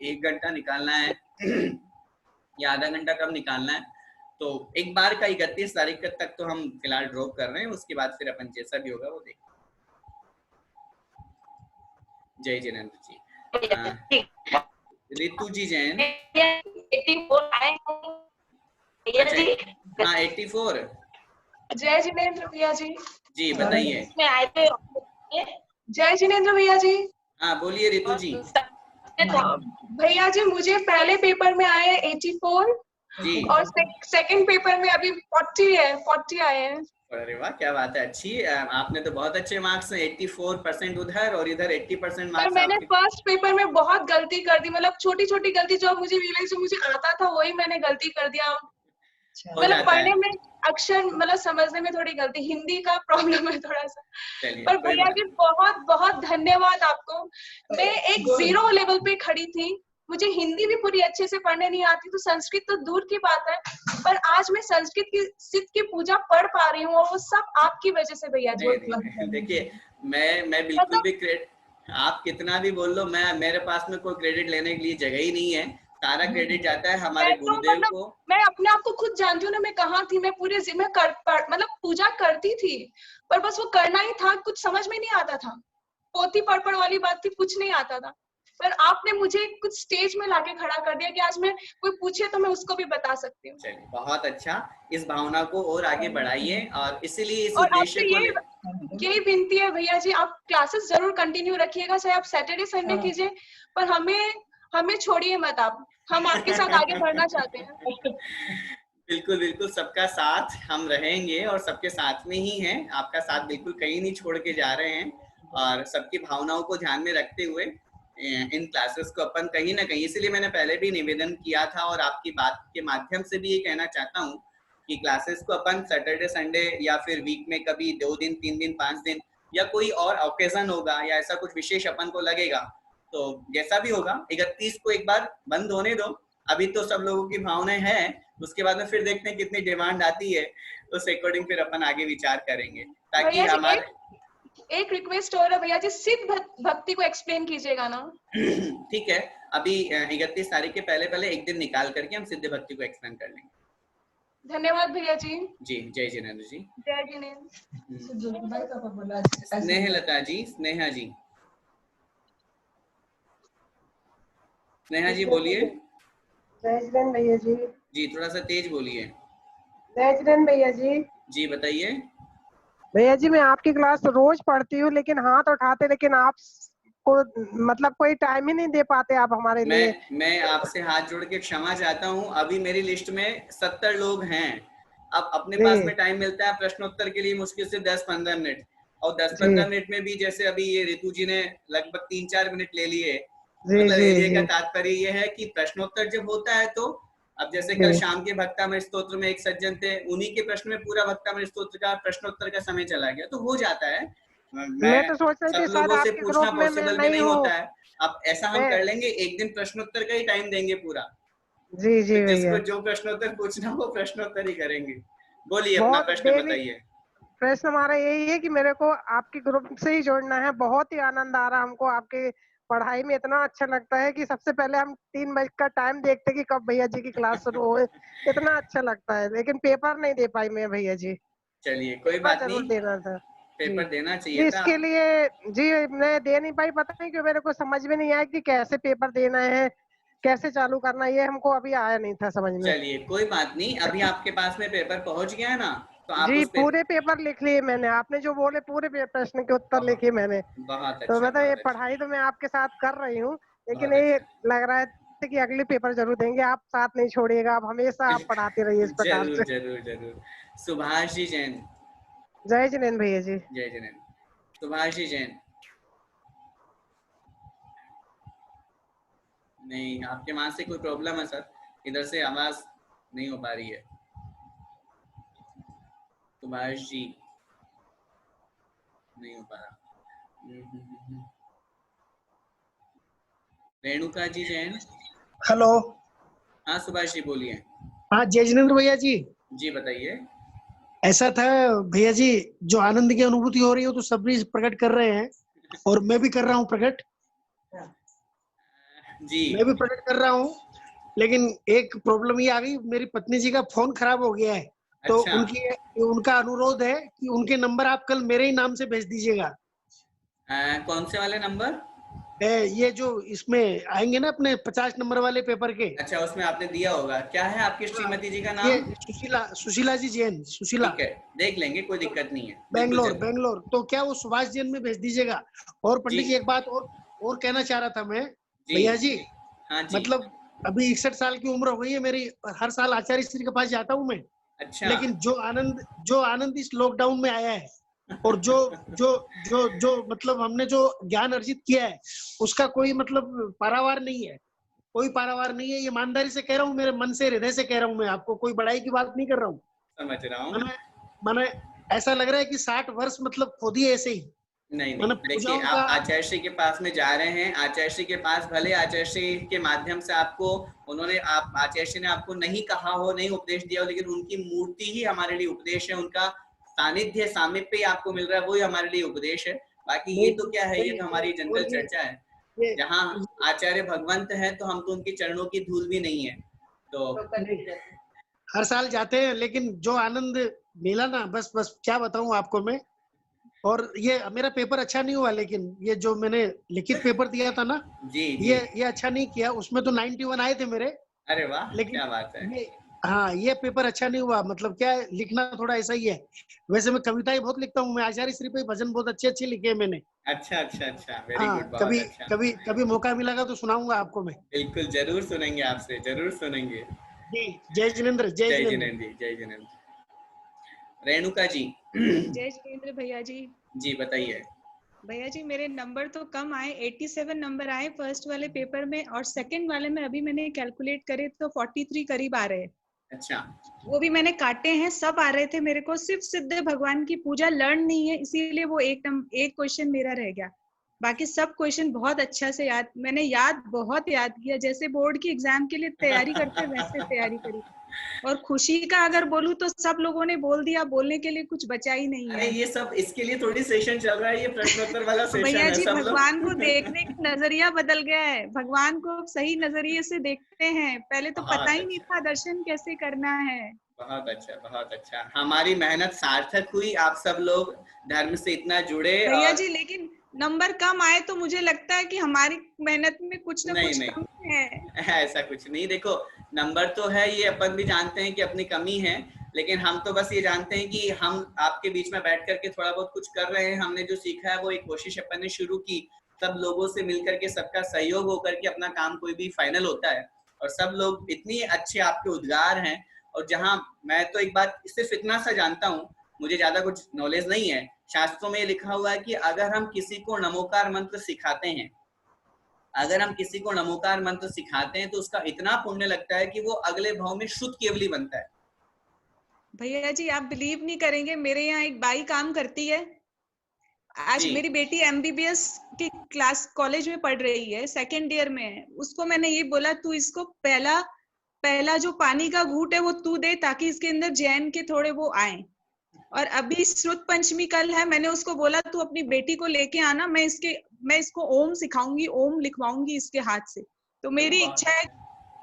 1 घंटा निकालना है या आधा घंटा कब निकालना है। तो एक बार का 31 तारीख तक तो हम फिलहाल ड्रॉप कर रहे हैं, उसके बाद फिर अपन जैसा भी होगा वो देखेंगे। जय जिनेंद्र जी। रितु जी जैन। 84 आए हाँ 84। जय जिनेंद्र भैया जी। जी बताइए। इसमें आए थे। जय जिनेंद्र भैया जी। हाँ बोलिए रितु जी। भैया जी मुझे पहले पेपर में आए 84 जी, और सेकंड पेपर में अभी 40 आए हैं। अरे वाह क्या बात है, अच्छी। आपने तो बहुत अच्छे मार्क्स हैं, 84% उधर और इधर 80% मार्क्स। मैंने फर्स्ट पेपर में बहुत गलती कर दी, मतलब छोटी छोटी गलती जो मुझे रियलाइज जो मुझे आता था वही मैंने गलती कर दिया। मतलब पढ़ने में अक्षर मतलब समझने में थोड़ी गलती, हिंदी का प्रॉब्लम है थोड़ा सा। पर भैया जी बहुत बहुत धन्यवाद आपको। मैं एक 0 लेवल पे खड़ी थी, मुझे हिंदी भी पूरी अच्छे से पढ़ने नहीं आती, तो संस्कृत तो दूर की बात है, पर आज मैं संस्कृत की सिद्ध की पूजा पढ़ पा रही हूँ और वो सब आपकी वजह से भैया जी। देखिए मैं बिल्कुल भी क्रेडिट, आप कितना भी बोल लो, मेरे पास में कोई क्रेडिट लेने के लिए जगह ही नहीं है, सारा क्रेडिट जाता है हमारे गुरुदेव को। मैं अपने आप को खुद जानती हूँ ना, मैं कहाँ थी, मैं पूरे मतलब पूजा करती थी, पर बस वो करना ही था, कुछ समझ में नहीं आता था, पोथी पढ़ वाली बात थी, कुछ नहीं आता था। पर आपने मुझे कुछ स्टेज में लाके खड़ा कर दिया कि आज मैं कोई पूछे तो मैं उसको भी बता सकती हूँ। चलिए बहुत अच्छा, इस भावना को और आगे बढ़ाइए और इसीलिए इस उद्देश्य को यही विनती है भैया जी, आप क्लासेस जरूर कंटिन्यू रखिएगा, चाहे आप सैटरडे संडे कीजिए, पर हमें छोड़िए मत आप, हम आपके साथ आगे बढ़ना चाहते हैं। बिल्कुल बिल्कुल, सबका साथ हम रहेंगे और सबके साथ में ही हैं, आपका साथ बिल्कुल कहीं नहीं छोड़ के जा रहे हैं, और सबकी भावनाओं को ध्यान में रखते हुए इन क्लासेस को अपन कहीं ना कहीं, इसलिए मैंने पहले भी निवेदन किया था और आपकी बात के माध्यम से भी ये कहना चाहता हूँ कि क्लासेस को अपन सैटरडे संडे या फिर वीक में कभी 2 दिन 3 दिन 5 दिन या कोई और ओकेजन होगा या ऐसा कुछ विशेष अपन को लगेगा तो जैसा भी होगा 31 को एक बार बंद होने दो। अभी तो सब लोगों की भावनाएं हैं, उसके बाद में फिर देखते हैं कितनी डिमांड आती है, उस अकॉर्डिंग फिर अपन आगे विचार करेंगे ताकि हमारे। एक रिक्वेस्ट हो रहा है भैया जी, सिद्ध भक्ति को एक्सप्लेन कीजिएगा ना। ठीक है, अभी 31 तारीख के पहले एक दिन निकाल करके हम सिद्ध भक्ति को एक्सप्लेन कर लेंगे। धन्यवाद भैया जी। जी जय जिनेंद्र जी। जय जिनेंद्र। स्नेहलता जी, स्नेहा जी, स्नेहा जी बोलिए। जय जिनेंद्र भैया जी। जी थोड़ा सा तेज बोलिए। जय जिनेंद्र भैया जी। जी बताइए। भैया जी मैं आपकी क्लास रोज पढ़ती हूँ, लेकिन हाथ उठाते, लेकिन आप को मतलब कोई टाइम ही नहीं दे पाते आप हमारे लिए। मैं आपसे हाथ जोड़ के क्षमा चाहता हूँ, अभी मेरी लिस्ट में 70 लोग हैं, अब अपने पास में टाइम मिलता है प्रश्नोत्तर के लिए मुश्किल से 10-15 मिनट, और 10-15 मिनट में भी जैसे अभी ये रितु जी ने लगभग 3-4 मिनट ले लिए। मतलब एरिया का तात्पर्य ये है कि प्रश्नोत्तर जब होता है तो अब जैसे कल शाम के भक्तामृत स्तोत्र में एक सज्जन थे, उन्हीं के प्रश्न में पूरा भक्तामृत स्तोत्र का प्रश्नोत्तर का समय चला गया, तो हो जाता है। मैं तो सोच रही थी सब लोगों से पूछना पॉसिबल भी नहीं होता है। अब ऐसा हम कर लेंगे, एक दिन प्रश्नोत्तर का ही टाइम देंगे पूरा। जी जिसको जो प्रश्नोत्तर पूछना वो प्रश्नोत्तर ही करेंगे। बोलिए अपना प्रश्न बताइए। प्रश्न हमारा यही है कि मेरे को आपके ग्रुप से ही जोड़ना है। बहुत ही आनंद आ रहा हमको, आपके पढ़ाई में इतना अच्छा लगता है कि सबसे पहले हम 3 बजे का टाइम देखते कि कब भैया जी की क्लास शुरू हो। इतना अच्छा लगता है, लेकिन पेपर नहीं दे पाई मैं भैया जी। चलिए कोई बात नहीं, देना था, पेपर देना चाहिए था। इसके लिए जी मैं दे नहीं पाई, पता नहीं क्यों, मेरे को समझ में नहीं आया कि कैसे पेपर देना है, कैसे चालू करना है, ये हमको अभी आया नहीं था समझ में। चलिए कोई बात नहीं, अभी आपके पास में पेपर पहुंच गया है ना, तो आप जी उस पूरे पेपर लिख लिए मैंने, आपने जो बोले पूरे प्रश्न के उत्तर लिखे मैंने। बहुत तो अच्छा, मतलब ये बहुत अच्छा, पढ़ाई तो मैं आपके साथ कर रही हूँ, लेकिन बहुत ये अच्छा। लग रहा है कि अगले पेपर जरूर देंगे, आप साथ नहीं छोड़िएगा, आप हमेशा आप पढ़ाते रहिए इस प्रकार जरूर से। जरूर जरूर। सुभाष जी जैन। जय जिनेन्द्र भैया जी। जय जिनेन्द्र। सुभाष जी जैन। नहीं, आपके वहां से कोई प्रॉब्लम है सर, इधर से आवाज नहीं हो पा रही है। सुभाष जी नहीं हो पा रहा। रेणुका जी जैन। हेलो। हाँ सुभाष जी बोलिए। हाँ जय जिनेन्द्र भैया जी। जी बताइए। ऐसा था भैया जी, जो आनंद की अनुभूति हो रही हो तो सब भी प्रकट कर रहे हैं, और मैं भी कर रहा हूँ प्रकट जी। मैं भी प्रकट कर रहा हूँ, लेकिन एक प्रॉब्लम ये आ गई, मेरी पत्नी जी का फोन खराब हो गया है। तो अच्छा। उनका अनुरोध है कि उनके नंबर आप कल मेरे ही नाम से भेज दीजिएगा। कौन से वाले नंबर? ये जो इसमें आएंगे ना अपने 50 नंबर वाले पेपर के। अच्छा, उसमें आपने दिया होगा। क्या है आपकी श्रीमती जी का नाम? ये सुशीला जी जैन। सुशीला। ठीक है, देख लेंगे, कोई दिक्कत नहीं है। बेंगलोर। तो क्या वो सुभाष जैन में भेज दीजिएगा। और पंडित जी एक बात और कहना चाह रहा था मैं, भैया जी। हाँ जी। मतलब अभी 61 साल की उम्र हो गई है मेरी, हर साल आचार्य श्री के पास जाता हूँ मैं। अच्छा। लेकिन जो आनंद इस लॉकडाउन में आया है, और जो मतलब हमने जो ज्ञान अर्जित किया है, उसका कोई मतलब पारावार नहीं है, कोई पारावार नहीं है। ये ईमानदारी से कह रहा हूँ, मेरे मन से, हृदय से कह रहा हूँ मैं आपको, कोई बड़ाई की बात नहीं कर रहा हूँ। समझ रहा हूँ। मैंने ऐसा लग रहा है कि 60 वर्ष मतलब खुद ही ऐसे ही। नहीं, देखिए आप आचार्य श्री के पास में जा रहे हैं, आचार्य श्री के पास भले आचार्य श्री के माध्यम से आपको आचार्य श्री ने आपको नहीं कहा हो, नहीं उपदेश दिया हो, लेकिन उनकी मूर्ति ही हमारे लिए उपदेश है, उनका सानिध्य सामीप्य आपको मिल रहा है, वही हमारे लिए उपदेश है। बाकी ये तो क्या है, ये तो हमारी जनरल चर्चा है। जहाँ आचार्य भगवंत है तो हम तो उनके चरणों की धूल भी नहीं है। तो हर साल जाते हैं, लेकिन जो आनंद मिला ना, बस क्या बताऊं आपको मैं। और ये मेरा पेपर अच्छा नहीं हुआ, लेकिन ये जो मैंने लिखित पेपर दिया था ना, जी। ये अच्छा नहीं किया, उसमें तो 91 आए थे मेरे। अरे वाह, लेकिन क्या बात है। ये पेपर अच्छा नहीं हुआ, मतलब क्या है, लिखना थोड़ा ऐसा ही है। वैसे मैं कविताएं बहुत लिखता हूँ, मैं आचार्य श्री पे भजन बहुत अच्छे लिखे हैं मैंने। अच्छा, वेरी गुड, बहुत अच्छा। कभी मौका मिलेगा तो सुनाऊंगा आपको मैं। बिल्कुल जरूर सुनेंगे आपसे, जरूर सुनेंगे। जी जय जिनेन्द्र। जय जिनेन्द्र। जय जिनेन्द्र। रेणुका जी। जय जिनेन्द्र भैया जी। जी बताइए। भैया जी मेरे नंबर तो कम आए, 87 नंबर आए फर्स्ट वाले पेपर में, और सेकंड वाले में अभी मैंने कैलकुलेट करे तो 43 करीब आ रहे हैं। अच्छा। वो भी मैंने काटे हैं, सब आ रहे थे मेरे को, सिर्फ सिद्ध भगवान की पूजा लर्न नहीं है, इसीलिए वो एक क्वेश्चन मेरा रह गया। बाकी सब क्वेश्चन बहुत अच्छा से मैंने बहुत याद किया, जैसे बोर्ड की एग्जाम के लिए तैयारी करते वैसे तैयारी करी। और खुशी का अगर बोलूं तो सब लोगों ने बोल दिया, बोलने के लिए कुछ बचा ही नहीं है। अरे ये सब इसके लिए थोड़ी सेशन चल रहा है, ये प्रश्नोत्तर वाला सेशन है। भैया जी भगवान को देखने का नजरिया बदल गया है, भगवान को सही नजरिए से देखते हैं, पहले तो पता ही नहीं था दर्शन कैसे करना है। बहुत अच्छा, बहुत अच्छा। हमारी मेहनत सार्थक हुई, आप सब लोग धर्म से इतना जुड़े। भैया जी लेकिन नंबर कम आए तो मुझे लगता है कि हमारी मेहनत में कुछ न कुछ कमी है। ऐसा कुछ नहीं, देखो नंबर तो है, ये अपन भी जानते हैं कि अपनी कमी है, लेकिन हम तो बस ये जानते हैं कि हम आपके बीच में बैठ करके थोड़ा बहुत कुछ कर रहे हैं। हमने जो सीखा है वो एक कोशिश अपन ने शुरू की, सब लोगों से मिलकर के, सबका सहयोग होकर के अपना काम कोई भी फाइनल होता है। और सब लोग इतनी अच्छे आपके उद्गार हैं। और जहाँ मैं तो एक बात सिर्फ इतना सा जानता हूँ, मुझे ज्यादा कुछ नॉलेज नहीं है, शास्त्रों में ये लिखा हुआ है कि अगर हम किसी को नमोकार मंत्र सिखाते हैं, तो उसका इतना पुण्य लगता है कि वो अगले भाव में शुद्ध केवली बनता है। भैया जी आप बिलीव नहीं करेंगे, मेरे यहाँ एक बाई काम करती है, आज मेरी बेटी MBBS की क्लास कॉलेज में पढ़ रही है, 2nd ईयर में है। उसको मैंने ये बोला, तू इसको पहला जो पानी का घूंट है वो तू दे, ताकि इसके अंदर जैन के थोड़े वो आए। और अभी श्रुत पंचमी कल है, मैंने उसको बोला तू अपनी बेटी को लेके आना, मैं इसको ओम सिखाऊंगी, ओम लिखवाऊंगी इसके हाथ से। तो मेरी इच्छा है,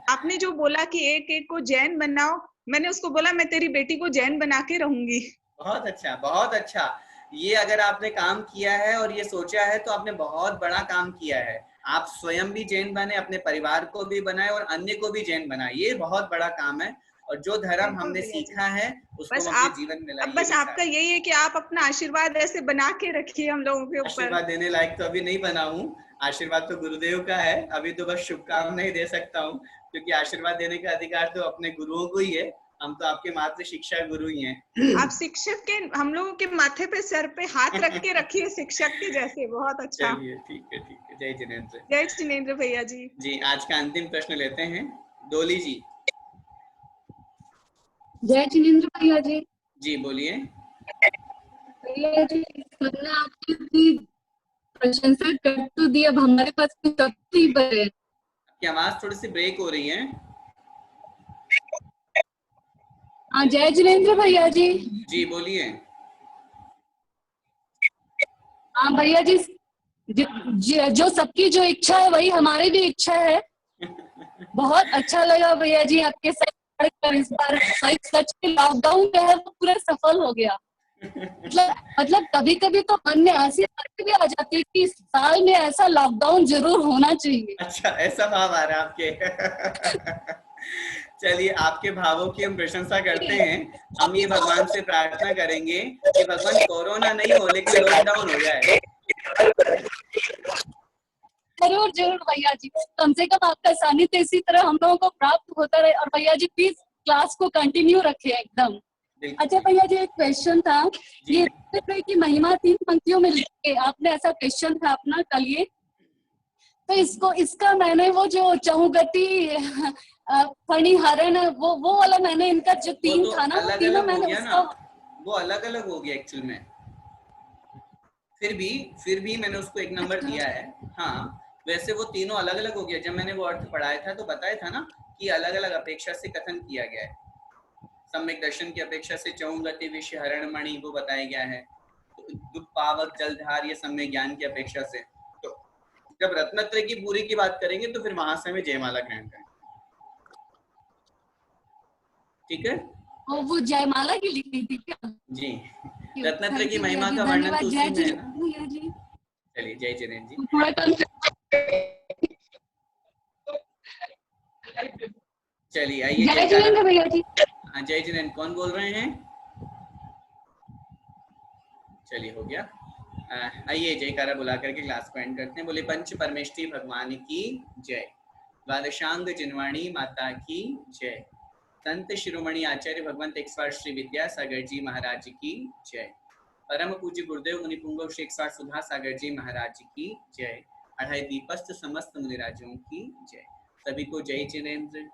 आपने जो बोला कि एक एक को जैन बनाओ, मैंने उसको बोला मैं तेरी बेटी को जैन बना के रहूंगी। बहुत अच्छा, बहुत अच्छा। ये अगर आपने काम किया है और ये सोचा है तो आपने बहुत बड़ा काम किया है। आप स्वयं भी जैन बने, अपने परिवार को भी बनाए और अन्य को भी जैन बनाए, ये बहुत बड़ा काम है। और जो धर्म हमने सीखा है उसको बस हम अपने जीवन में लाइए। बस आपका यही है कि आप अपना आशीर्वाद ऐसे बना के रखिए हम लोगों के ऊपर। आशीर्वाद देने लायक तो अभी नहीं बना हूँ, आशीर्वाद तो गुरुदेव का है, अभी तो बस शुभकामनाएं दे सकता हूँ, क्योंकि आशीर्वाद देने का अधिकार तो अपने गुरुओं को ही है। हम तो आपके मात्र शिक्षा गुरु ही हैं। आप शिक्षक के, हम लोगों के माथे पे सर पे हाथ रख के रखिए शिक्षक के जैसे। बहुत अच्छा, चलिए ठीक है, ठीक है। जय जिनेंद्र। जय जिनेंद्र भैया जी। जी, आज का अंतिम प्रश्न लेते हैं, डोली जी। जय जिनेंद्र भैया जी। जी बोलिए। भैया जी, हमने आपकी प्रशंसा कर तो दी, अब हमारे पास कुछ शब्द ही बचे। आपकी आवाज थोड़ी सी ब्रेक हो रही है। हाँ, जय जिनेंद्र भैया जी। जी बोलिए। हाँ भैया जी, जो सबकी जो इच्छा है वही हमारी भी इच्छा है। बहुत अच्छा लगा भैया जी आपके साथ इस बार। सच में लॉकडाउन जो है वो पूरा सफल हो गया। मतलब कभी कभी तो मन में ऐसी भी आ जाती है कि इस साल में ऐसा लॉकडाउन जरूर होना चाहिए। अच्छा, ऐसा भाव आ रहा है आपके। चलिए, आपके भावों की हम प्रशंसा करते हैं। हम ये भगवान से प्रार्थना करेंगे कि भगवान कोरोना नहीं हो लेकिन लॉकडाउन हो जाए। जरूर जरूर भैया जी, कम से कम आपका सानिध्य इसी तरह हम लोगों को प्राप्त होता रहे। और भैया जी प्लीज क्लास को कंटिन्यू रखे एकदम। अच्छा भैया जी, एक क्वेश्चन था, ये की महिमा 3 पंक्तियों में लिख के आपने, ऐसा क्वेश्चन था अपना कल ये, तो इसका मैंने वो जो चहुगति फणिहरण वो वाला मैंने इनका जो 3 था ना, वो तीनों मैंने उसका वो अलग अलग हो गया एक्चुअल में। फिर भी मैंने उसको 1 नंबर दिया है। हाँ, वैसे वो तीनों अलग अलग हो गया। जब मैंने वो अर्थ पढ़ाया था तो बताया था ना कि अलग अलग अपेक्षा से कथन किया गया है। सम्यक दर्शन की अपेक्षा से चहुगति विषय हरण मणि वो बताया गया है। दुख पावक जलधार ये सम्यक ज्ञान की अपेक्षा से। तो जब रत्नत्रय की पूरी की बात करेंगे तो फिर वहां से हमें जयमाला ग्रहण करें। ठीक है, वो जयमाला की लिखी थी क्या? जी, रत्नत्रय की महिमा का वर्णन तो उसी में है ना। चलिए, जय जिनेंद्र जी। चलिए आइए। जय जिनेंद्र भैया जी। हाँ, जय जिनेंद्र। कौन बोल रहे हैं? चलिए, हो गया। आइए जयकारा बुला करके क्लास को एंड करते हैं। बोले पंच परमेष्ठी भगवान की जय। द्वादशांग जिनवाणी माता की जय। संत शिरोमणि आचार्य भगवंत 108 श्री विद्यासागर जी महाराज की जय। परम पूज्य गुरुदेव मुनि पुंगव श्री 108 सुधा सागर जी महाराज की जय। 2.5 दीपस्थ समस्त मुनिराजों की जय। सभी को जय जिनेंद्र।